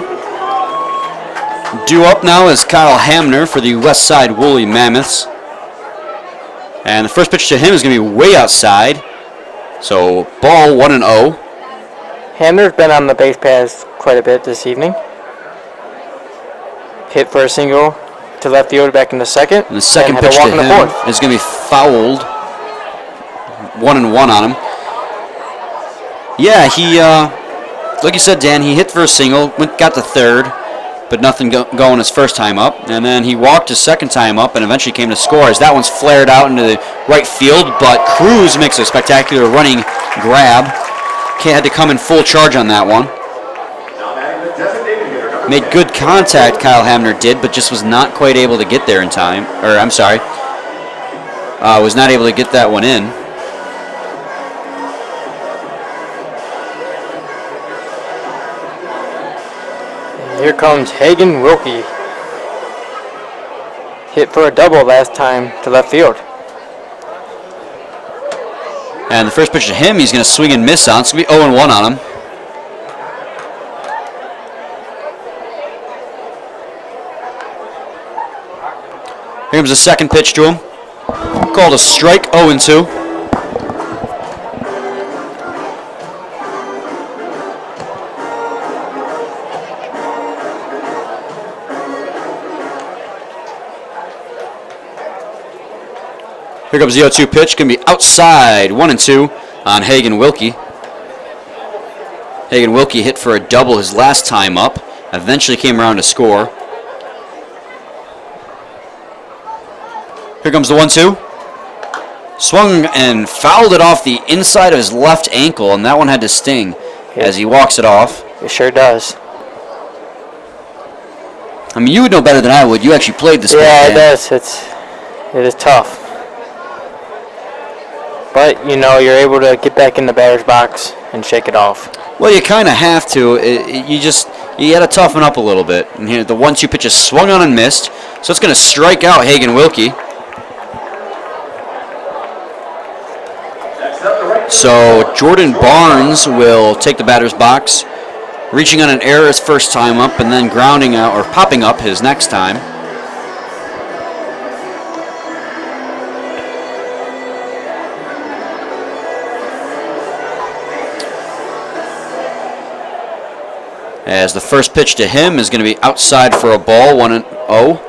Due up now is Kyle Hamner for the Westside Woolly Mammoths. And the first pitch to him is going to be way outside. So, ball 1-0. Hamner's been on the base paths quite a bit this evening. Hit for a single to left field, back into second. And the second and had pitch to to walk in the him fourth. is going to be fouled. 1-1 on him. Yeah, like you said, Dan, he hit for a single, got to third, but nothing going his first time up. And then he walked his second time up and eventually came to score as that one's flared out into the right field, but Cruz makes a spectacular running grab. Had to come in full charge on that one. Made good contact, Kyle Hamner did, but just was not quite able to get there in time. Or, I'm sorry, was not able to get that one in. Here comes Hagen Wilkie. Hit for a double last time to left field. And the first pitch to him, he's going to swing and miss on. It's going to be 0-1 on him. Here comes the second pitch to him. Called a strike, 0-2. Here comes the 0-2 pitch. Going to be outside, 1-2 on Hagen Wilkie. Hagen Wilkie hit for a double his last time up. Eventually came around to score. Here comes the 1-2. Swung and fouled it off the inside of his left ankle, and that one had to sting as he walks it off. It sure does. I mean, you would know better than I would. You actually played this. Yeah, it does. It is tough. But, you know, you're able to get back in the batter's box and shake it off. Well, you kind of have to. You got to toughen up a little bit. And here, the 1-2 pitch is swung on and missed, so it's going to strike out Hagen Wilkie. So Jordan Barnes will take the batter's box, reaching on an error his first time up, and then grounding out or popping up his next time. As the first pitch to him is going to be outside for a ball, 1-0.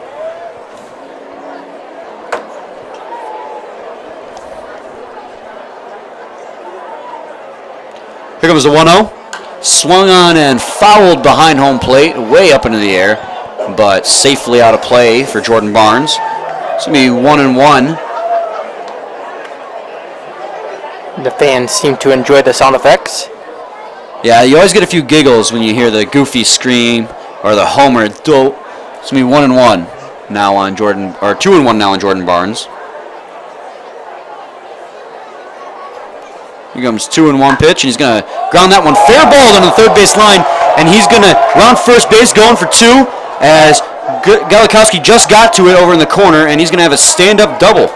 Here comes the 1-0. Swung on and fouled behind home plate, way up into the air, but safely out of play for Jordan Barnes. It's going to be 1-1. The fans seem to enjoy the sound effects. Yeah, you always get a few giggles when you hear the goofy scream or the homer. It's going to be 1-1 now on Jordan, or 2-1 now on Jordan Barnes. Here comes 2-1 pitch, and he's going to ground that one fair ball on the third base line, and he's going to round first base going for two as Galikowski just got to it over in the corner, and he's going to have a stand-up double.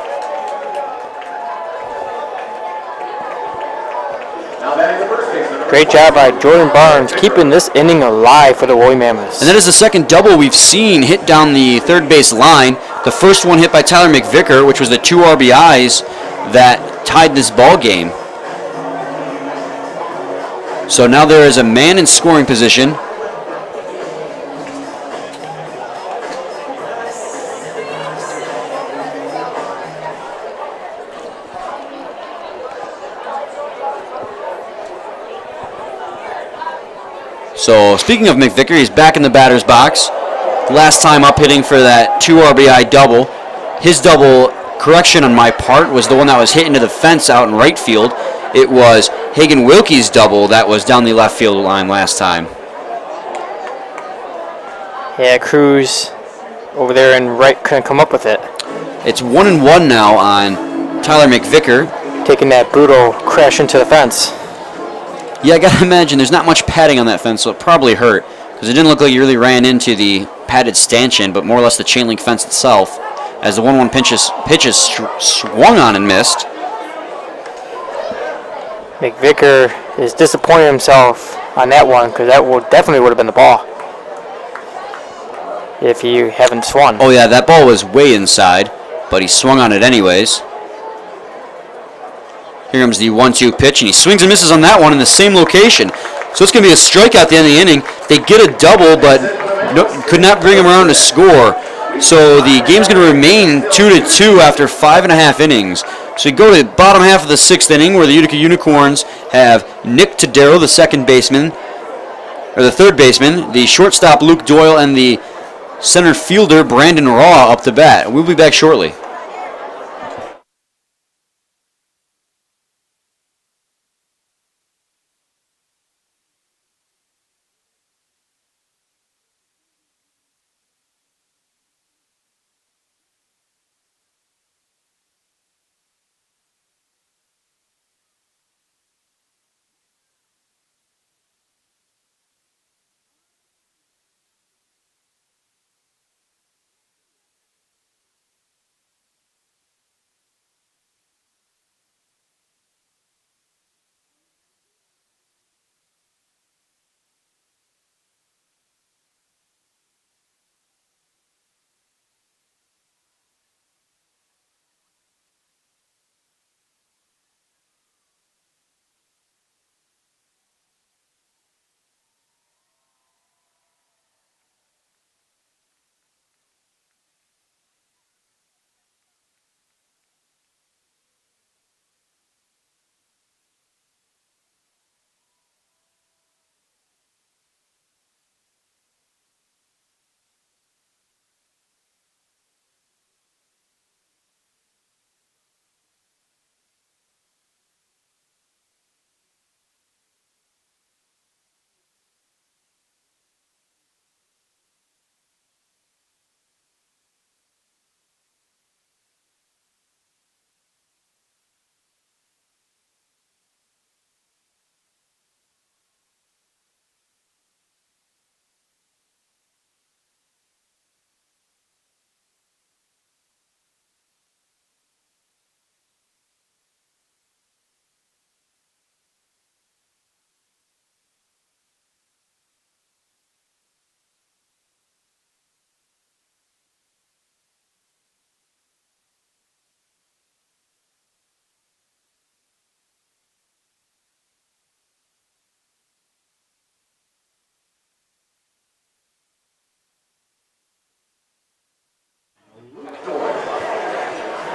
Great job by Jordan Barnes keeping this inning alive for the Woolly Mammoths. And that is the second double we've seen hit down the third base line. The first one hit by Tyler McVicker, which was the 2 RBIs that tied this ball game. So now there is a man in scoring position. So speaking of McVicker, he's back in the batter's box. Last time up hitting for that 2 RBI double. His double, correction on my part, was the one that was hit into the fence out in right field. It was Hagen Wilkie's double that was down the left field line last time. Yeah, Cruz over there in right couldn't come up with it. It's 1-1 now on Tyler McVicker. Taking that brutal crash into the fence. Yeah, I gotta imagine there's not much padding on that fence, so it probably hurt. Because it didn't look like you really ran into the padded stanchion, but more or less the chain link fence itself. As the 1-1 pitch is swung on and missed. McVicker is disappointing himself on that one because that definitely would have been the ball if he hadn't swung. Oh yeah, that ball was way inside, but he swung on it anyways. Here comes the 1-2 pitch, and he swings and misses on that one in the same location. So it's going to be a strikeout at the end of the inning. They get a double, but could not bring him around to score. So the game's going to remain 2-2 after 5.5 innings. So you go to the bottom half of the 6th inning where the Utica Unicorns have Nick Tadero, the second baseman, or the third baseman, the shortstop Luke Doyle, and the center fielder Brandon Raw up to bat. We'll be back shortly.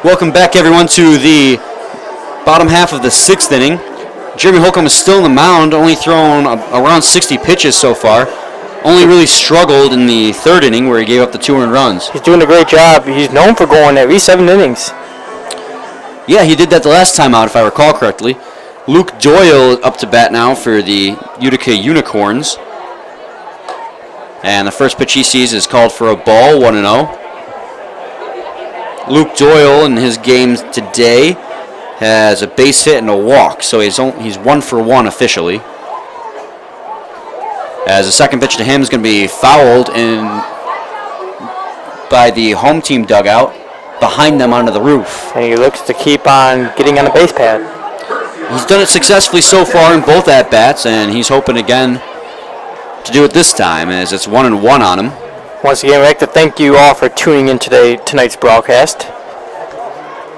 Welcome back, everyone, to the bottom half of the sixth inning. Jeremy Holcomb is still on the mound, only thrown around 60 pitches so far. Only really struggled in the third inning where he gave up the 2 earned runs. He's doing a great job. He's known for going at least 7 innings. Yeah, he did that the last time out, if I recall correctly. Luke Doyle up to bat now for the Utica Unicorns. And the first pitch he sees is called for a ball, 1-0. Luke Doyle in his games today has a base hit and a walk, so he's 1 for 1 officially. As the second pitch to him is going to be fouled in by the home team dugout behind them onto the roof. And he looks to keep on getting on the base pad. He's done it successfully so far in both at-bats, and he's hoping again to do it this time, as it's 1-1 on him. Once again, we'd like to thank you all for tuning in tonight's broadcast.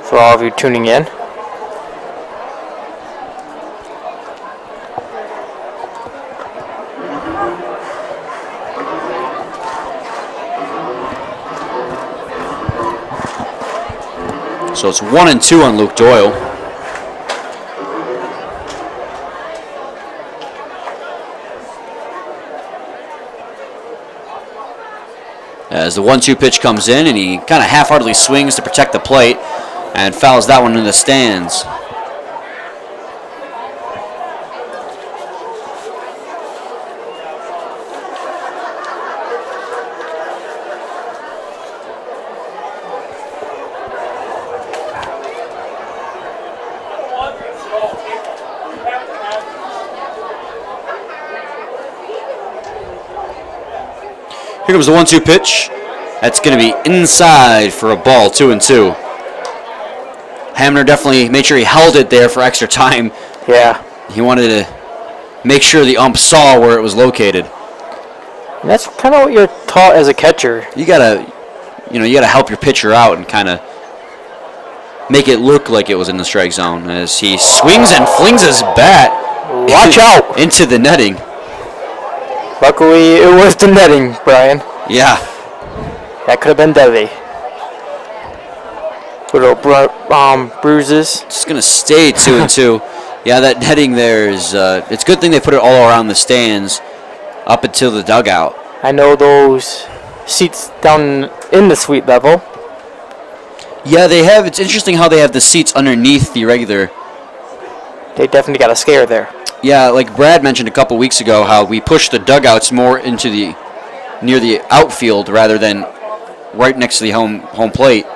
For all of you tuning in. So it's 1-2 on Luke Doyle. As the 1-2 pitch comes in, and he kind of half-heartedly swings to protect the plate and fouls that one in the stands. Here comes the 1-2 pitch. That's going to be inside for a ball, 2-2. Hamner definitely made sure he held it there for extra time. Yeah. He wanted to make sure the ump saw where it was located. And that's kind of what you're taught as a catcher. You gotta help your pitcher out and kind of make it look like it was in the strike zone as he swings and flings his bat. Watch out! Into the netting. Luckily, it was the netting, Brian. Yeah. That could have been deadly. Little bruises. It's going to stay 2-2. Yeah, that netting there is, it's a good thing they put it all around the stands. up until the dugout. I know those seats down in the suite level. Yeah, they have. It's interesting how they have the seats underneath the regular. They definitely got a scare there. Yeah, like Brad mentioned a couple weeks ago, how we pushed the dugouts more into the near the outfield rather than right next to the home plate,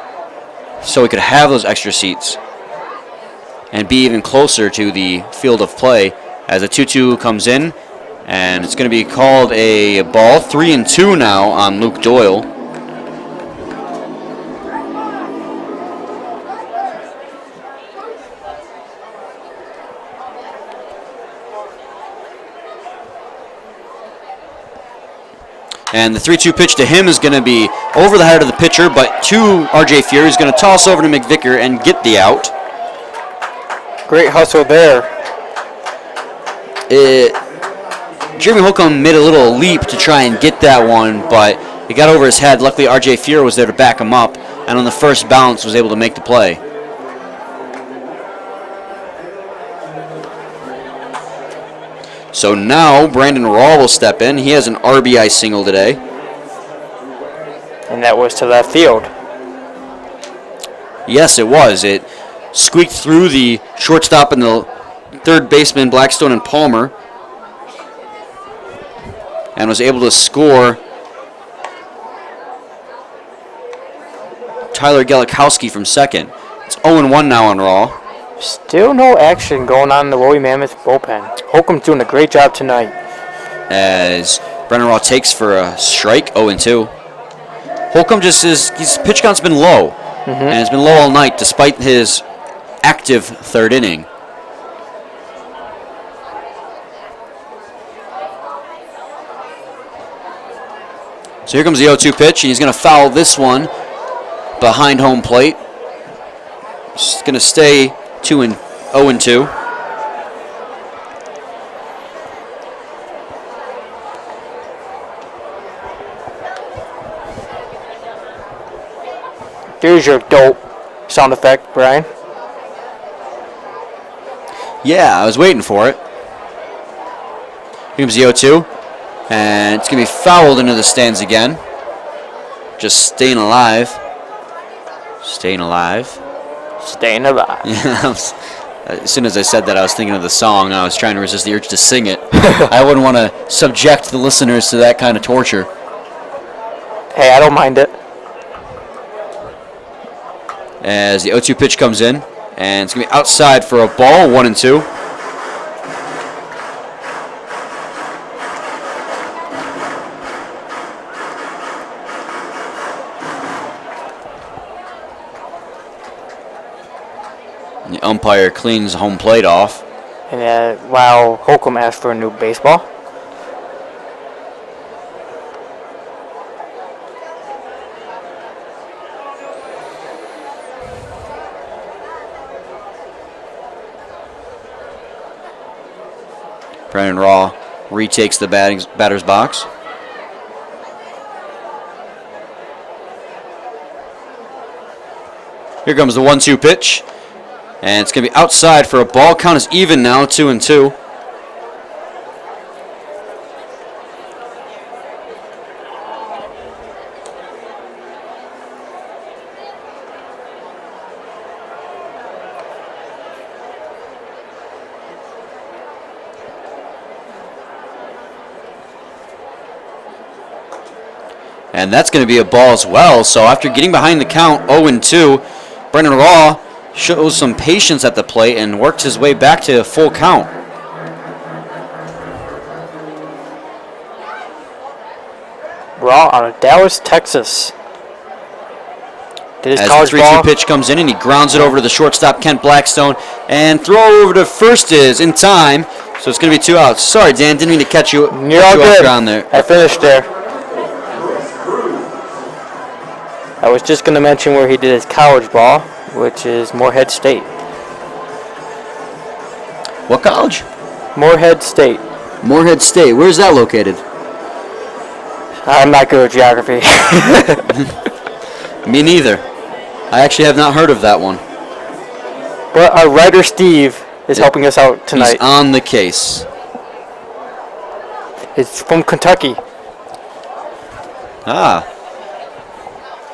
so we could have those extra seats and be even closer to the field of play. As a 2-2 comes in, and it's going to be called a ball. 3-2 now on Luke Doyle. And the 3-2 pitch to him is going to be over the head of the pitcher, but to R.J. Fury is going to toss over to McVicker and get the out. Great hustle there. Jeremy Holcomb made a little leap to try and get that one, but it got over his head. Luckily, R.J. Fury was there to back him up, and on the first bounce was able to make the play. So now Brandon Raw will step in. He has an RBI single today. And that was to left field. Yes, it was. It squeaked through the shortstop and the third baseman, Blackstone and Palmer, and was able to score Tyler Galikowski from second. It's 0-1 now on Raw. Still no action going on in the Woolly Mammoth bullpen. Holcomb's doing a great job tonight. As Brennan Raw takes for a strike, 0-2. Holcomb his pitch count's been low, and it's been low all night despite his active third inning. So here comes the 0-2 pitch, and he's going to foul this one behind home plate. It's going to stay 0-2. There's your dope sound effect, Brian. Yeah, I was waiting for it. Here comes the 0-2. And it's going to be fouled into the stands again. Just staying alive. Staying alive. Staying alive. Yeah, as soon as I said that, I was thinking of the song, and I was trying to resist the urge to sing it. I wouldn't want to subject the listeners to that kind of torture. Hey, I don't mind it. As the 0-2 pitch comes in, and it's going to be outside for a ball, 1-2. The umpire cleans home plate off. And while Holcomb asked for a new baseball. Brandon Raw retakes the batter's box. Here comes the 1-2 pitch. And it's going to be outside for a ball. Count is even now, 2-2. And that's going to be a ball as well. So after getting behind the count, 0-2, Brendan Raw shows some patience at the plate and worked his way back to a full count. Raw out of Dallas, Texas. Did his As college the 3-2 ball. pitch comes in and he grounds it over to the shortstop, Kent Blackstone, and throw over to first is in time. So it's going to be 2 outs. Sorry, Dan, didn't mean to catch you, You're all off good. ground there. I finished there. I was just going to mention where he did his college ball, which is Morehead State. What college? Morehead State. Morehead State. Where's that located? I'm not good with geography. Me neither. I actually have not heard of that one. But our writer Steve is helping us out tonight. He's on the case. It's from Kentucky. Ah.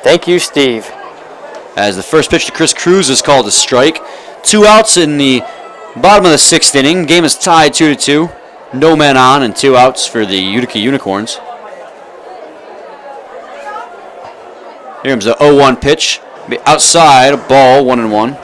Thank you, Steve. As the first pitch to Chris Cruz is called a strike. 2 outs in the bottom of the 6th inning. Game is tied 2-2. No men on and 2 outs for the Utica Unicorns. Here comes the 0-1 pitch. Outside, a ball, 1-1.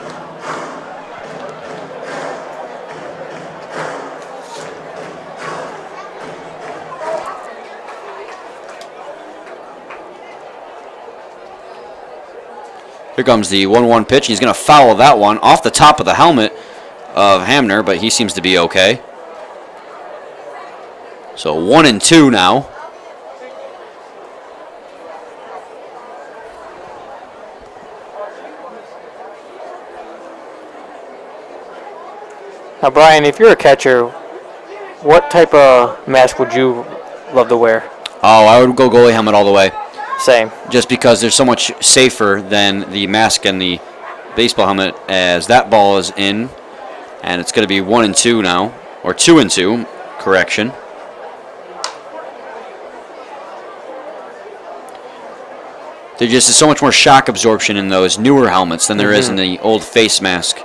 Here comes the 1-1 pitch. He's going to foul that one off the top of the helmet of Hamner, but he seems to be okay. So 1-2 now. Now, Brian, if you're a catcher, what type of mask would you love to wear? Oh, I would go goalie helmet all the way. Same. Just because they're so much safer than the mask and the baseball helmet, as that ball is in, and it's going to be 1-2 now, or 2-2, correction. There just is so much more shock absorption in those newer helmets than there is in the old face mask.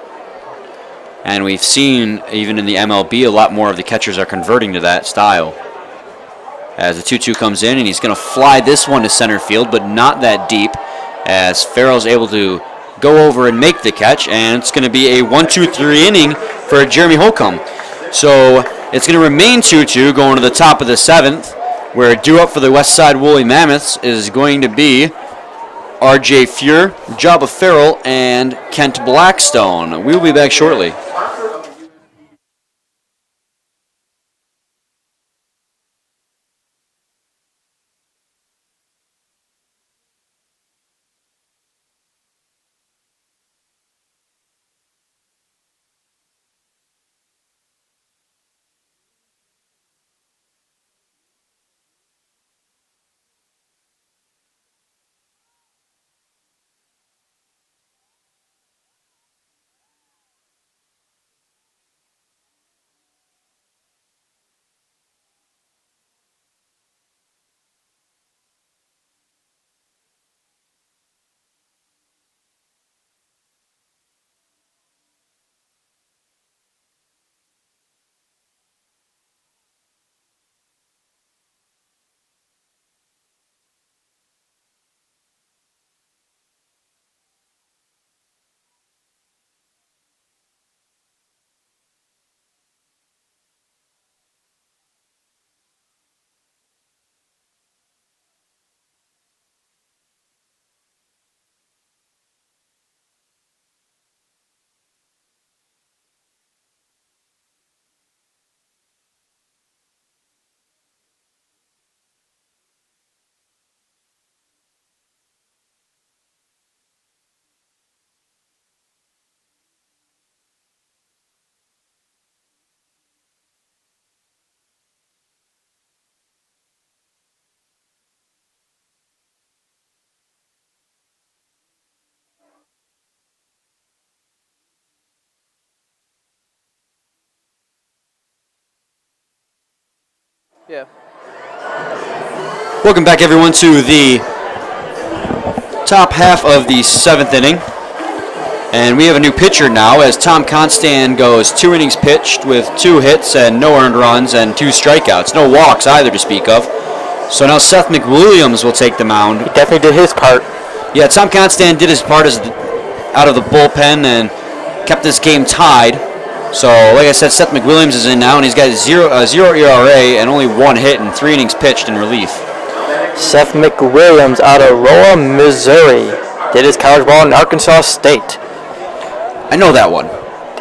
And we've seen, even in the MLB, a lot more of the catchers are converting to that style. As the 2-2 comes in, and he's going to fly this one to center field, but not that deep, as Farrell's able to go over and make the catch, and it's going to be a 1-2-3 inning for Jeremy Holcomb. So it's going to remain 2-2 going to the top of the 7th, where due up for the Westside Woolly Mammoths is going to be R.J. Fuhr, Jabba Farrell, and Kent Blackstone. We'll be back shortly. Yeah. Welcome back, everyone, to the top half of the 7th inning. And we have a new pitcher now, as Tom Constan goes 2 innings pitched with 2 hits and no earned runs and 2 strikeouts. No walks either to speak of. So now Seth McWilliams will take the mound. He definitely did his part. Yeah, Tom Constan did his part out of the bullpen and kept this game tied. So, like I said, Seth McWilliams is in now, and he's got 0 ERA and only 1 hit and 3 innings pitched in relief. Seth McWilliams out of Rolla, Missouri. Did his college ball in Arkansas State. I know that one.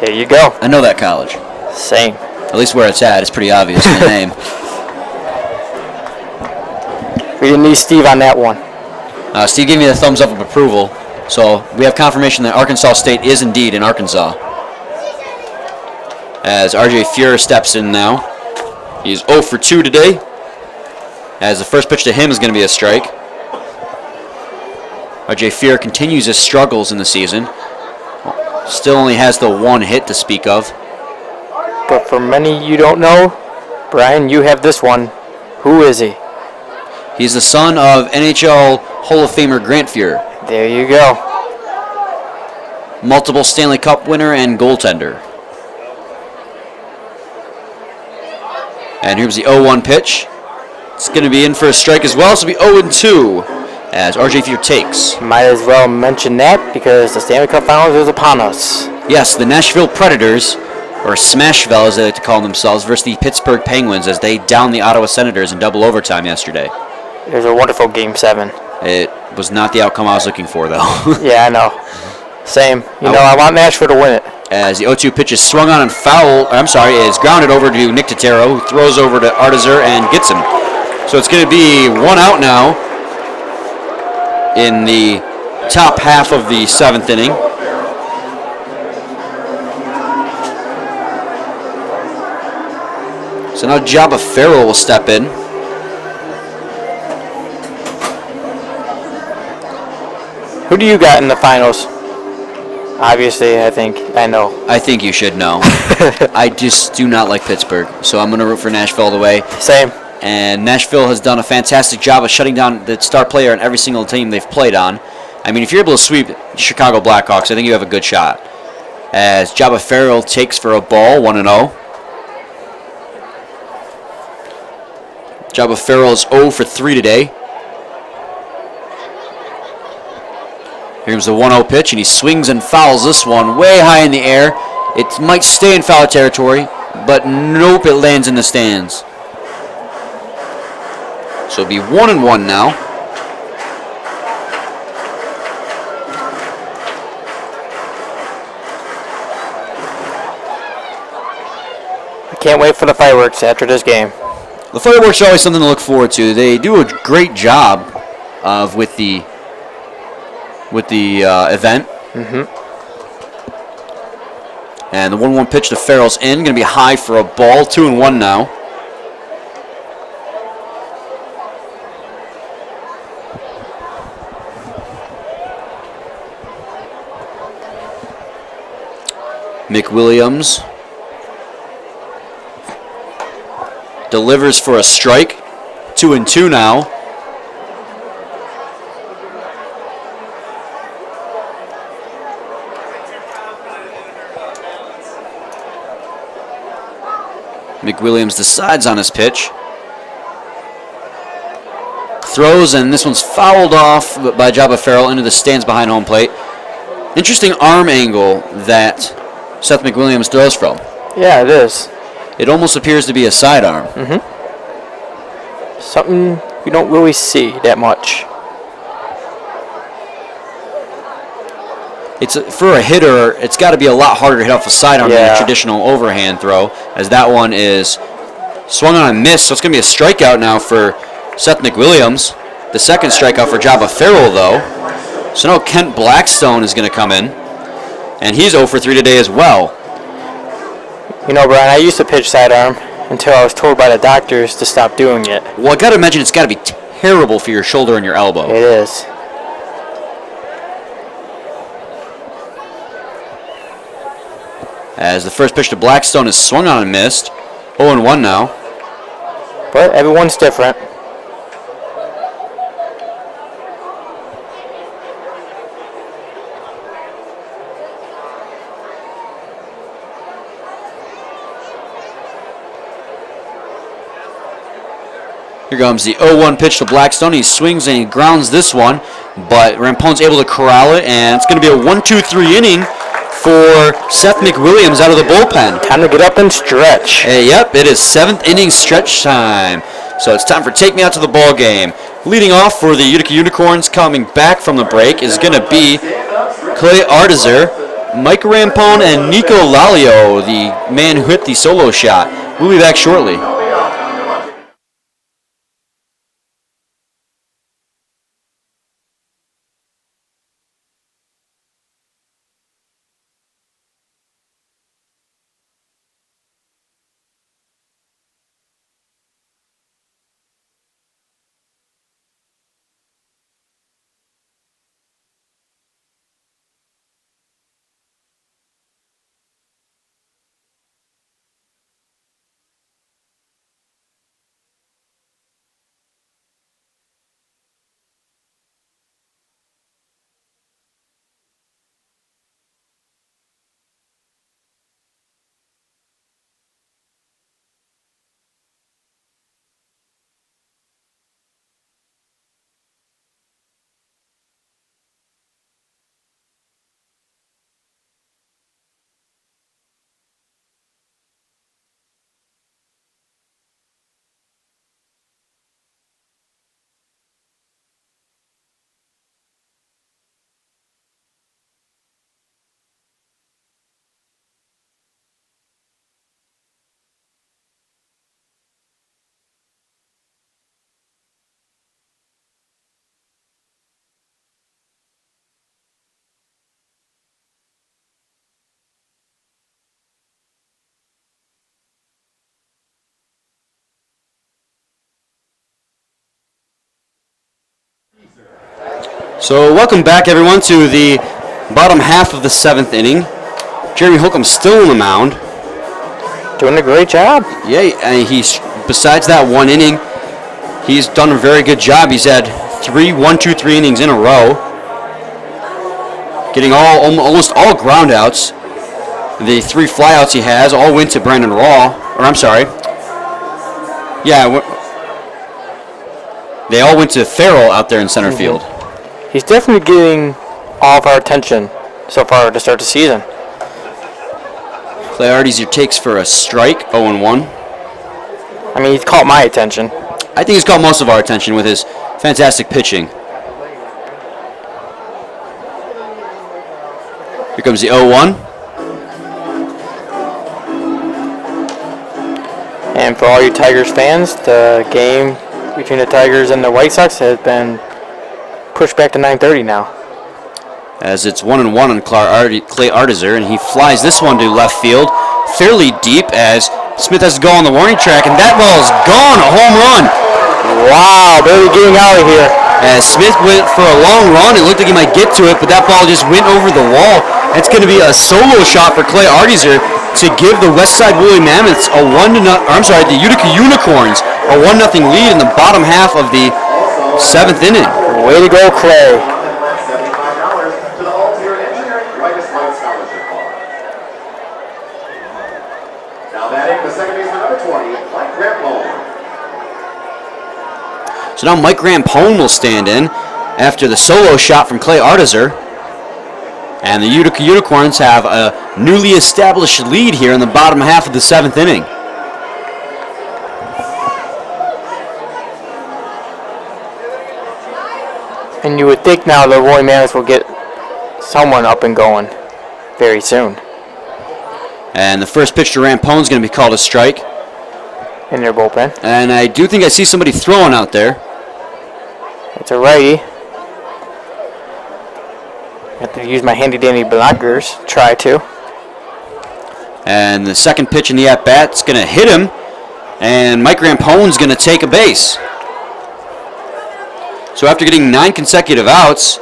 There you go. I know that college. Same. At least where it's at. It's pretty obvious in the name. We didn't need Steve on that one. Steve gave me the thumbs up of approval. So we have confirmation that Arkansas State is indeed in Arkansas. As R.J. Fuhr steps in now. He's 0 for 2 today. As the first pitch to him is going to be a strike. R.J. Fuhr continues his struggles in the season. Still only has the 1 hit to speak of. But for many you don't know, Brian, you have this one. Who is he? He's the son of NHL Hall of Famer Grant Fuhr, There you go. multiple Stanley Cup winner and goaltender. And here's the 0-1 pitch. It's going to be in for a strike as well, so it'll be 0-2 as RJ Fuhr takes. Might as well mention that because the Stanley Cup Finals is upon us. Yes, the Nashville Predators, or Smashville as they like to call themselves, versus the Pittsburgh Penguins as they downed the Ottawa Senators in double overtime yesterday. It was a wonderful Game 7. It was not the outcome I was looking for, though. Yeah, I know. Same. I want Nashville to win it. As the 0-2 pitch is swung on and is grounded over to Nick Totaro, who throws over to Artizer and gets him. So it's going to be 1 out now in the top half of the 7th inning. So now Jabba Farrell will step in. Who do you got in the finals? Obviously, I know. I think you should know. I just do not like Pittsburgh, so I'm going to root for Nashville all the way. Same. And Nashville has done a fantastic job of shutting down the star player on every single team they've played on. I mean, if you're able to sweep the Chicago Blackhawks, I think you have a good shot. As Jabba Farrell takes for a ball, 1-0. Jabba Farrell is 0 for 3 today. Here comes the 1-0 pitch, and he swings and fouls this one way high in the air. It might stay in foul territory, but nope, it lands in the stands. So it'll be 1-1 now. I can't wait for the fireworks after this game. The fireworks are always something to look forward to. They do a great job with the event. And the 1-1 pitch to Farrell's in. Going to be high for a ball. 2-1 now. McWilliams delivers for a strike. 2-2 now. McWilliams decides on his pitch. Throws, and this one's fouled off by Jabba Farrell into the stands behind home plate. Interesting arm angle that Seth McWilliams throws from. Yeah, it is. It almost appears to be a sidearm. Something you don't really see that much. For a hitter, it's got to be a lot harder to hit off a sidearm than Yeah. a traditional overhand throw, as that one is swung on and missed. So it's going to be a strikeout now for Seth McWilliams. The second strikeout for Jabba Farrell, though. So now Kent Blackstone is going to come in, and he's 0 for 3 today as well. Brian, I used to pitch sidearm until I was told by the doctors to stop doing it. Well, I got to imagine it's got to be terrible for your shoulder and your elbow. It is. As the first pitch to Blackstone is swung on and missed. 0-1 now. But everyone's different. Here comes the 0-1 pitch to Blackstone. He swings and he grounds this one, but Rampone's able to corral it, and it's going to be a 1-2-3 inning for Seth McWilliams out of the bullpen. Time to get up and stretch. Yep, it is 7th inning stretch time. So it's time for Take Me Out to the Ball Game. Leading off for the Utica Unicorns, coming back from the break, is going to be Clay Artizer, Mike Rampone, and Nico Lalio, the man who hit the solo shot. We'll be back shortly. So welcome back, everyone, to the bottom half of the 7th inning. Jeremy Holcomb still on the mound. Doing a great job. Yeah, and he's besides that 1 inning, he's done a very good job. He's had 3 innings in a row, getting almost all groundouts. The 3 flyouts he has all went to Brandon Raw, or I'm sorry. Yeah, they all went to Farrell out there in center field. He's definitely getting all of our attention so far to start the season. Clay Arteazer takes for a strike, 0-1. I mean, he's caught my attention. I think he's caught most of our attention with his fantastic pitching. Here comes the 0-1. And for all you Tigers fans, the game between the Tigers and the White Sox has been pushed back to 9:30 now. As it's 1-1 on Clay Arteazer, and he flies this one to left field fairly deep as Smith has to go on the warning track, and that ball is gone, a home run. Wow, barely getting out of here. As Smith went for a long run, it looked like he might get to it, but that ball just went over the wall. That's going to be a solo shot for Clay Arteazer to give the Westside Woolly Mammoths the Utica Unicorns a 1-0 lead in the bottom half of the 7th inning. Way to go, Clay. $75 to the Altier Engineering Brightest Light Scholarship Fund. Now batting the second baseman number 20, Mike Rampone. So now Mike Rampone will stand in after the solo shot from Clay Arteazer. And the Utica Unicorns have a newly established lead here in the bottom half of the 7th inning. And you would think now the Woolly Mammoths will get someone up and going very soon. And the first pitch to Rampone is going to be called a strike. In their bullpen. And I do think I see somebody throwing out there. It's a righty. I have to use my handy dandy binoculars. Try to. And the second pitch in the at-bat is going to hit him. And Mike Rampone's going to take a base. So after getting 9 consecutive outs,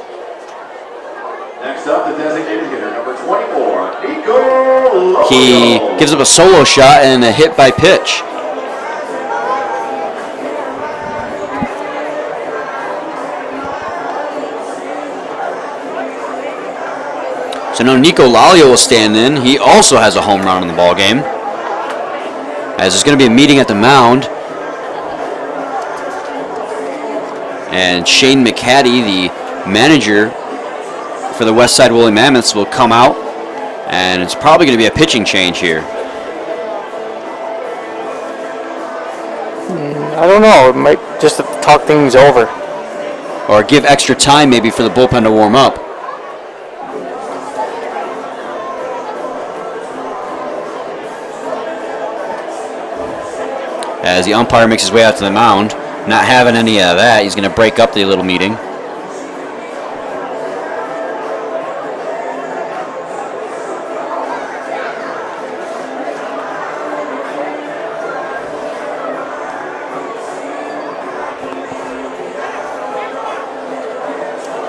Next up, the designated hitter, number 24, Nico. he gives up a solo shot and a hit by pitch. So now Nico Lalio will stand in. He also has a home run in the ball game. As there's going to be a meeting at the mound. And Shane McCaddy, the manager for the Westside Woolly Mammoths, will come out. And it's probably going to be a pitching change here. I don't know. It might just to talk things over. Or give extra time maybe for the bullpen to warm up. As the umpire makes his way out to the mound, not having any of that, he's going to break up the little meeting.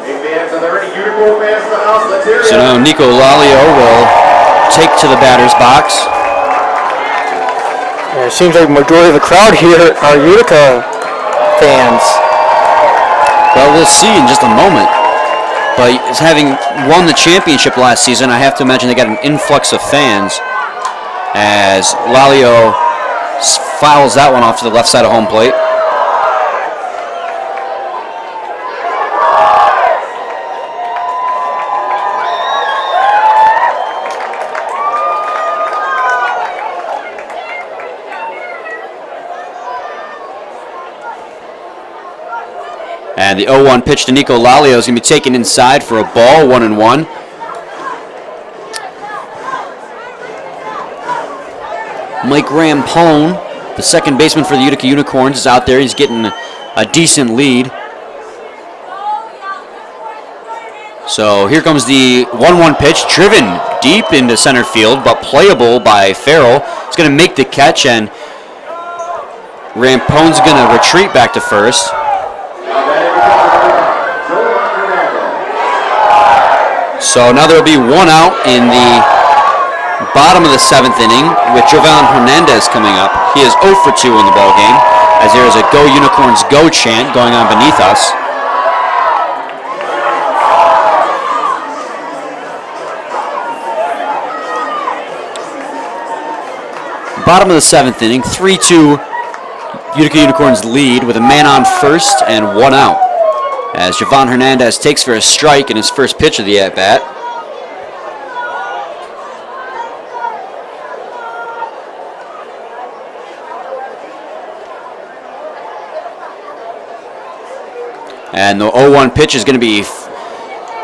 Hey fans, are there any Unicorn fans in the house? Let's hear So ya. now Nico Lalio will take to the batter's box. Yeah, it seems like the majority of the crowd here are Utica fans. Well, we'll see in just a moment. But as having won the championship last season, I have to imagine they got an influx of fans as Lalio fouls that one off to the left side of home plate. And the 0-1 pitch to Nico Lalio is going to be taken inside for a ball, 1-1. Mike Rampone, the second baseman for the Utica Unicorns, is out there. He's getting a decent lead. So here comes the 1-1 pitch, driven deep into center field, but playable by Farrell. He's going to make the catch, and Rampone's going to retreat back to first. Now batting the catcher, number 5, Joe Fernando. So now there will be one out in the bottom of the 7th inning with Jovan Hernandez coming up. He is 0 for 2 in the ball game, as there is a Go Unicorns Go chant going on beneath us. Bottom of the 7th inning, 3-2 Utica Unicorns lead with a man on first and one out, as Jovan Hernandez takes for a strike in his first pitch of the at-bat. And the 0-1 pitch is going to be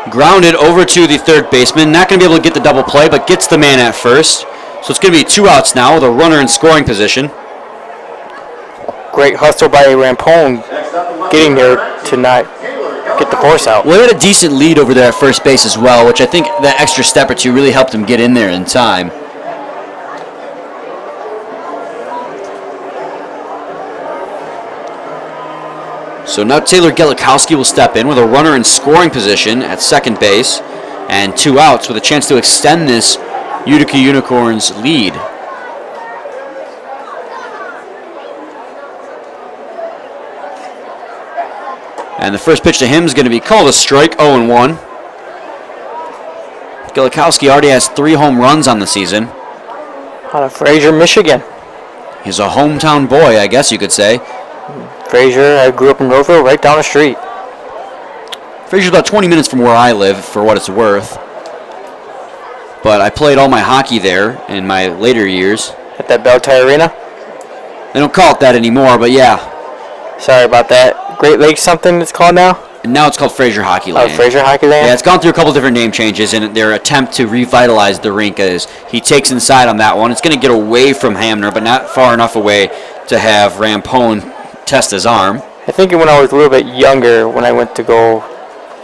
grounded over to the third baseman. Not going to be able to get the double play, but gets the man at first. So it's going to be 2 outs now with a runner in scoring position. Great hustle by Rampone getting there to not get the force out. Well, he had a decent lead over there at first base as well, which I think that extra step or two really helped him get in there in time. So now Taylor Gelikowski will step in with a runner in scoring position at second base and 2 outs with a chance to extend this Utica Unicorns lead. And the first pitch to him is going to be called a strike, 0-1. Gelikowski already has 3 home runs on the season. Out of Fraser, Michigan. He's a hometown boy, I guess you could say. Fraser, I grew up in Roseville, right down the street. Fraser's about 20 minutes from where I live, for what it's worth. But I played all my hockey there in my later years. At that Bell Tie Arena? They don't call it that anymore, but yeah. Sorry about that. Great Lakes something it's called now? And now it's called Fraser Hockey Land. Oh, Fraser Hockey Land? Yeah, it's gone through a couple different name changes in their attempt to revitalize the rink as he takes inside on that one. It's going to get away from Hamner, but not far enough away to have Rampone test his arm. I think when I was a little bit younger, when I went to go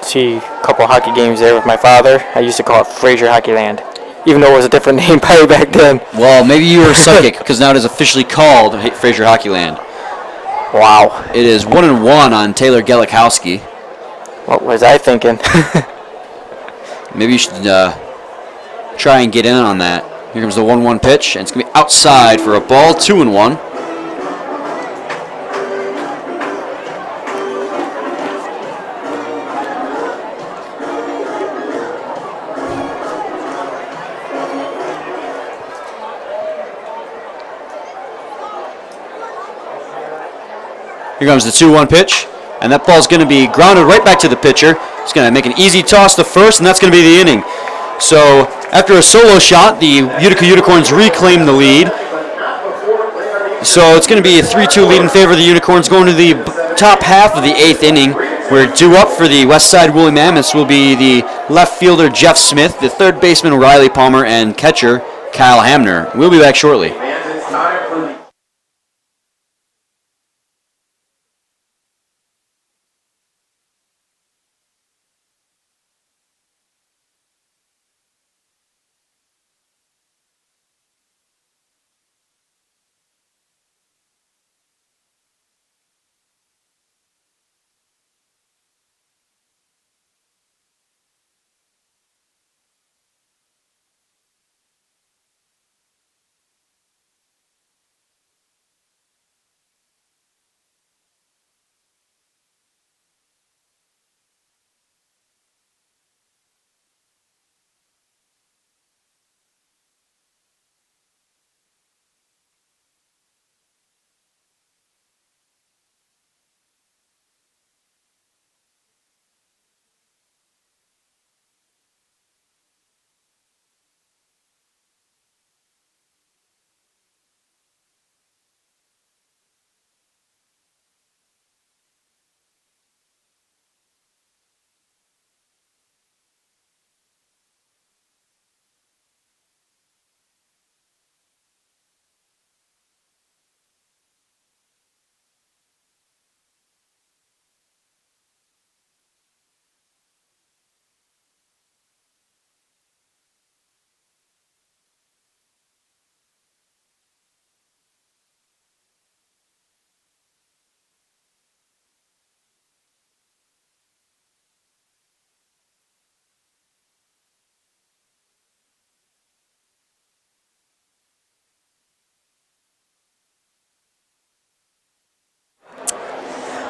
see a couple hockey games there with my father, I used to call it Fraser Hockey Land, even though it was a different name probably back then. Well, maybe you were psychic, because now it is officially called Fraser Hockey Land. Wow. It is 1-1 on Taylor Gelikowski. What was I thinking? Maybe you should try and get in on that. Here comes the 1-1 pitch, and it's going to be outside for a ball, 2-1. Here comes the 2-1 pitch, and that ball's going to be grounded right back to the pitcher. He's going to make an easy toss to first, and that's going to be the inning. So after a solo shot, the Utica Unicorns reclaim the lead. So it's going to be a 3-2 lead in favor of the Unicorns going to the top half of the 8th inning, where due up for the Westside Woolly Mammoths will be the left fielder Jeff Smith, the third baseman Riley Palmer, and catcher Kyle Hamner. We'll be back shortly.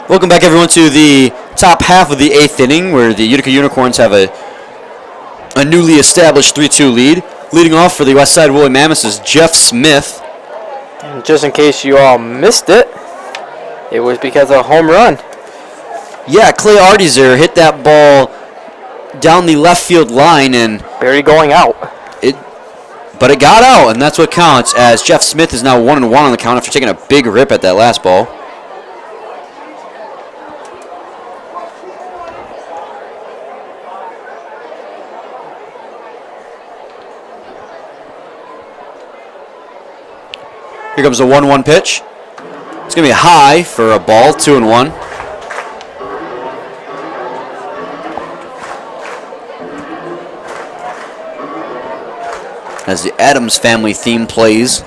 Welcome back, everyone, to the top half of the 8th inning, where the Utica Unicorns have a newly established 3-2 lead. Leading off for the Westside Woolly Mammoths is Jeff Smith. And just in case you all missed it, it was because of a home run. Yeah, Clay Artizer hit that ball down the left field line, and Barely going out. but it got out, and that's what counts, as Jeff Smith is now 1-1 on the count after taking a big rip at that last ball. Here comes a 1-1 pitch. It's going to be high for a ball, 2-1. As the Addams Family theme plays.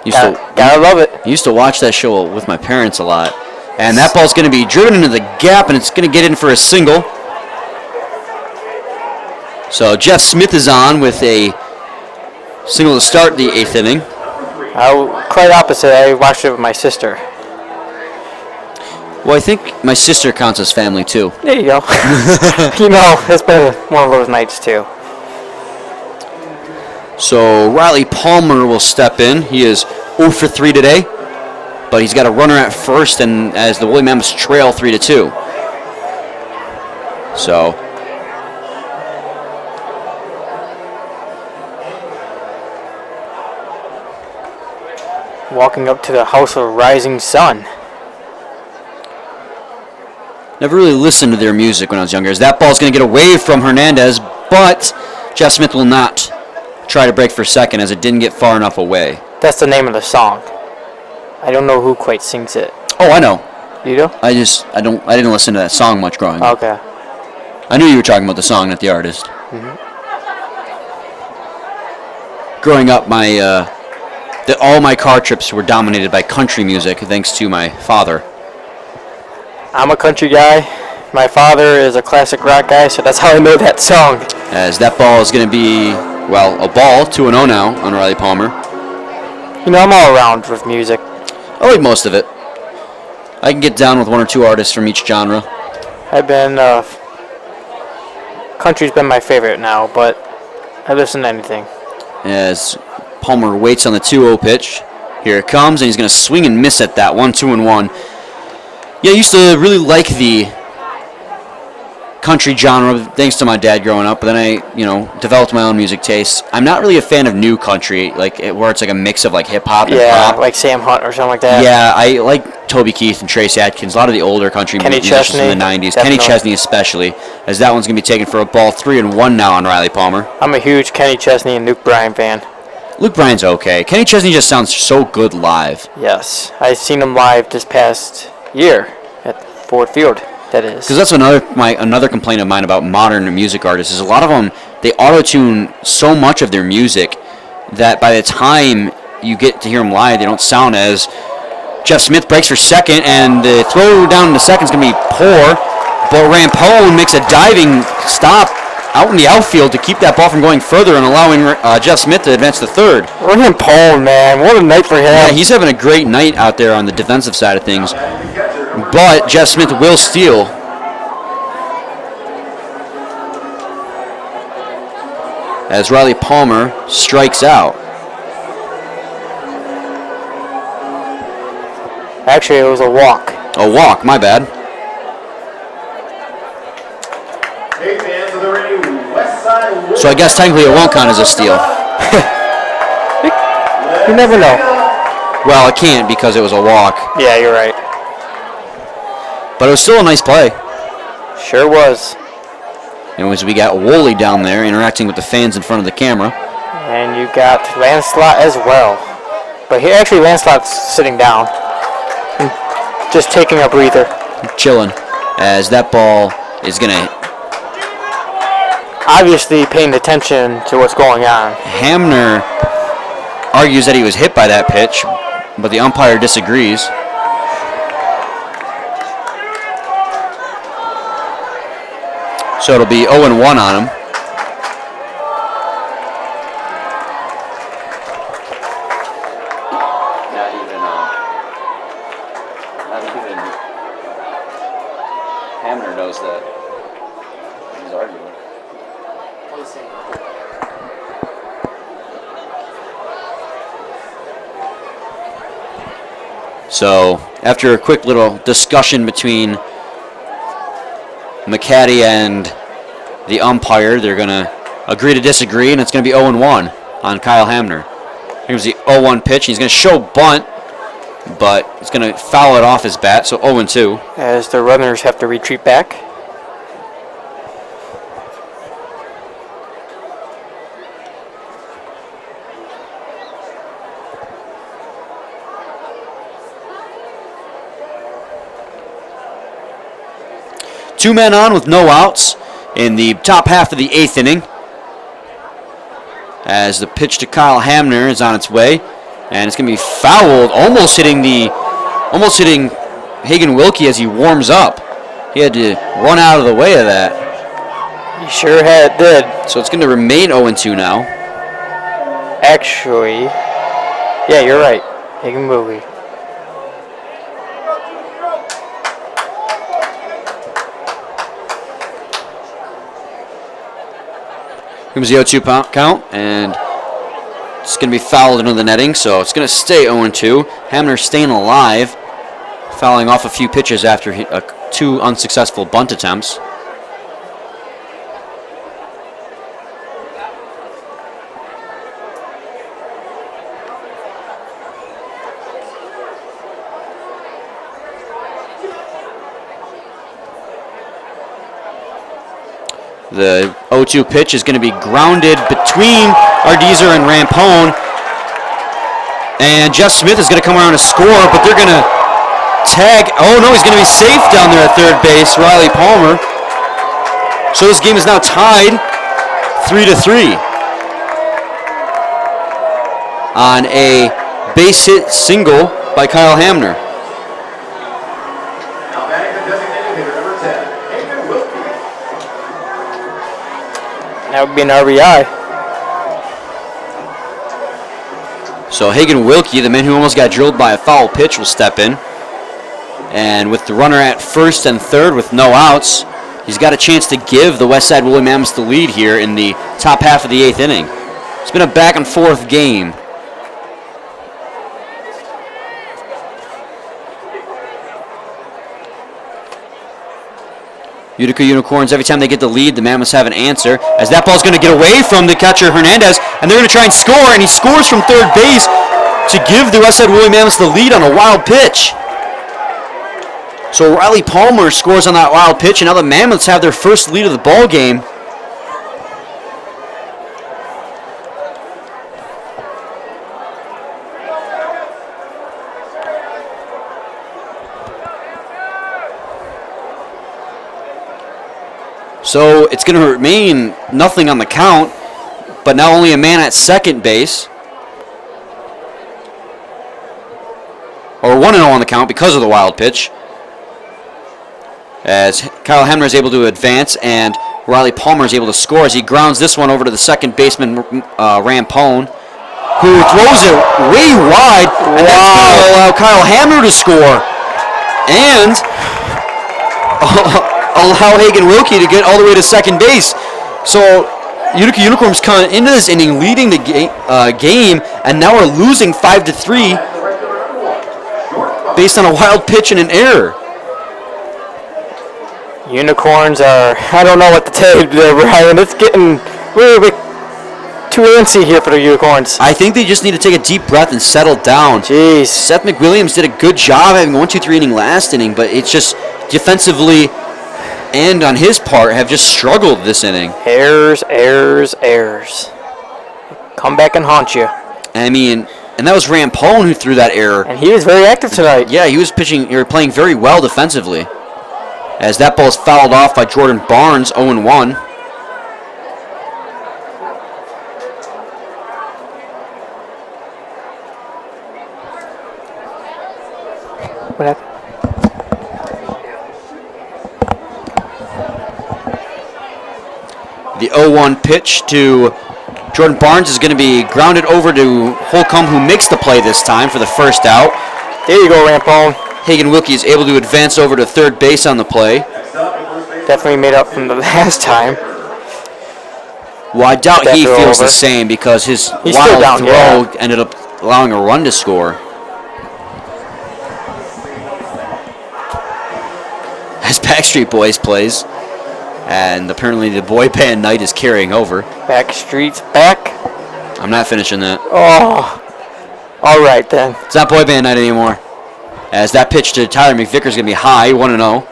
Gotta love it. I used to watch that show with my parents a lot. And that ball's going to be driven into the gap, and it's going to get in for a single. So Jeff Smith is on with a single to start the 8th inning. Quite opposite. I watched it with my sister. Well, I think my sister counts as family, too. There you go. It's been one of those nights, too. So Riley Palmer will step in. He is 0 for 3 today, but he's got a runner at first, and as the Woolly Mammoths trail 3-2. So Walking up to the House of Rising Sun. never really listened to their music when I was younger. As that ball's going to get away from Hernandez, but Jeff Smith will not try to break for second as it didn't get far enough away. That's the name of the song. I don't know who quite sings it. Oh, I know. You do? I didn't listen to that song much growing up. Okay. I knew you were talking about the song, not the artist. Growing up, all my car trips were dominated by country music, thanks to my father. I'm a country guy. My father is a classic rock guy, so that's how I know that song. As that ball is going to be, a ball, 2-0 now on Riley Palmer. I'm all around with music. I like most of it. I can get down with one or two artists from each genre. Country's been my favorite now, but I listen to anything. As Palmer waits on the 2-0 pitch. Here it comes, and he's going to swing and miss at that one, 2-1. Yeah, I used to really like the country genre, thanks to my dad growing up, but then I, developed my own music tastes. I'm not really a fan of new country, where it's like a mix of hip-hop and pop. Like Sam Hunt or something like that. Yeah, I like Toby Keith and Trace Atkins, a lot of the older country musicians from the 90s. Definitely. Kenny Chesney especially, as that one's going to be taken for a ball, 3-1 now on Riley Palmer. I'm a huge Kenny Chesney and Luke Bryan fan. Luke Bryan's okay. Kenny Chesney just sounds so good live. Yes, I seen him live this past year at Ford Field. That is. Because that's another complaint of mine about modern music artists is a lot of them, they auto-tune so much of their music that by the time you get to hear them live, they don't sound as... Jeff Smith breaks for second, and the throw down to second is going to be poor, but Rampone makes a diving stop out in the outfield to keep that ball from going further and allowing Jeff Smith to advance to third. Rampone, man, what a night for him. Yeah, he's having a great night out there on the defensive side of things. But Jeff Smith will steal. As Riley Palmer strikes out. Actually, it was a walk. A walk, my bad. Hey fans of the ring, Westside. So I guess technically it won't count as a steal. You never know. Well, it can't because it was a walk. Yeah, you're right. But it was still a nice play. Sure was. And as we got Woolley down there interacting with the fans in front of the camera. And you got Lancelot as well. But here, actually, Lancelot's sitting down. And just taking a breather. Chilling. As that ball is going to... Obviously paying attention to what's going on. Hamner argues that he was hit by that pitch, but the umpire disagrees. So it'll be 0-1 on him. arguing. So after a quick little discussion between McCaddy and the umpire, they're going to agree to disagree, and it's going to be 0-1 on Kyle Hamner. Here's the 0-1 pitch. He's going to show bunt, but he's going to foul it off his bat, so 0-2. As the runners have to retreat back. Two men on with no outs in the top half of the 8th inning. As the pitch to Kyle Hamner is on its way, and it's going to be fouled, almost hitting Hagen Wilkie as he warms up. He had to run out of the way of that. He sure did. So it's going to remain 0-2 now. Actually, yeah, you're right. Hagen Wilkie. Here's the 0-2 count, and it's going to be fouled into the netting, so it's going to stay 0-2. Hamner staying alive, fouling off a few pitches after 2 unsuccessful bunt attempts. The 0-2 pitch is going to be grounded between Ardizer and Rampone. And Jeff Smith is going to come around to score, but they're going to tag. Oh, no, he's going to be safe down there at third base, Riley Palmer. So this game is now tied 3-3 on a base hit single by Kyle Hamner. Now batting the designated hitter, number 10, Hagen Wilkie. That would be an RBI. So Hagen Wilkie, the man who almost got drilled by a foul pitch, will step in. And with the runner at first and third with no outs, he's got a chance to give the Westside Woolly Mammoths the lead here in the top half of the 8th inning. It's been a back and forth game. Utica Unicorns, every time they get the lead, the Mammoths have an answer. As that ball's going to get away from the catcher, Hernandez, and they're going to try and score, and he scores from third base to give the Westside Woolly Mammoths the lead on a wild pitch. So Riley Palmer scores on that wild pitch, and now the Mammoths have their first lead of the ball game. So it's going to remain nothing on the count, but now only a man at second base. Or 1-0 on the count because of the wild pitch. As Kyle Hamner is able to advance and Riley Palmer is able to score as he grounds this one over to the second baseman, Rampone, who throws it way wide, and that's going to allow Kyle Hamner to score. And allow Hagen Wilkie to get all the way to second base. So Utica Unicorns come into this inning leading the game, and now are losing 5-3 based on a wild pitch and an error. Unicorns are, I don't know what to tell you there, Brian. It's getting really too antsy here for the Unicorns. I think they just need to take a deep breath and settle down. Jeez. Seth McWilliams did a good job having 1-2-3 inning last inning, but it's just defensively and on his part have just struggled this inning. Errors. Come back and haunt you. I mean, and that was Rampone who threw that error. And he was very active tonight. Yeah, he was playing very well defensively. As that ball is fouled off by Jordan Barnes, 0-1. What happened? The 0-1 pitch to Jordan Barnes is going to be grounded over to Holcomb, who makes the play this time for the first out. There you go, Rampone. Hagen Wilkie is able to advance over to third base on the play. Next up, at first base, Definitely made up from the last time. Well, I doubt That he throw feels the over. same because his He's still wild down, throw yeah. ended up allowing a run to score. As Backstreet Boys plays, and apparently the boy band night is carrying over. Backstreet's back. I'm not finishing that. Oh, all right then. It's not boy band night anymore. As that pitch to Tyler McVicker is going to be high, 1-0.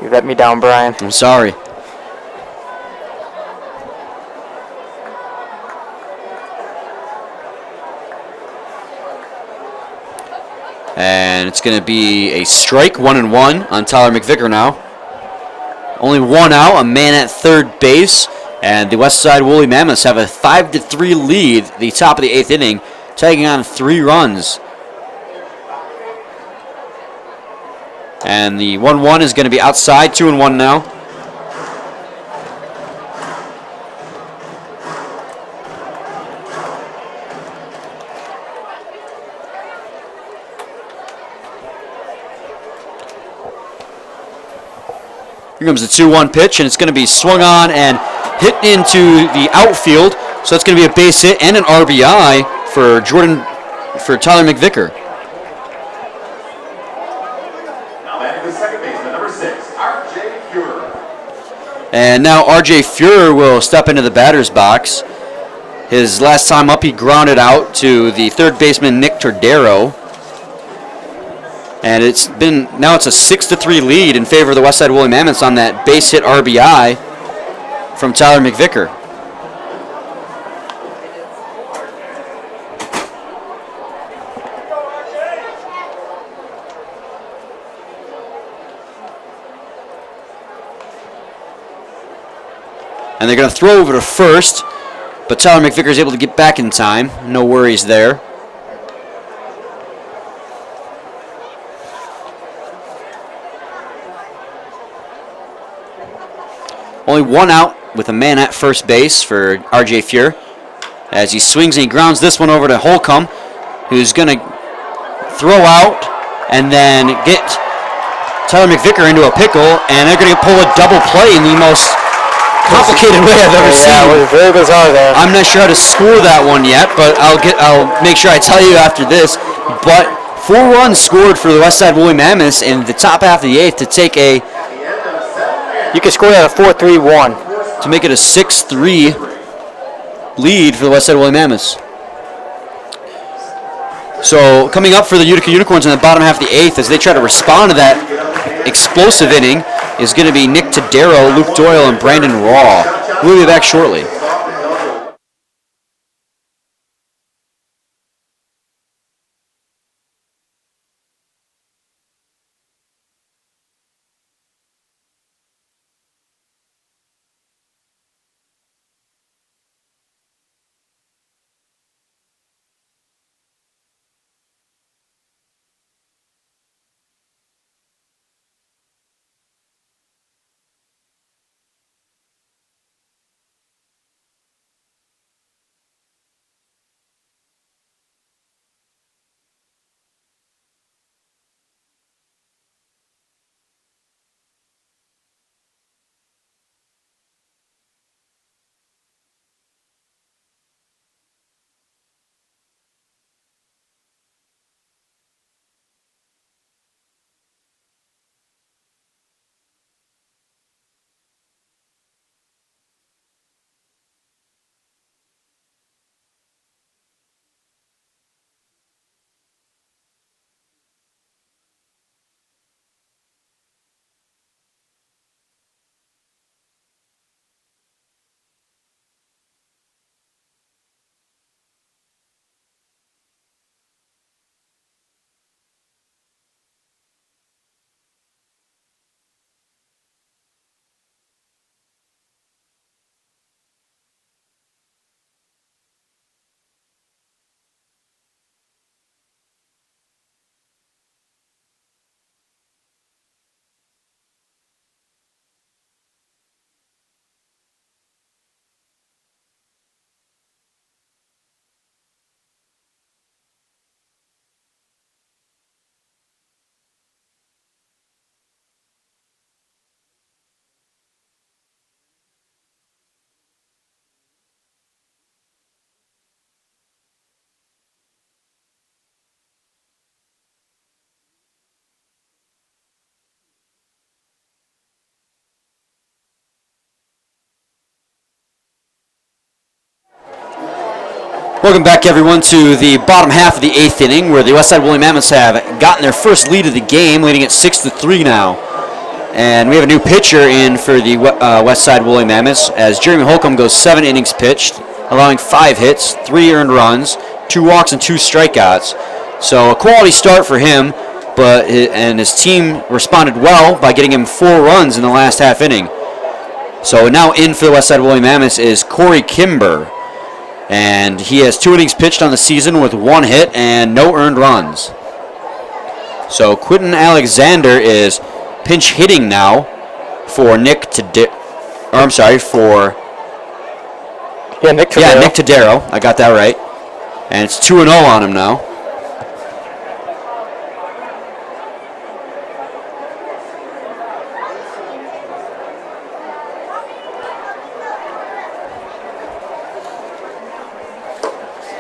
You let me down, Brian. I'm sorry. And it's going to be a strike, 1-1 on Tyler McVicker now. Only one out, a man at third base, and the Westside Woolly Mammoths have a 5-3 lead at the top of the 8th inning, taking on 3 runs. And the 1-1 is going to be outside, 2-1 now. Here comes the 2-1 pitch, and it's going to be swung on and hit into the outfield. So it's going to be a base hit and an RBI for Tyler McVicker. Now batting the second baseman, number 6, R.J. Fuhrer. And now R.J. Fuhrer will step into the batter's box. His last time up, he grounded out to the third baseman, Nick Tordero. And it's a 6-3 lead in favor of the Westside Woolly Mammoths on that base hit RBI from Tyler McVicker. And they're going to throw over to first, but Tyler McVicker is able to get back in time. No worries there. Only one out with a man at first base for R.J. Fuhrer as he swings and he grounds this one over to Holcomb, who's going to throw out and then get Tyler McVicker into a pickle, and they're going to pull a double play in the most complicated way I've ever seen. Yeah, it was very bizarre there. I'm not sure how to score that one yet, but I'll make sure I tell you after this. But 4 runs scored for the Westside Woolly Mammoths in the top half of the 8th to take You can score that a 4-3-1. to make it a 6-3 lead for the Westside Woolly Mammoths. So coming up for the Utica Unicorns in the bottom half of the 8th as they try to respond to that explosive inning is going to be Nick Todero, Luke Doyle, and Brandon Raw. We'll be back shortly. Welcome back, everyone, to the bottom half of the 8th inning, where the Westside Woolly Mammoths have gotten their first lead of the game, leading at 6-3 now. And we have a new pitcher in for the Westside Woolly Mammoths, as Jeremy Holcomb goes 7 innings pitched, allowing 5 hits, 3 earned runs, 2 walks, and 2 strikeouts. So a quality start for him, and his team responded well by getting him 4 runs in the last half inning. So now in for the Westside Woolly Mammoths is Corey Kimber. And he has 2 innings pitched on the season with 1 hit and no earned runs. So Quentin Alexander is pinch hitting now for Nick Tadero. Nick Tadero. Yeah, Nick Tadero. I got that right. And it's 2-0 on him now.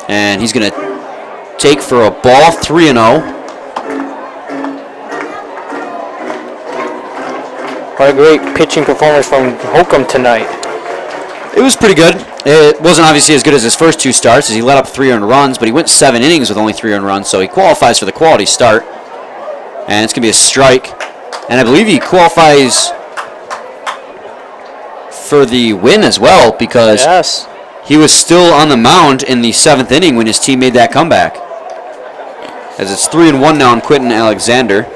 And he's going to take for a ball, 3-0. What a great pitching performance from Holcomb tonight. It was pretty good. It wasn't obviously as good as his first 2 starts, as he let up 3 earned runs, but he went 7 innings with only 3 earned runs, so he qualifies for the quality start. And it's going to be a strike. And I believe he qualifies for the win as well, because Yes. he was still on the mound in the 7th inning when his team made that comeback. As it's 3-1 now on Quentin Alexander.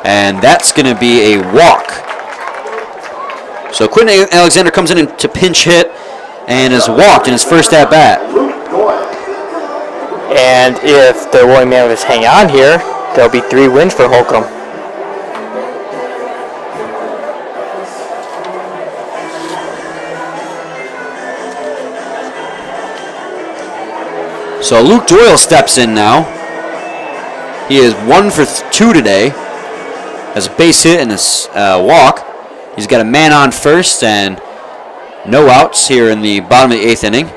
And that's going to be a walk. So Quentin Alexander comes in to pinch hit and has walked in his first at-bat. And if the Woolly Mammoths hang on here, there'll be 3 wins for Holcomb. So Luke Doyle steps in now. He is 1 for 2 today. Has a base hit and a walk. He's got a man on first and no outs here in the bottom of the 8th inning.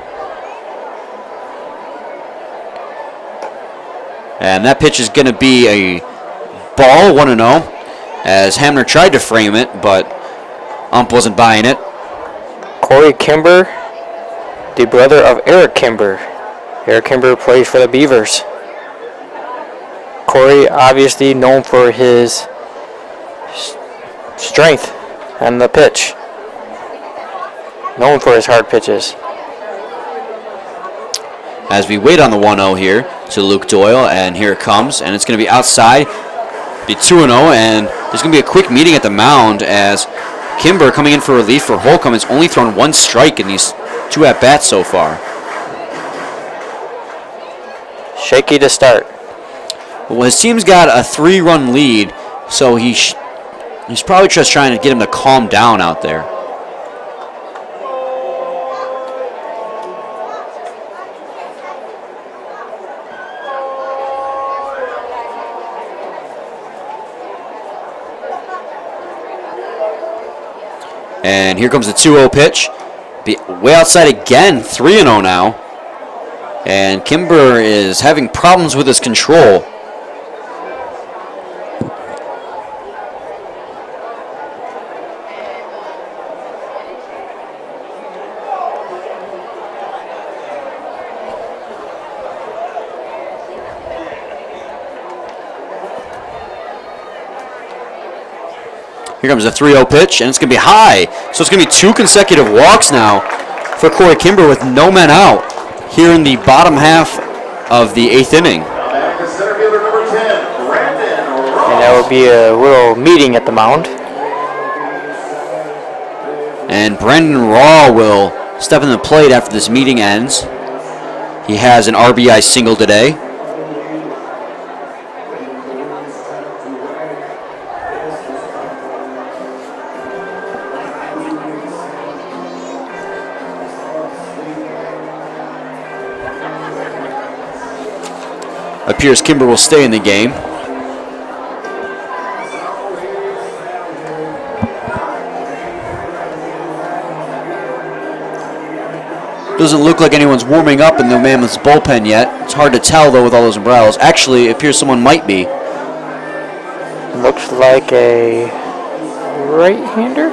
And that pitch is going to be a ball, 1-0, as Hamner tried to frame it, but ump wasn't buying it. Corey Kimber, the brother of Eric Kimber. Eric Kimber plays for the Beavers. Corey, obviously known for his strength and the pitch. Known for his hard pitches. As we wait on the 1-0 here to Luke Doyle, and here it comes, and it's going to be outside, be 2-0, and there's going to be a quick meeting at the mound as Kimber, coming in for relief for Holcomb, has only thrown 1 strike in these 2 at-bats so far. Shaky to start. Well, his team's got a 3-run lead, so he's probably just trying to get him to calm down out there. And here comes the 2-0 pitch. Way outside again, 3-0 now. And Kimber is having problems with his control. Here comes a 3-0 pitch, and it's going to be high. So it's going to be 2 consecutive walks now for Corey Kimber with no men out here in the bottom half of the 8th inning. And that will be a little meeting at the mound. And Brendan Raw will step in the plate after this meeting ends. He has an RBI single today. Appears Kimber will stay in the game. Doesn't look like anyone's warming up in the Mammoths bullpen yet. It's hard to tell though with all those umbrellas. Actually, it appears someone might be. Looks like a right-hander.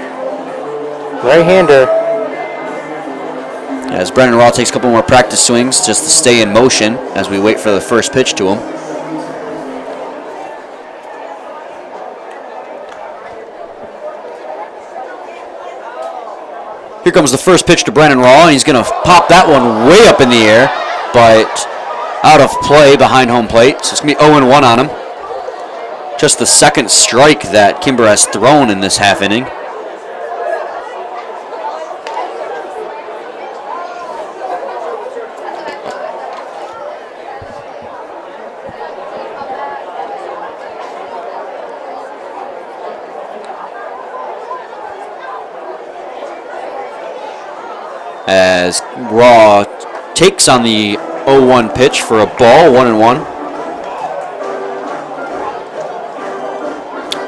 Right-hander. As Brennan Raw takes a couple more practice swings just to stay in motion as we wait for the first pitch to him. Here comes the first pitch to Brennan Raw, and he's going to pop that one way up in the air, but out of play behind home plate. So it's going to be 0-1 on him. Just the second strike that Kimber has thrown in this half inning. As Raw takes on the 0-1 pitch for a ball, 1-1.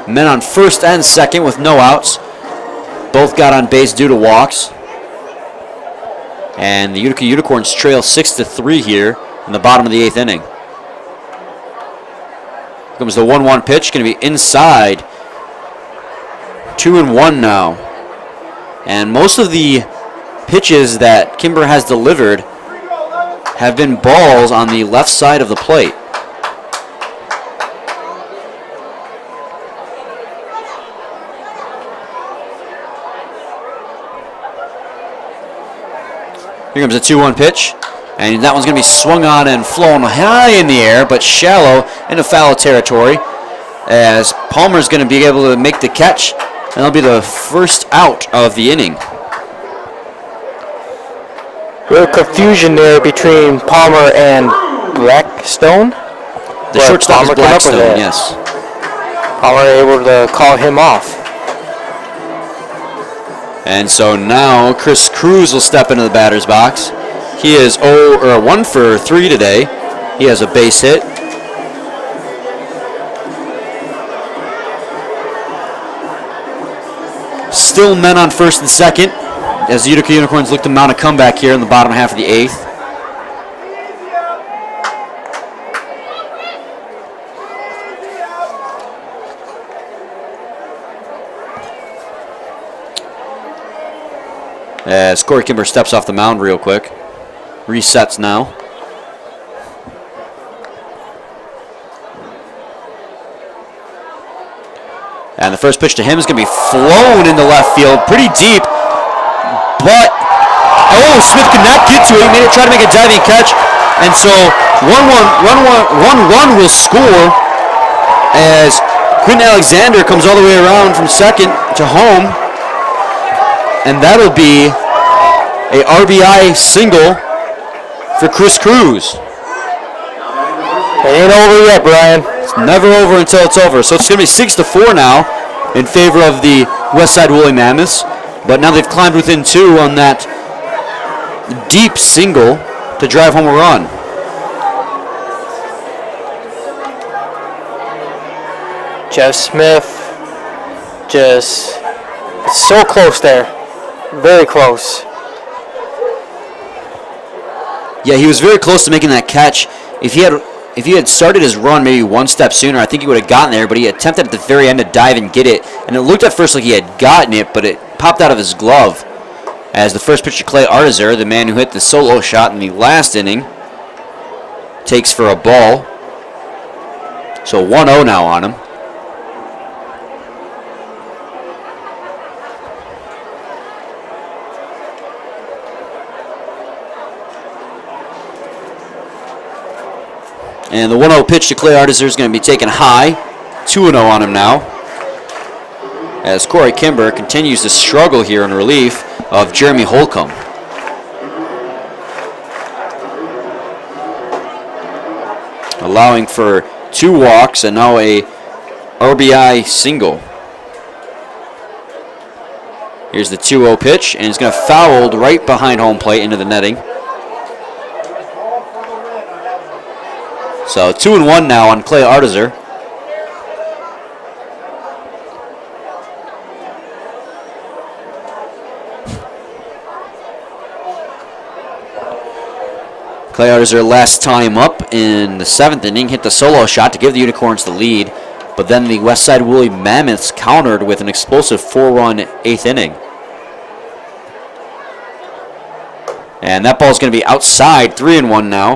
Men on first and second with no outs. Both got on base due to walks. And the Utica Unicorns trail 6-3 here in the bottom of the 8th inning. Here comes the 1-1 pitch, going to be inside. 2-1 now. And most of the pitches that Kimber has delivered have been balls on the left side of the plate. Here comes a 2-1 pitch, and that one's going to be swung on and flown high in the air, but shallow into foul territory, as Palmer's going to be able to make the catch, and that'll be the first out of the inning. Real confusion there between Palmer and Blackstone. The shortstop is Blackstone, yes. Palmer able to call him off. And so now Chris Cruz will step into the batter's box. He is 1 for 3 today. He has a base hit. Still men on first and second, as the Utica Unicorns look to mount a comeback here in the bottom half of the 8th. As Corey Kimber steps off the mound real quick. Resets now. And the first pitch to him is going to be flown into left field pretty deep. But, Smith could not get to it. He made it try to make a diving catch. And so, 1-1 will score as Quentin Alexander comes all the way around from second to home. And that'll be a RBI single for Chris Cruz. It ain't over yet, Brian. It's never over until it's over. So it's going to be 6-4 now in favor of the Westside Woolly Mammoths. But now they've climbed within 2 on that deep single to drive home a run. Jeff Smith just so close there. Very close. Yeah, he was very close to making that catch. If he had started his run maybe one step sooner, I think he would have gotten there, but he attempted at the very end to dive and get it, and it looked at first like he had gotten it, but it popped out of his glove. As the first pitch to Clay Artizer, the man who hit the solo shot in the last inning, takes for a ball. So 1-0 now on him. And the 1-0 pitch to Clay Artizer is going to be taken high. 2-0 on him now. As Corey Kimber continues to struggle here in relief of Jeremy Holcomb. Allowing for 2 walks and now a RBI single. Here's the 2-0 pitch, and it's going to fouled right behind home plate into the netting. So 2-1 now on Clay Artizer. Clay Artizer last time up in the 7th inning hit the solo shot to give the Unicorns the lead, but then the Westside Woolly Mammoths countered with an explosive 4-run 8th inning. And that ball's going to be outside, 3-1 now.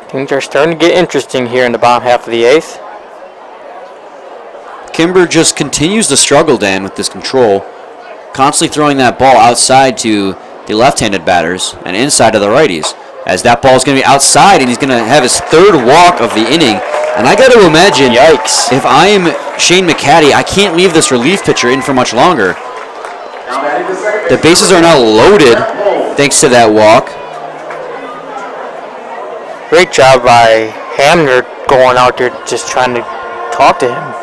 Things are starting to get interesting here in the bottom half of the 8th. Kimber just continues to struggle, Dan, with this control. Constantly throwing that ball outside to the left-handed batters and inside to the righties. As that ball is going to be outside, and he's going to have his 3rd walk of the inning. And I got to imagine, yikes, if I am Shane McCaddy, I can't leave this relief pitcher in for much longer. The bases are now loaded thanks to that walk. Great job by Hamner going out there just trying to talk to him,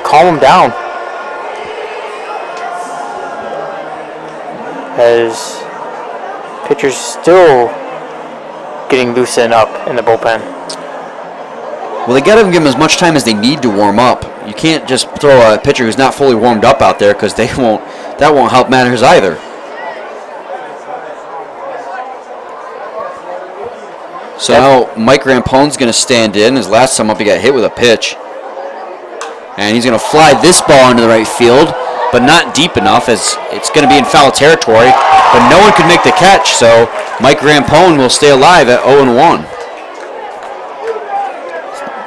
calm him down. As pitchers still getting loosened up in the bullpen. Well, they got to give him as much time as they need to warm up. You can't just throw a pitcher who's not fully warmed up out there because that won't help matters either. So now Mike Rampone's going to stand in. His last time up, he got hit with a pitch. And he's going to fly this ball into the right field, but not deep enough as it's going to be in foul territory. But no one can make the catch, so Mike Rampone will stay alive at 0-1.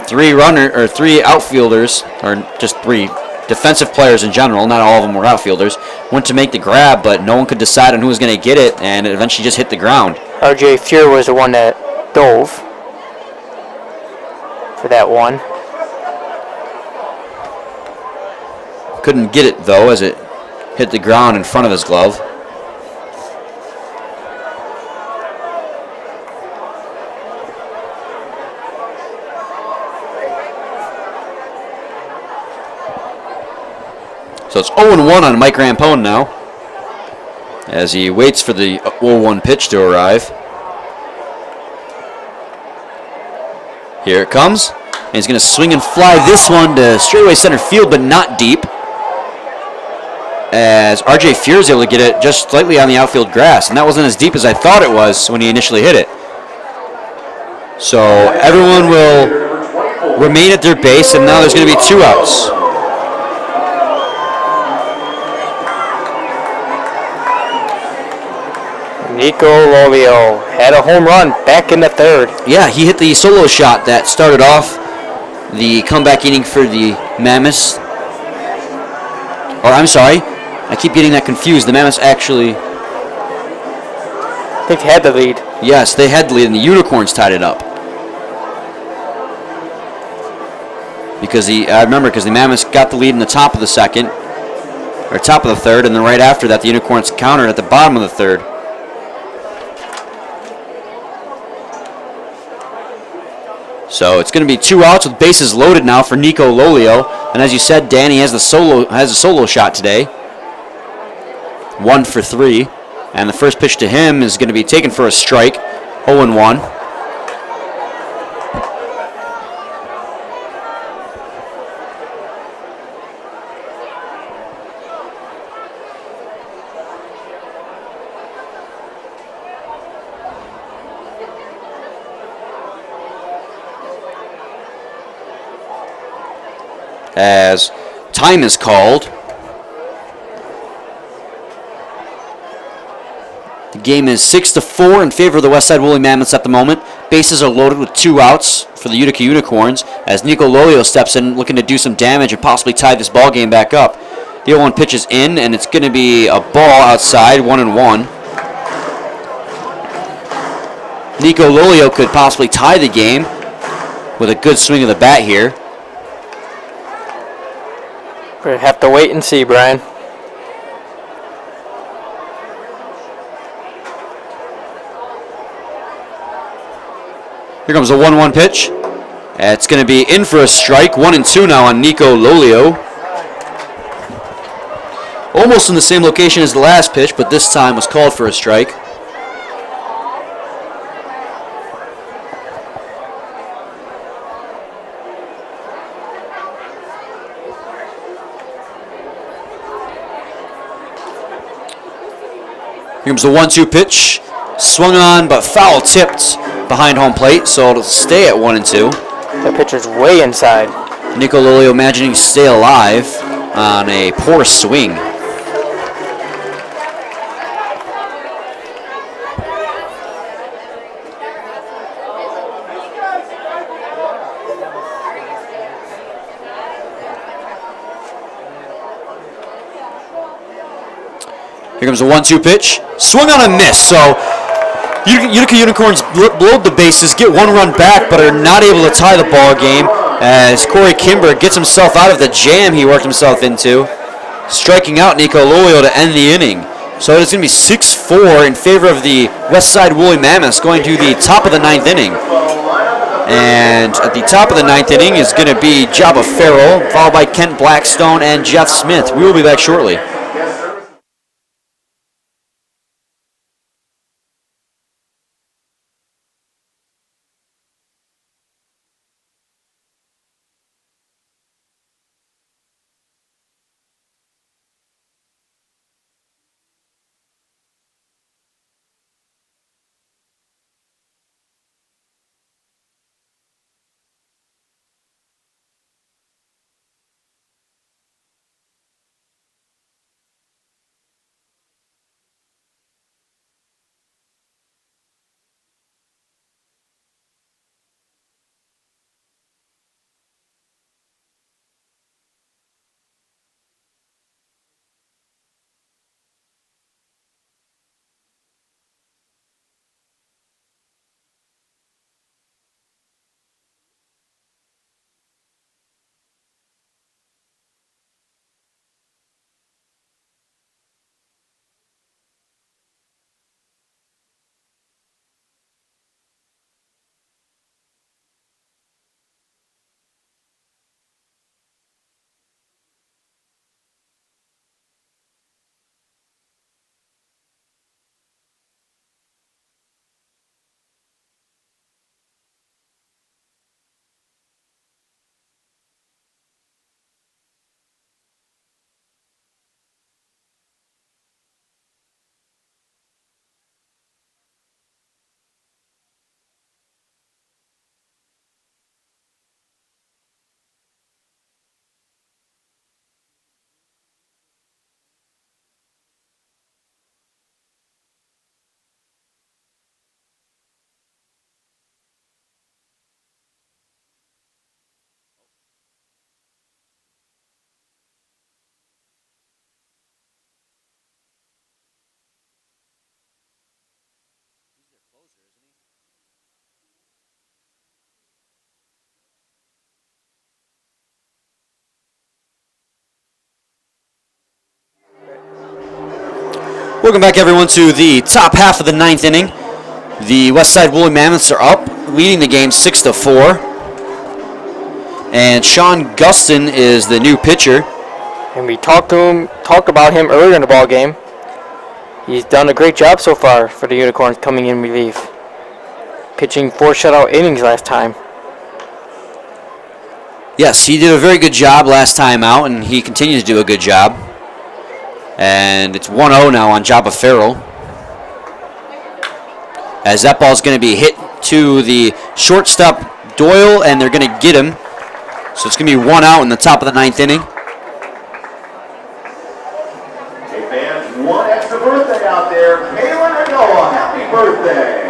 3 outfielders, or just 3 defensive players in general, not all of them were outfielders, went to make the grab, but no one could decide on who was going to get it, and it eventually just hit the ground. RJ Fuhr was the one that dove for that one. Couldn't get it, though, as it hit the ground in front of his glove. So it's 0-1 on Mike Rampone now, as he waits for the 0-1 pitch to arrive. Here it comes, and he's going to swing and fly this one to straightaway center field, but not deep, as RJ Fuhr is able to get it just slightly on the outfield grass, and that wasn't as deep as I thought it was when he initially hit it. So everyone will remain at their base, and now there's going to be 2 outs. Nico Lolio had a home run back in the 3rd. Yeah, he hit the solo shot that started off the comeback inning for the Mammoths. Or I'm sorry, I keep getting that confused. The Mammoths actually... I think they had the lead. Yes, they had the lead, and the Unicorns tied it up. Because I remember because the Mammoths got the lead in the top of the 2nd, or top of the 3rd, and then right after that, the Unicorns countered at the bottom of the 3rd. So it's going to be 2 outs with bases loaded now for Nico Lolio. And as you said, Danny has a solo shot today. 1 for 3. And the first pitch to him is going to be taken for a strike. 0-1. As time is called. The game is 6-4 in favor of the Westside Woolly Mammoths at the moment. Bases are loaded with 2 outs for the Utica Unicorns as Nico Lolio steps in looking to do some damage and possibly tie this ball game back up. The 0-1 pitch is in, and it's going to be a ball outside, 1-1. Nico Lolio could possibly tie the game with a good swing of the bat here. We'll have to wait and see, Brian. Here comes a 1-1 pitch. It's going to be in for a strike. 1-2 now on Nico Lolio. Almost in the same location as the last pitch, but this time was called for a strike. Here comes the 1-2 pitch. Swung on, but foul tipped behind home plate, so it'll stay at 1-2. The pitcher's way inside. Nico Lolio managing to stay alive on a poor swing. Here comes a 1-2 pitch. Swung on a miss. So Utica Unicorns load the bases, get one run back, but are not able to tie the ball game as Corey Kimber gets himself out of the jam he worked himself into, striking out Nico Lolio to end the inning. So it's going to be 6-4 in favor of the Westside Woolly Mammoths going to the top of the 9th inning. And at the top of the 9th inning is going to be Jabba Farrell, followed by Kent Blackstone and Jeff Smith. We will be back shortly. Welcome back, everyone, to the top half of the 9th inning. The Westside Woolly Mammoths are up, leading the game 6-4. And Sean Guston is the new pitcher. And we talked about him earlier in the ball game. He's done a great job so far for the Unicorns coming in relief, pitching 4 shutout innings last time. Yes, he did a very good job last time out, and he continues to do a good job. And it's 1-0 now on Jabba Farrell, as that ball is going to be hit to the shortstop Doyle, and they're going to get him. So it's going to be 1 out in the top of the 9th inning. Hey fans, one extra birthday out there. Kaylin and Noah, happy birthday.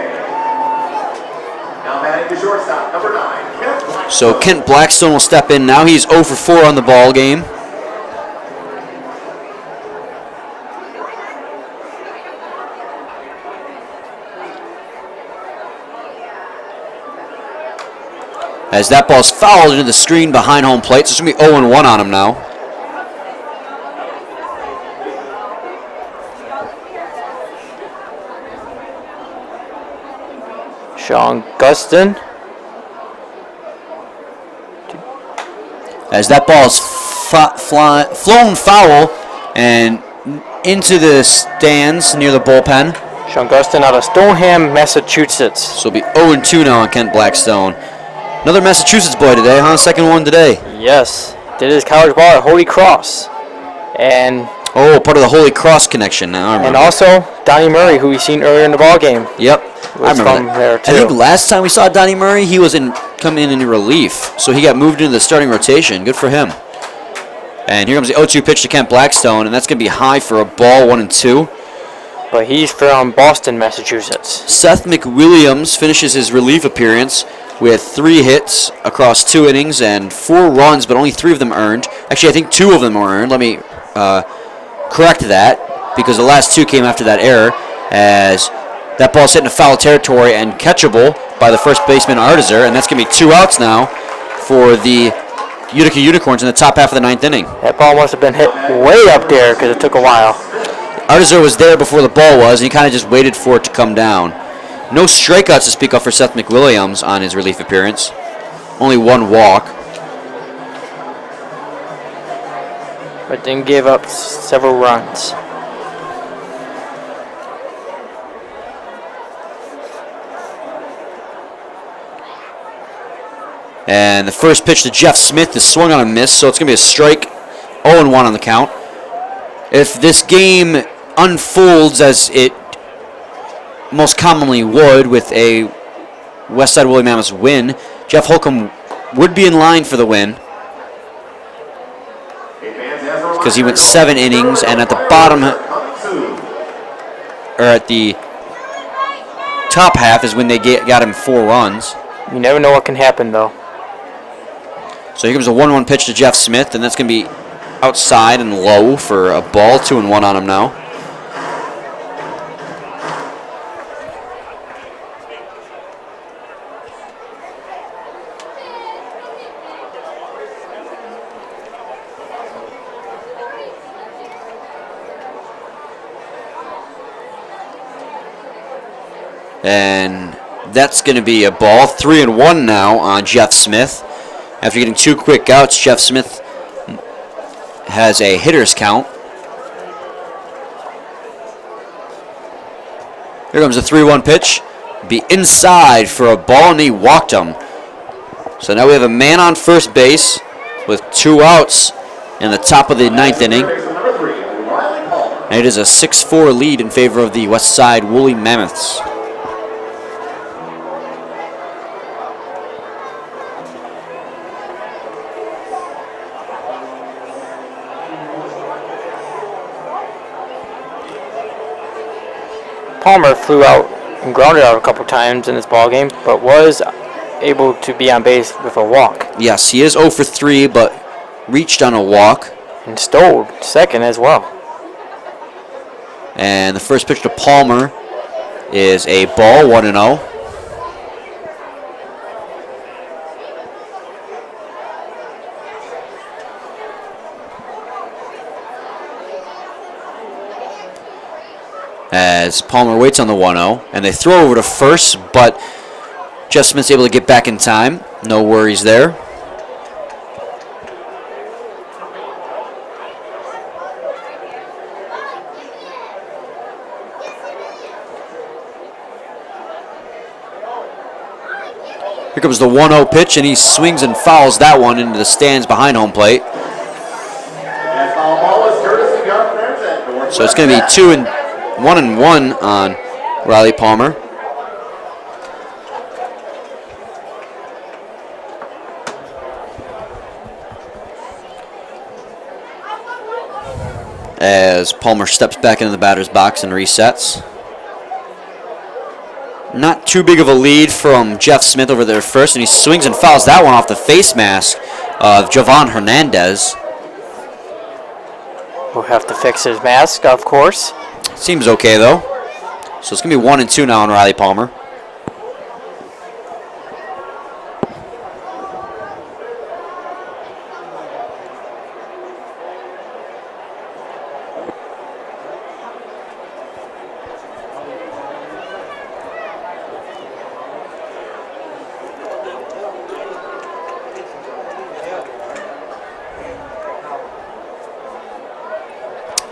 Now batting the shortstop, number 9, Kent Blackstone. So Kent Blackstone will step in now. He's 0 for 4 on the ball game. As that ball's fouled into the screen behind home plate, so it's going to be 0-1 on him now. Sean Guston. As that ball's flown foul and into the stands near the bullpen. Sean Guston out of Stoneham, Massachusetts. So it'll be 0-2 now on Kent Blackstone. Another Massachusetts boy today, huh? Second one today. Yes, did his college ball at Holy Cross. And part of the Holy Cross connection now. and also Donnie Murray, who we've seen earlier in the ball game. Yep. was from there too. I think last time we saw Donnie Murray, he was coming in relief, so he got moved into the starting rotation. Good for him. And here comes the 0-2 pitch to Kent Blackstone, and that's going to be high for a ball, 1-2. But he's from Boston, Massachusetts. Seth McWilliams finishes his relief appearance with 3 hits across 2 innings and 4 runs, but only 3 of them earned. Actually, I think 2 of them were earned. Let me correct that, because the last 2 came after that error, as that ball's hit into foul territory and catchable by the first baseman Artizer, and that's going to be 2 outs now for the Utica Unicorns in the top half of the 9th inning. That ball must have been hit way up there because it took a while. Artizer was there before the ball was, and he kind of just waited for it to come down. No strikeouts to speak of for Seth McWilliams on his relief appearance. Only 1 walk. But then gave up several runs. And the first pitch to Jeff Smith is swung on a miss, so it's going to be a strike, 0-1 on the count. If this game unfolds as it most commonly would with a Westside Woolly Mammoths win, Jeff Holcomb would be in line for the win, because he went 7 innings, and at the bottom, or at the top half is when they got him 4 runs. You never know what can happen, though. So here comes a 1-1 pitch to Jeff Smith, and that's going to be outside and low for a ball, 2-1 on him now. And that's going to be a ball, 3-1 now on Jeff Smith. After getting 2 quick outs, Jeff Smith has a hitter's count. Here comes a 3-1 pitch. Be inside for a ball, and he walked him. So now we have a man on first base with 2 outs in the top of the 9th inning. And it is a 6-4 lead in favor of the Westside Woolly Mammoths. Palmer flew out and grounded out a couple times in this ball game, but was able to be on base with a walk. Yes, he is 0 for 3, but reached on a walk. And stole second as well. And the first pitch to Palmer is a ball, 1-0. As Palmer waits on the 1-0, and they throw over to first, but Jeff Smith's able to get back in time. No worries there. Here comes the 1-0 pitch, and he swings and fouls that one into the stands behind home plate. So it's going to be 1-1 on Riley Palmer. As Palmer steps back into the batter's box and resets. Not too big of a lead from Jeff Smith over there first, and he swings and fouls that one off the face mask of Javon Hernandez. We'll have to fix his mask, of course. Seems okay, though. So it's going to be 1-2 now on Riley Palmer.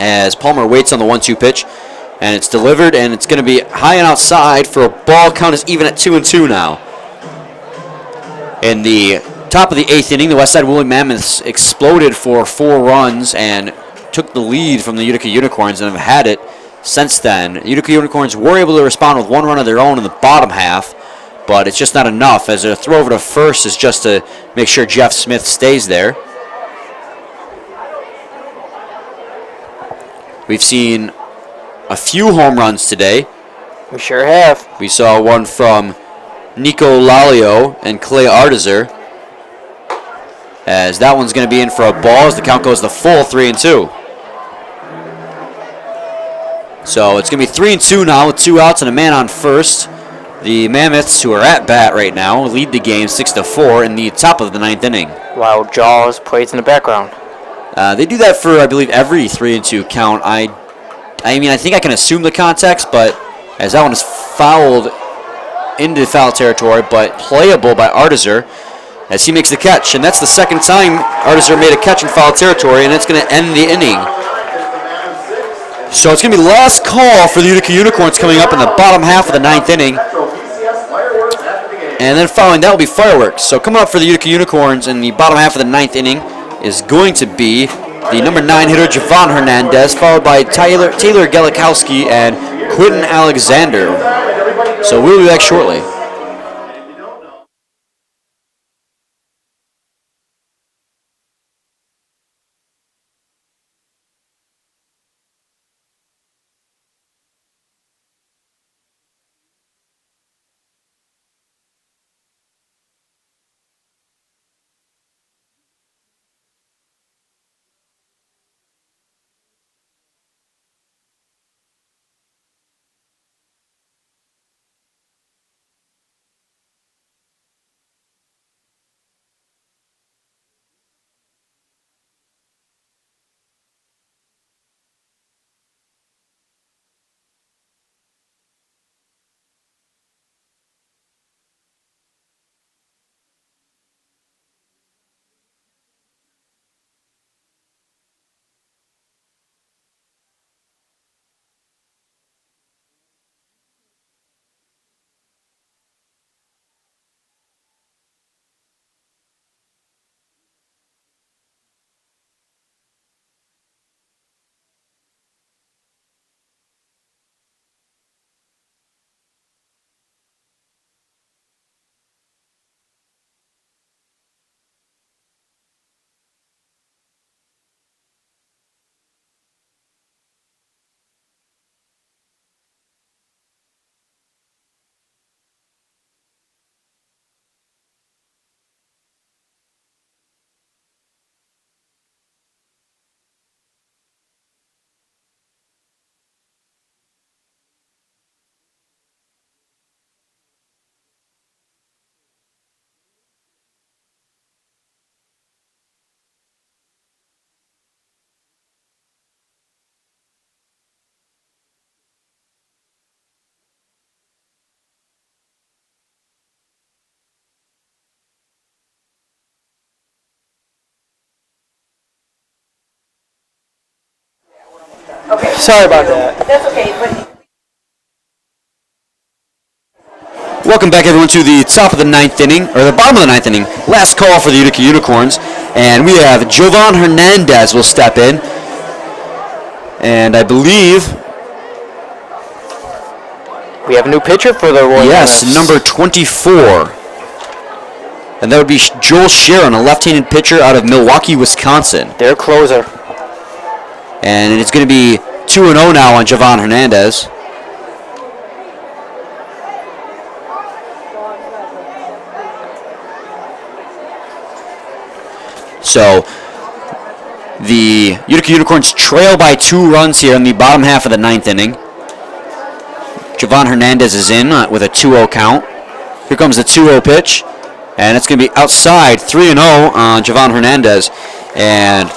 As Palmer waits on the 1-2 pitch, and it's delivered, and it's going to be high and outside for a ball. Count is even at 2-2 now. In the top of the 8th inning, the Westside Woolly Mammoths exploded for 4 runs and took the lead from the Utica Unicorns and have had it since then. Utica Unicorns were able to respond with 1 run of their own in the bottom half, but it's just not enough, as a throw over to first is just to make sure Jeff Smith stays there. We've seen a few home runs today. We sure have. We saw one from Nico Lalio and Clay Artizer, as that one's going to be in for a ball as the count goes to full 3-2. So it's going to be 3-2 now with 2 outs and a man on first. The Mammoths, who are at bat right now, lead the game 6-4 in the top of the 9th inning. While Jaws plays in the background. They do that for, I believe, every 3-2 count. I mean, I think I can assume the context, but as that one is fouled into foul territory, but playable by Artizer as he makes the catch. And that's the second time Artizer made a catch in foul territory, and it's going to end the inning. So it's going to be the last call for the Utica Unicorns coming up in the bottom half of the 9th inning. And then following that will be fireworks. So coming up for the Utica Unicorns in the bottom half of the 9th inning is going to be the number 9 hitter, Javon Hernandez, followed by Taylor Galikowski and Quentin Alexander. So we'll be back shortly. Sorry about that. That's okay, but Welcome back, everyone, to the top of the 9th inning, or the bottom of the 9th inning. Last call for the Utica Unicorns, and we have Jovan Hernandez will step in, and I believe, We have a new pitcher for the Royal yes, Mammoths. number 24, and that would be Joel Sharon, a left-handed pitcher out of Milwaukee, Wisconsin, Their closer. and it's going to be 2-0 now on Jovan Hernandez. So the Utica Unicorns trail by 2 runs here in the bottom half of the 9th inning. Jovan Hernandez is in with a 2-0 count. Here comes the 2-0 pitch, and it's going to be outside, 3-0 on Jovan Hernandez. And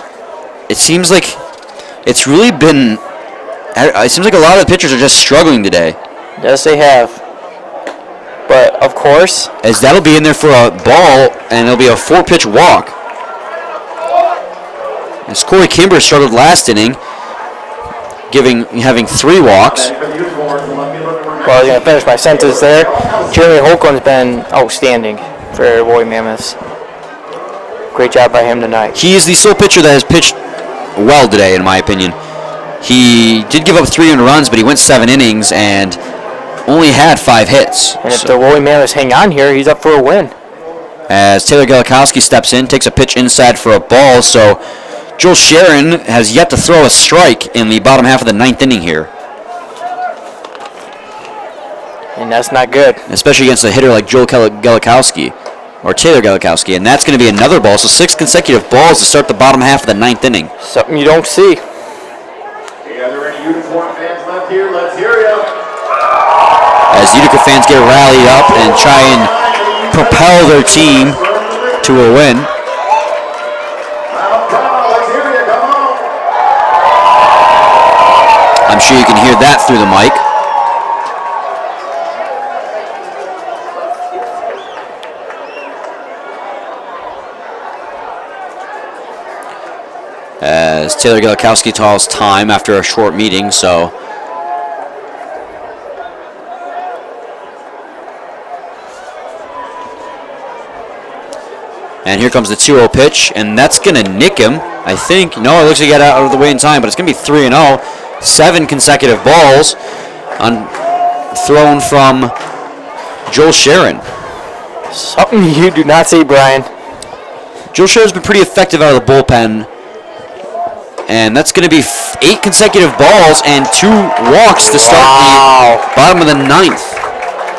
it seems like it's really been, it seems like a lot of the pitchers are just struggling today. Yes, they have. But, of course, As that'll be in there for a ball, and it'll be a 4-pitch walk. As Corey Kimber struggled last inning, having 3 walks. well, I was going to finish my sentence there. Jeremy Holcomb's been outstanding for Roy Mammoths. Great job by him tonight. He is the sole pitcher that has pitched well today, in my opinion. He did give up 3 earned runs, but he went 7 innings and only had 5 hits. And if the Woolly Mammoths hang on here, he's up for a win. As Taylor Galikowski steps in, takes a pitch inside for a ball, so Joel Sharon has yet to throw a strike in the bottom half of the 9th inning here. And that's not good. Especially against a hitter like Joel Galikowski, or Taylor Galikowski, and that's going to be another ball, so 6 consecutive balls to start the bottom half of the 9th inning. Something you don't see. Hey, are there any uniform fans left here? Let's hear you. As Utica fans get rallied up and try and propel their team to a win. Let's hear you. Come on. I'm sure you can hear that through the mic. As Taylor Galikowski calls time after a short meeting, so and here comes the 2-0 pitch, and that's going to nick him, I think. No, it looks like he got out of the way in time, but it's going to be 3-0. 7 consecutive balls thrown from Joel Sharon. Something you do not see, Brian. Joel Sharon's been pretty effective out of the bullpen, and that's going to be 8 consecutive balls and 2 walks to start the bottom of the 9th.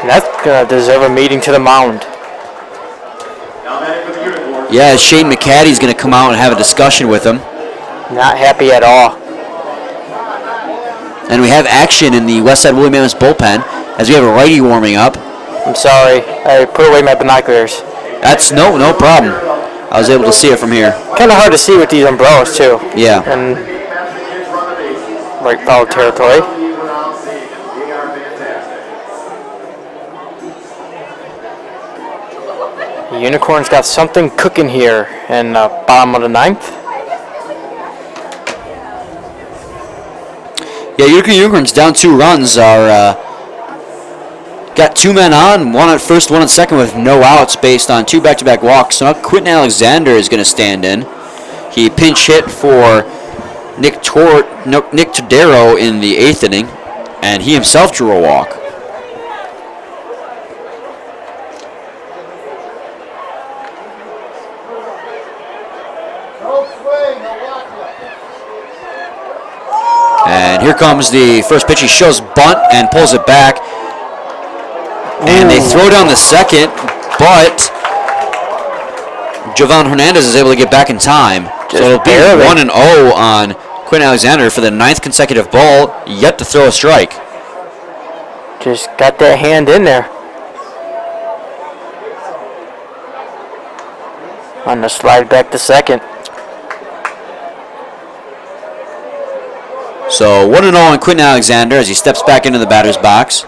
And that's going to deserve a meeting to the mound. Yeah, Shane McCaddy's going to come out and have a discussion with him. Not happy at all. And we have action in the Westside Woolly Mammoths bullpen as we have a righty warming up. I'm sorry. I put away my binoculars. That's no problem. I was able to see it from here. Kind of hard to see with these umbrellas, too. Yeah. And right foul territory. The Unicorns got something cooking here in the bottom of the 9th. Yeah, Utica Unicorns down 2 runs are got 2 men on, 1 at first, 1 at second with no outs based on 2 back-to-back walks. So now Quentin Alexander is going to stand in. He pinch hit for Nick Todaro in the 8th inning, and he himself drew a walk. And here comes the first pitch. He shows bunt and pulls it back. And they throw down the second, but Jovan Hernandez is able to get back in time. So it'll be 1-0 on Quentin Alexander for the 9th consecutive ball, yet to throw a strike. Just got that hand in there. On the slide back to second. So 1-0 on Quentin Alexander as he steps back into the batter's box.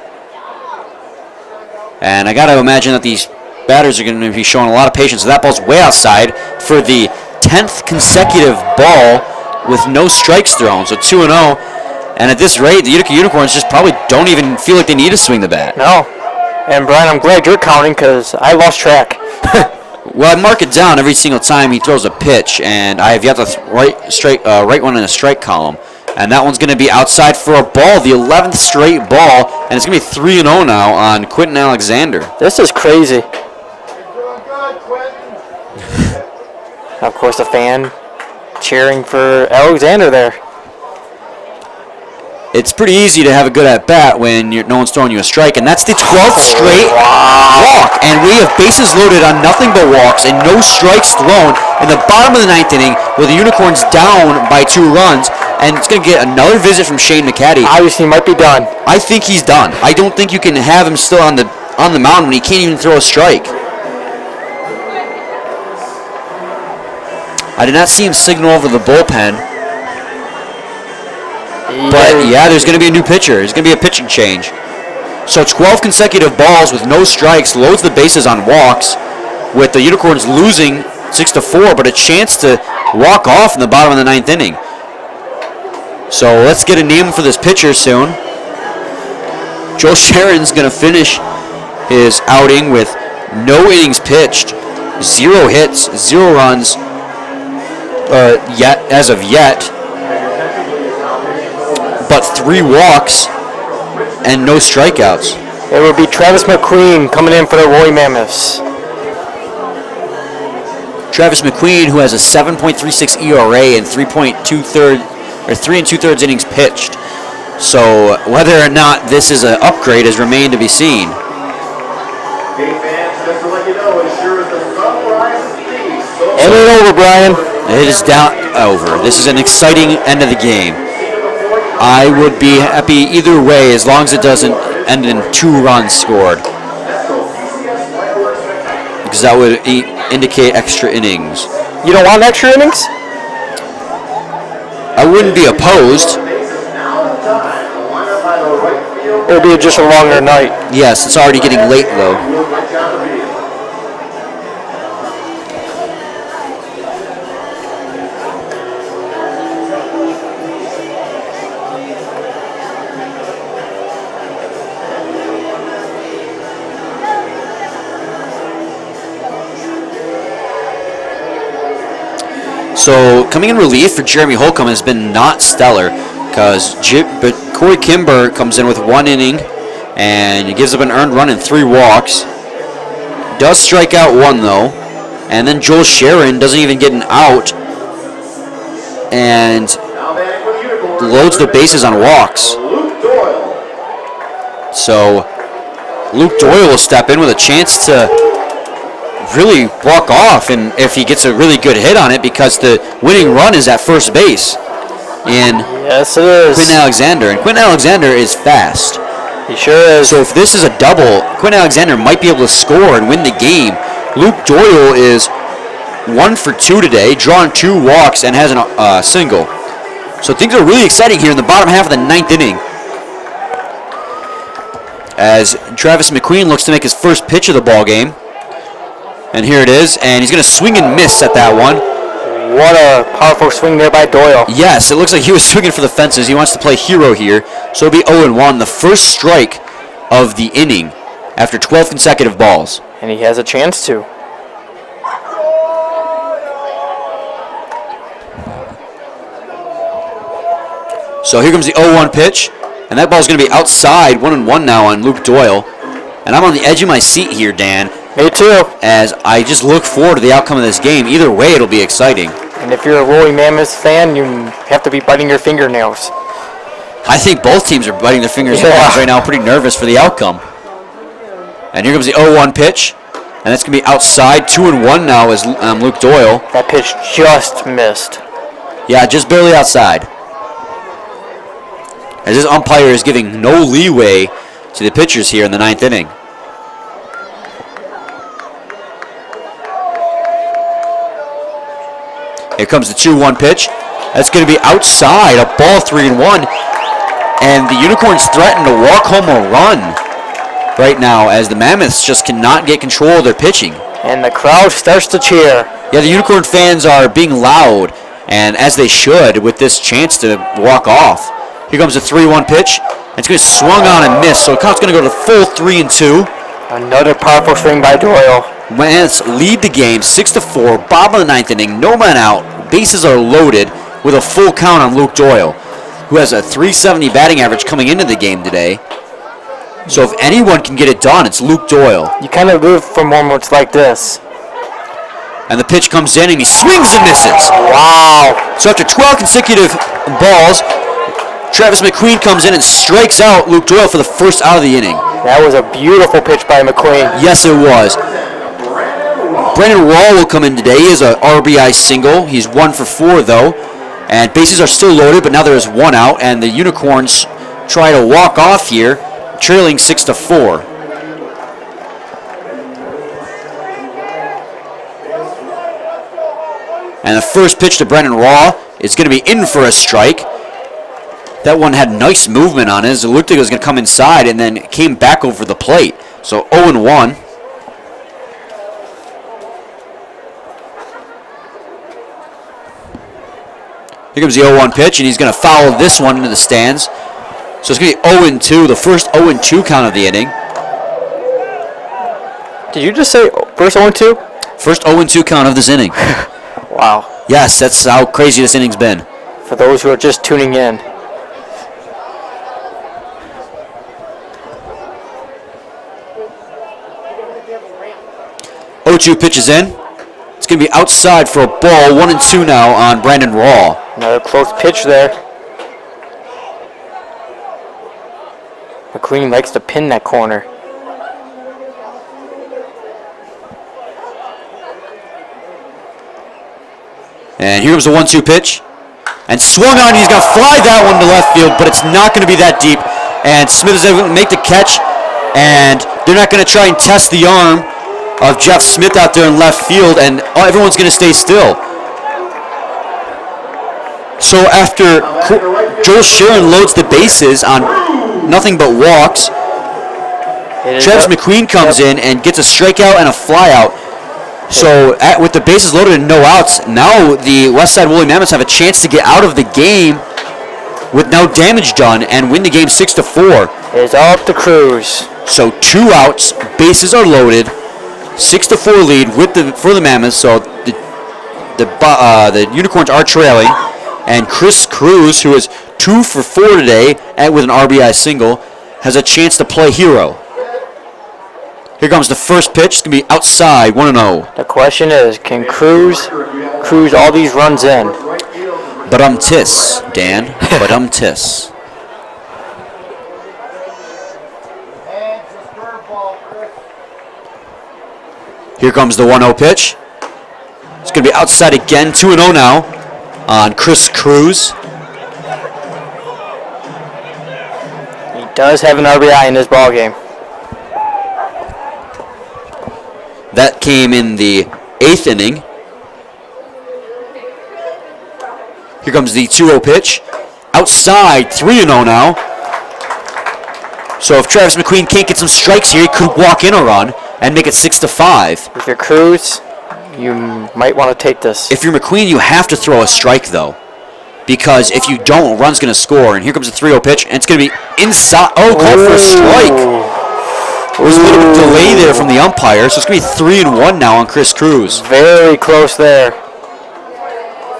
And I got to imagine that these batters are going to be showing a lot of patience. So that ball's way outside for the 10th consecutive ball with no strikes thrown. So 2-0. And at this rate, the Utica Unicorns just probably don't even feel like they need to swing the bat. No. And Brian, I'm glad you're counting because I lost track. Well, I mark it down every single time he throws a pitch, and I have yet to write one in a strike column. And that one's going to be outside for a ball, the 11th straight ball, and it's going to be 3-0 now on Quentin Alexander. This is crazy. Of course, a fan cheering for Alexander there. It's pretty easy to have a good at-bat when no one's throwing you a strike, and that's the 12th straight walk. And we have bases loaded on nothing but walks and no strikes thrown in the bottom of the 9th inning with the Unicorns down by 2 runs. And it's going to get another visit from Shane McCaddy. Obviously, he might be done. I think he's done. I don't think you can have him still on the mound when he can't even throw a strike. I did not see him signal over the bullpen. But, yeah, there's going to be a new pitcher. There's going to be a pitching change. So 12 consecutive balls with no strikes, loads the bases on walks, with the Unicorns losing 6-4, but a chance to walk off in the bottom of the 9th inning. So let's get a name for this pitcher soon. Joel Sharon's going to finish his outing with no innings pitched, 0 hits, 0 runs as of yet. but 3 walks and no strikeouts. It would be Travis McQueen coming in for the Roy Mammoths. Travis McQueen, who has a 7.36 ERA and 3 2/3 innings pitched. So whether or not this is an upgrade has remained to be seen. Hey fans, just to let you know, as sure as the sun rises east, so End it over, Brian. It is down over. This is an exciting end of the game. I would be happy either way as long as it doesn't end in 2 runs scored, because that would indicate extra innings. You don't want extra innings? I wouldn't be opposed. It would be just a longer night. Yes, it's already getting late though. So coming in relief for Jeremy Holcomb has been not stellar, but Corey Kimber comes in with 1 inning and he gives up an earned run and 3 walks. Does strike out 1 though, and then Joel Sharon doesn't even get an out and loads the bases on walks. So Luke Doyle will step in with a chance to really walk off, and if he gets a really good hit on it, because the winning run is at first base in Yes, it is. Quinn Alexander, and Quinn Alexander is fast. He sure is. So if this is a double, Quinn Alexander might be able to score and win the game. Luke Doyle is 1 for 2 today, drawing 2 walks and has a single. So things are really exciting here in the bottom half of the 9th inning, as Travis McQueen looks to make his first pitch of the ball game. And here it is, and he's going to swing and miss at that one. What a powerful swing there by Doyle. Yes, it looks like he was swinging for the fences. He wants to play hero here, so it'll be 0-1, the first strike of the inning after 12 consecutive balls. And he has a chance to. So here comes the 0-1 pitch, and that ball's going to be outside, 1-1 now on Luke Doyle. And I'm on the edge of my seat here, Dan. Me too. As I just look forward to the outcome of this game. Either way, it'll be exciting. And if you're a Roy Mammoths fan, you have to be biting your fingernails. I think both teams are biting their fingers right now, pretty nervous for the outcome. And here comes the 0-1 pitch, and that's going to be outside, 2-1 now as Luke Doyle. That pitch just missed. Yeah, just barely outside. As this umpire is giving no leeway to the pitchers here in the 9th inning. Here comes the 2-1 pitch. That's going to be outside, a ball 3-1. And the Unicorns threaten to walk home a run right now, as the Mammoths just cannot get control of their pitching. And the crowd starts to cheer. Yeah, the Unicorn fans are being loud, and as they should, with this chance to walk off. Here comes a 3-1 pitch. It's going to swung on and miss, so the count's going to go to full 3-2. Another powerful swing by Doyle. Mammoths lead the game 6-4. Bottom of the 9th inning, no man out. Bases are loaded with a full count on Luke Doyle, who has a .370 batting average coming into the game today. So if anyone can get it done, it's Luke Doyle. You kind of live for moments like this. And the pitch comes in and he swings and misses. Wow. So after 12 consecutive balls, Travis McQueen comes in and strikes out Luke Doyle for the first out of the inning. That was a beautiful pitch by McQueen. Yes, it was. Brandon Rawl will come in today. He is an RBI single. He's 1 for 4 though. And bases are still loaded, but now there is 1 out, and the Unicorns try to walk off here, trailing 6-4. And the first pitch to Brandon Raw is going to be in for a strike. That one had nice movement on it. Utica was going to come inside and then came back over the plate. So 0-1. Here comes the 0-1 pitch, and he's going to foul this one into the stands. So it's going to be 0-2, the first 0-2 count of the inning. Did you just say first 0-2? First 0-2 count of this inning. Wow. Yes, that's how crazy this inning's been. For those who are just tuning in. 0-2 pitch is in. It's going to be outside for a ball. 1-2 now on Brandon Raw. Another close pitch there. McQueen likes to pin that corner. And here comes the 1-2 pitch. And swung on. He's going to fly that one to left field, but it's not going to be that deep. And Smith is able to make the catch. And they're not going to try and test the arm of Jeff Smith out there in left field. And everyone's going to stay still. So after Joel Sharon loads the bases on nothing but walks, Travis McQueen comes in and gets a strikeout and a flyout. So with the bases loaded and no outs, now the Westside Woolly Mammoths have a chance to get out of the game with no damage done and win the game 6-4. It's all up to Cruz. So 2 outs, bases are loaded, 6-4 lead for the Mammoths. So the Unicorns are trailing, and Chris Cruz, who is 2 for 4 today and with an RBI single, has a chance to play hero. Here comes the first pitch. It's going to be outside, 1-0. The question is, can Cruz cruise all these runs in? But tis, Dan. But tis. Here comes the 1-0 pitch. It's going to be outside again, 2-0 now on Chris Cruz. He does have an RBI in this ball game. That came in the 8th inning. Here comes the 2-0 pitch. Outside, 3-0 now. So if Travis McQueen can't get some strikes here, he could walk in a run and make it 6-5. If you're Cruz, you might want to take this. If you're McQueen, you have to throw a strike, though. Because if you don't, a run's going to score. And here comes the 3-0 pitch, and it's going to be inside. Oh, called for a strike. There was a little bit of delay there from the umpire, so it's going to be 3-1 now on Chris Cruz. Very close there.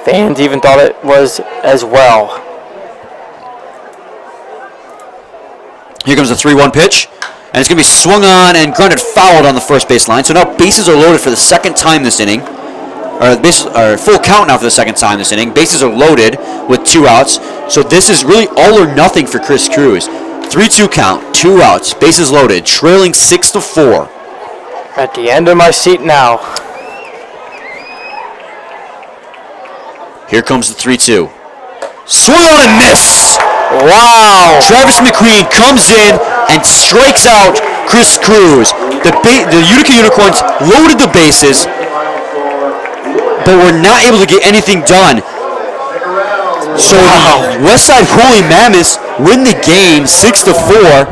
Fans even thought it was as well. Here comes the 3-1 pitch, and it's going to be swung on and grounded fouled on the first base line. So now bases are loaded for the second time this inning. Or full count now for the second time this inning. Bases are loaded with 2 outs. So this is really all or nothing for Chris Cruz. 3-2 count, 2 outs, bases loaded, trailing 6-4. At the end of my seat now. Here comes the 3-2. Swung on and miss! Wow! Travis McQueen comes in and strikes out Chris Cruz. The Utica Unicorns loaded the bases, but were not able to get anything done. So the Westside Woolly Mammoths win the game 6-4.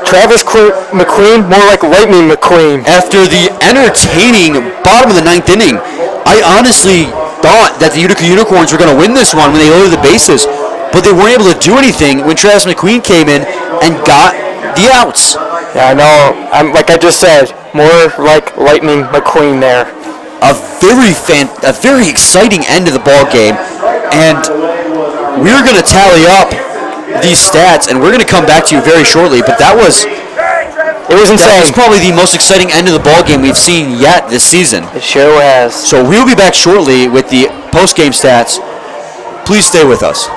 Travis McQueen, more like Lightning McQueen. After the entertaining bottom of the 9th inning, I honestly thought that the Utica Unicorns were going to win this one when they loaded the bases, but they weren't able to do anything when Travis McQueen came in and got the outs. Yeah, I know. Like I just said, more like Lightning McQueen there. A very exciting end of the ball game, and we're going to tally up these stats, and we're going to come back to you very shortly. But it was insane. That was probably the most exciting end of the ball game we've seen yet this season. It sure has. So we'll be back shortly with the post-game stats. Please stay with us.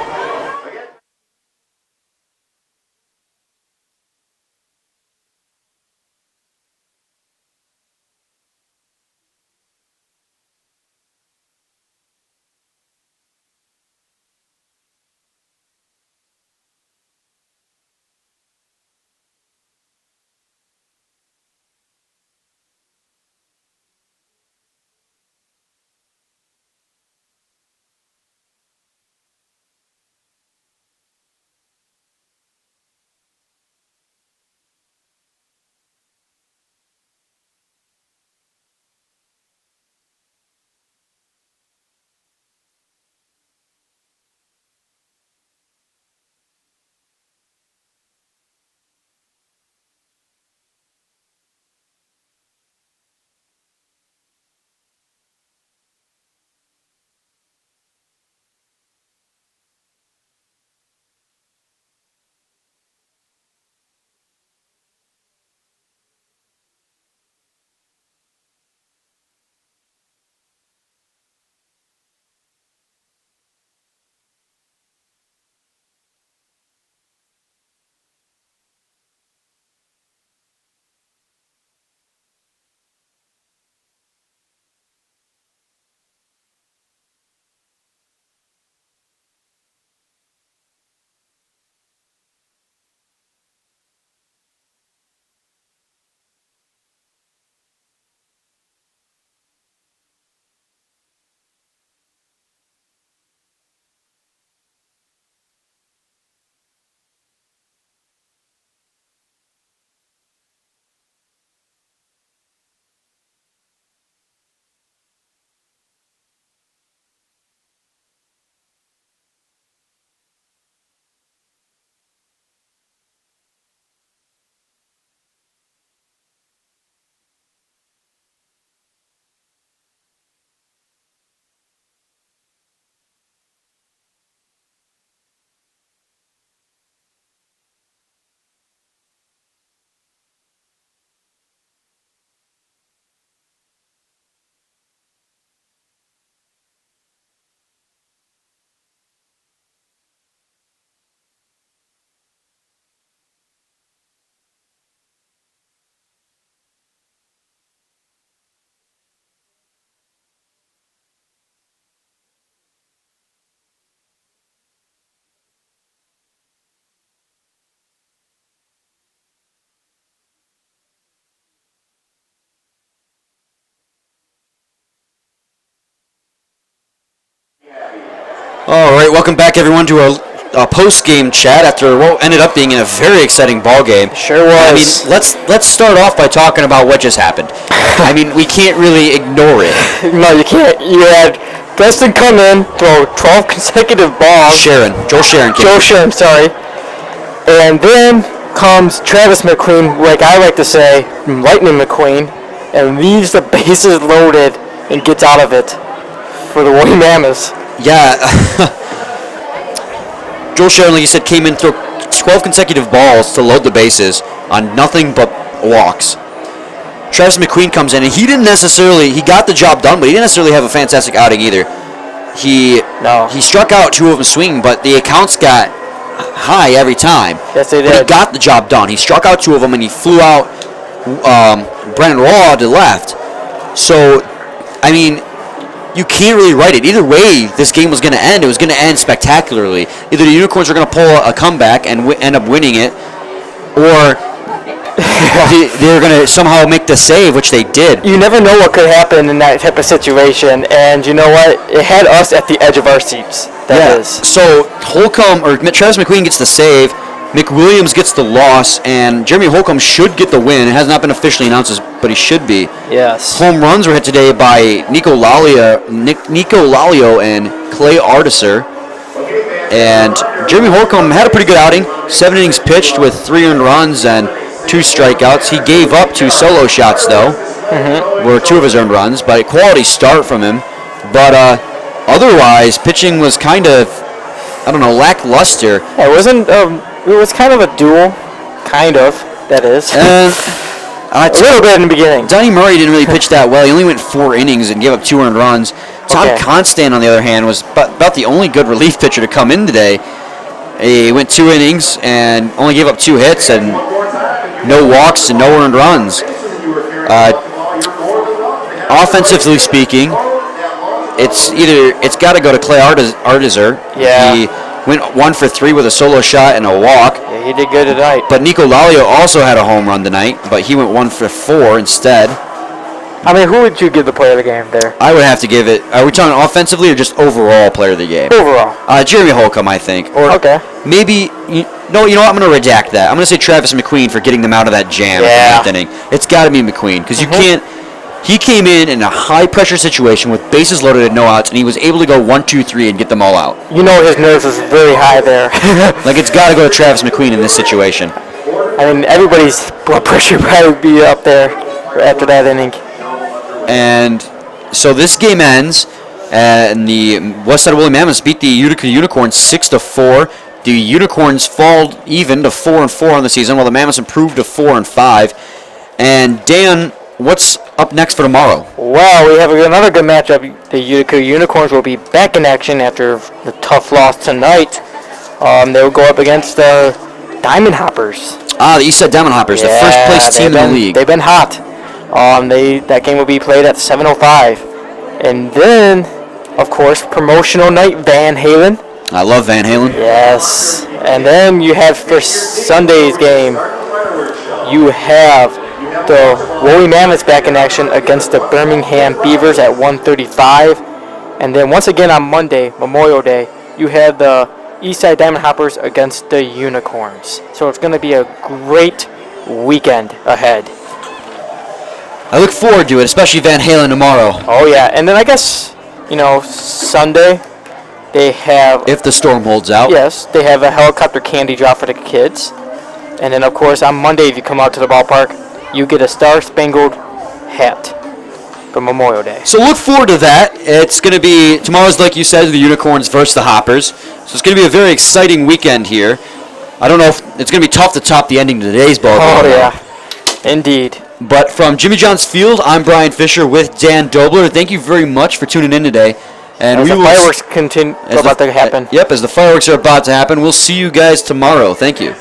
All right, welcome back, everyone, to a post-game chat after what ended up being a very exciting ball game. Sure was. I mean, let's start off by talking about what just happened. I mean, we can't really ignore it. No, you can't. You had Preston come in, throw 12 consecutive balls. Joel Sharon came. Joe Sharon, sorry. And then comes Travis McQueen, like I like to say, Lightning McQueen, and leaves the bases loaded and gets out of it for the Woolly Mammoths. Yeah. Joel Sharon, like you said, came in, threw 12 consecutive balls to load the bases on nothing but walks. Travis McQueen comes in, and he got the job done, but he didn't necessarily have a fantastic outing either. He struck out 2 of them swinging, but the accounts got high every time. Yes, they did. But he got the job done. He struck out 2 of them, and he flew out Brennan Raw to left. So, I mean, you can't really write it. Either way, this game was going to end. It was going to end spectacularly. Either the Unicorns were going to pull a comeback and end up winning it, or they were going to somehow make the save, which they did. You never know what could happen in that type of situation, and you know what? It had us at the edge of our seats. That is. So Travis McQueen gets the save, McWilliams gets the loss, and Jeremy Holcomb should get the win. It has not been officially announced, but he should be. Yes. Home runs were hit today by Nico Lalio and Clay Artiser. And Jeremy Holcomb had a pretty good outing. 7 innings pitched with 3 earned runs and 2 strikeouts. He gave up 2 solo shots, though, were 2 of his earned runs, but a quality start from him. But otherwise, pitching was kind of, lackluster. It wasn't. It was kind of a duel, that is. A little bit in the beginning. Donnie Murray didn't really pitch that well. He only went 4 innings and gave up 2 earned runs. Tom Constant, on the other hand, was about the only good relief pitcher to come in today. He went 2 innings and only gave up 2 hits and no walks and no earned runs. Offensively speaking, it's got to go to Clay Artiser. Yeah. He went 1 for 3 with a solo shot and a walk. Yeah, he did good tonight. But Nico Lalio also had a home run tonight, but he went 1 for 4 instead. I mean, who would you give the player of the game there? I would have to give it. Are we talking offensively or just overall player of the game? Overall. Jeremy Holcomb, I think. Or maybe. You know what? I'm going to redact that. I'm going to say Travis McQueen for getting them out of that jam at the 9th inning. It's got to be McQueen because you can't. He came in a high-pressure situation with bases loaded and no outs, and he was able to go 1, 2, 3 and get them all out. You know his nerves was very high there. Like, it's got to go to Travis McQueen in this situation. I mean, everybody's blood pressure probably would be up there after that inning. And so this game ends, and the Westside Woolly Mammoths beat the Utica Unicorns 6-4. The Unicorns fall even to 4-4 on the season, while the Mammoths improved to 4-5. And Dan, what's up next for tomorrow? Well, we have another good matchup. The Utica Unicorns will be back in action after the tough loss tonight. They will go up against the Diamond Hoppers. The Eastside Diamond Hoppers, the first place team in the league. They've been hot. That game will be played at 7:05. And then, of course, promotional night, Van Halen. I love Van Halen. Yes. And then you have for Sunday's game, you have the Woolly Mammoths back in action against the Birmingham Beavers at 1:35. And then once again on Monday, Memorial Day, you have the Eastside Diamond Hoppers against the Unicorns. So it's going to be a great weekend ahead. I look forward to it, especially Van Halen tomorrow. Oh, yeah. And then I guess, Sunday, they have... If the storm holds out. Yes, they have a helicopter candy drop for the kids. And then, of course, on Monday, if you come out to the ballpark, you get a Star-Spangled hat for Memorial Day. So look forward to that. It's going to be, tomorrow's, like you said, the Unicorns versus the Hoppers. So it's going to be a very exciting weekend here. I don't know if it's going to be tough to top the ending to today's ball game. Oh, yeah. Indeed. But from Jimmy John's Field, I'm Brian Fisher with Dan Dobler. Thank you very much for tuning in today. And as the fireworks are about to happen. Yep, as the fireworks are about to happen, we'll see you guys tomorrow. Thank you.